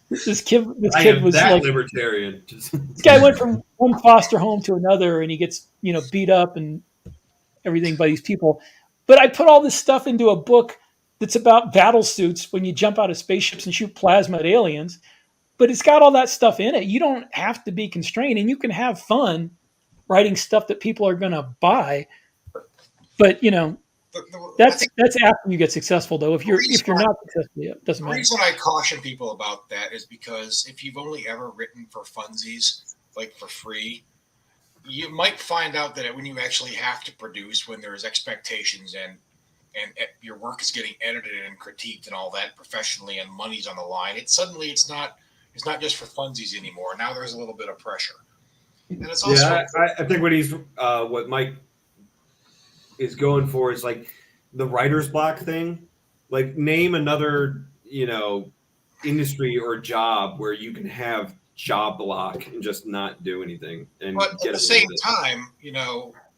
this kid was like libertarian. This guy went from one foster home to another, and he gets beat up and everything by these people. But I put all this stuff into a book that's about battle suits when you jump out of spaceships and shoot plasma at aliens. but it's got all that stuff in it. You don't have to be constrained, and you can have fun writing stuff that people are going to buy. But that's after you get successful, though. If you're not successful, it doesn't matter. The reason I caution people about that is because if you've only ever written for funsies, like for free, you might find out that when you actually have to produce, when there's expectations and your work is getting edited and critiqued and all that professionally, and money's on the line, it's not just for funsies anymore. Now there's a little bit of pressure. And it's also I think what Mike is going for is like the writer's block thing. Like, name another, industry or job where you can have job block and just not do anything. But at the same time,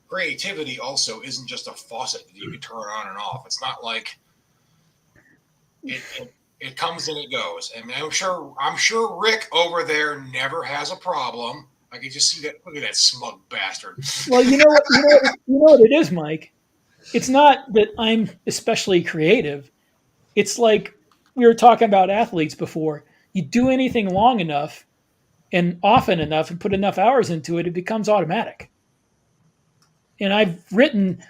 creativity also isn't just a faucet that you can turn on and off. It's not like it comes and it goes. I mean, I'm sure Rick over there never has a problem. I can just see that. Look at that smug bastard. Well, you know what it is, Mike. It's not that I'm especially creative. It's like we were talking about athletes before. You do anything long enough and often enough and put enough hours into it, it becomes automatic. And I've written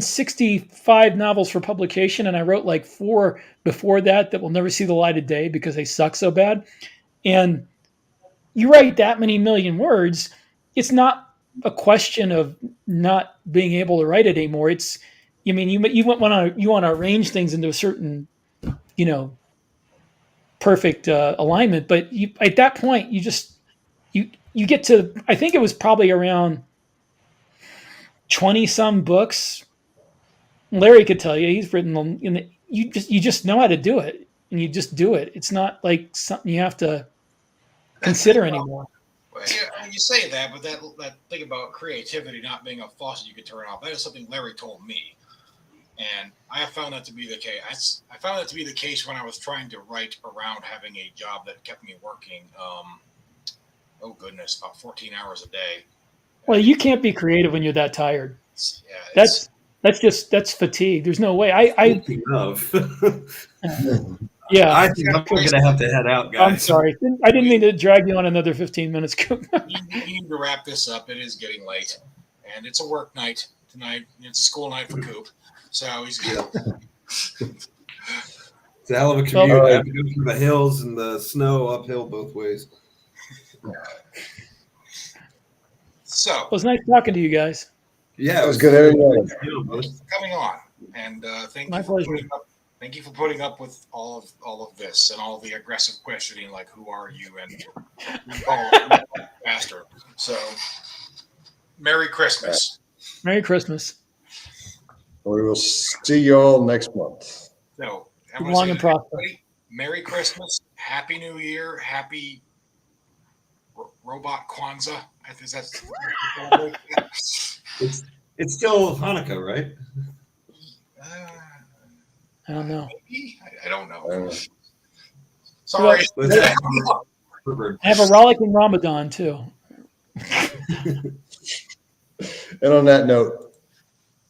65 novels for publication, and I wrote like 4 before that will never see the light of day because they suck so bad. And you write that many million words, it's not a question of not being able to write it anymore. It's, you want to arrange things into a certain, perfect alignment. But at that point, you get to, I think it was probably around 20 some books. Larry could tell you, he's written you just know how to do it, and you just do it. It's not like something you have to consider anymore. Well, yeah, you say that, but that thing about creativity not being a faucet you can turn off, that is something Larry told me. And I have found that to be the case. I found that to be the case when I was trying to write around having a job that kept me working, about 14 hours a day. Well, you can't be creative when you're that tired. Yeah, that's fatigue. There's no way. Yeah, I think I'm going to have to head out, guys. I'm sorry. I didn't mean to drag you on another 15 minutes. You need to wrap this up. It is getting late, and it's a work night tonight. It's a school night for Coop, so he's it's a hell of a commute. I have to go through the hills and the snow uphill both ways. So it was nice talking to you guys. Yeah, it was good having you coming on, and thank you for putting up with all of this and all the aggressive questioning, like who are you and bastard. So, Merry Christmas. Merry Christmas. We will see you all next month. So, long and prosperous. Merry Christmas, Happy New Year, Happy Robot Kwanzaa. Is that it's still Hanukkah, right? I don't know. Maybe? I don't know. Sorry. I have a rollicking Ramadan too. And on that note,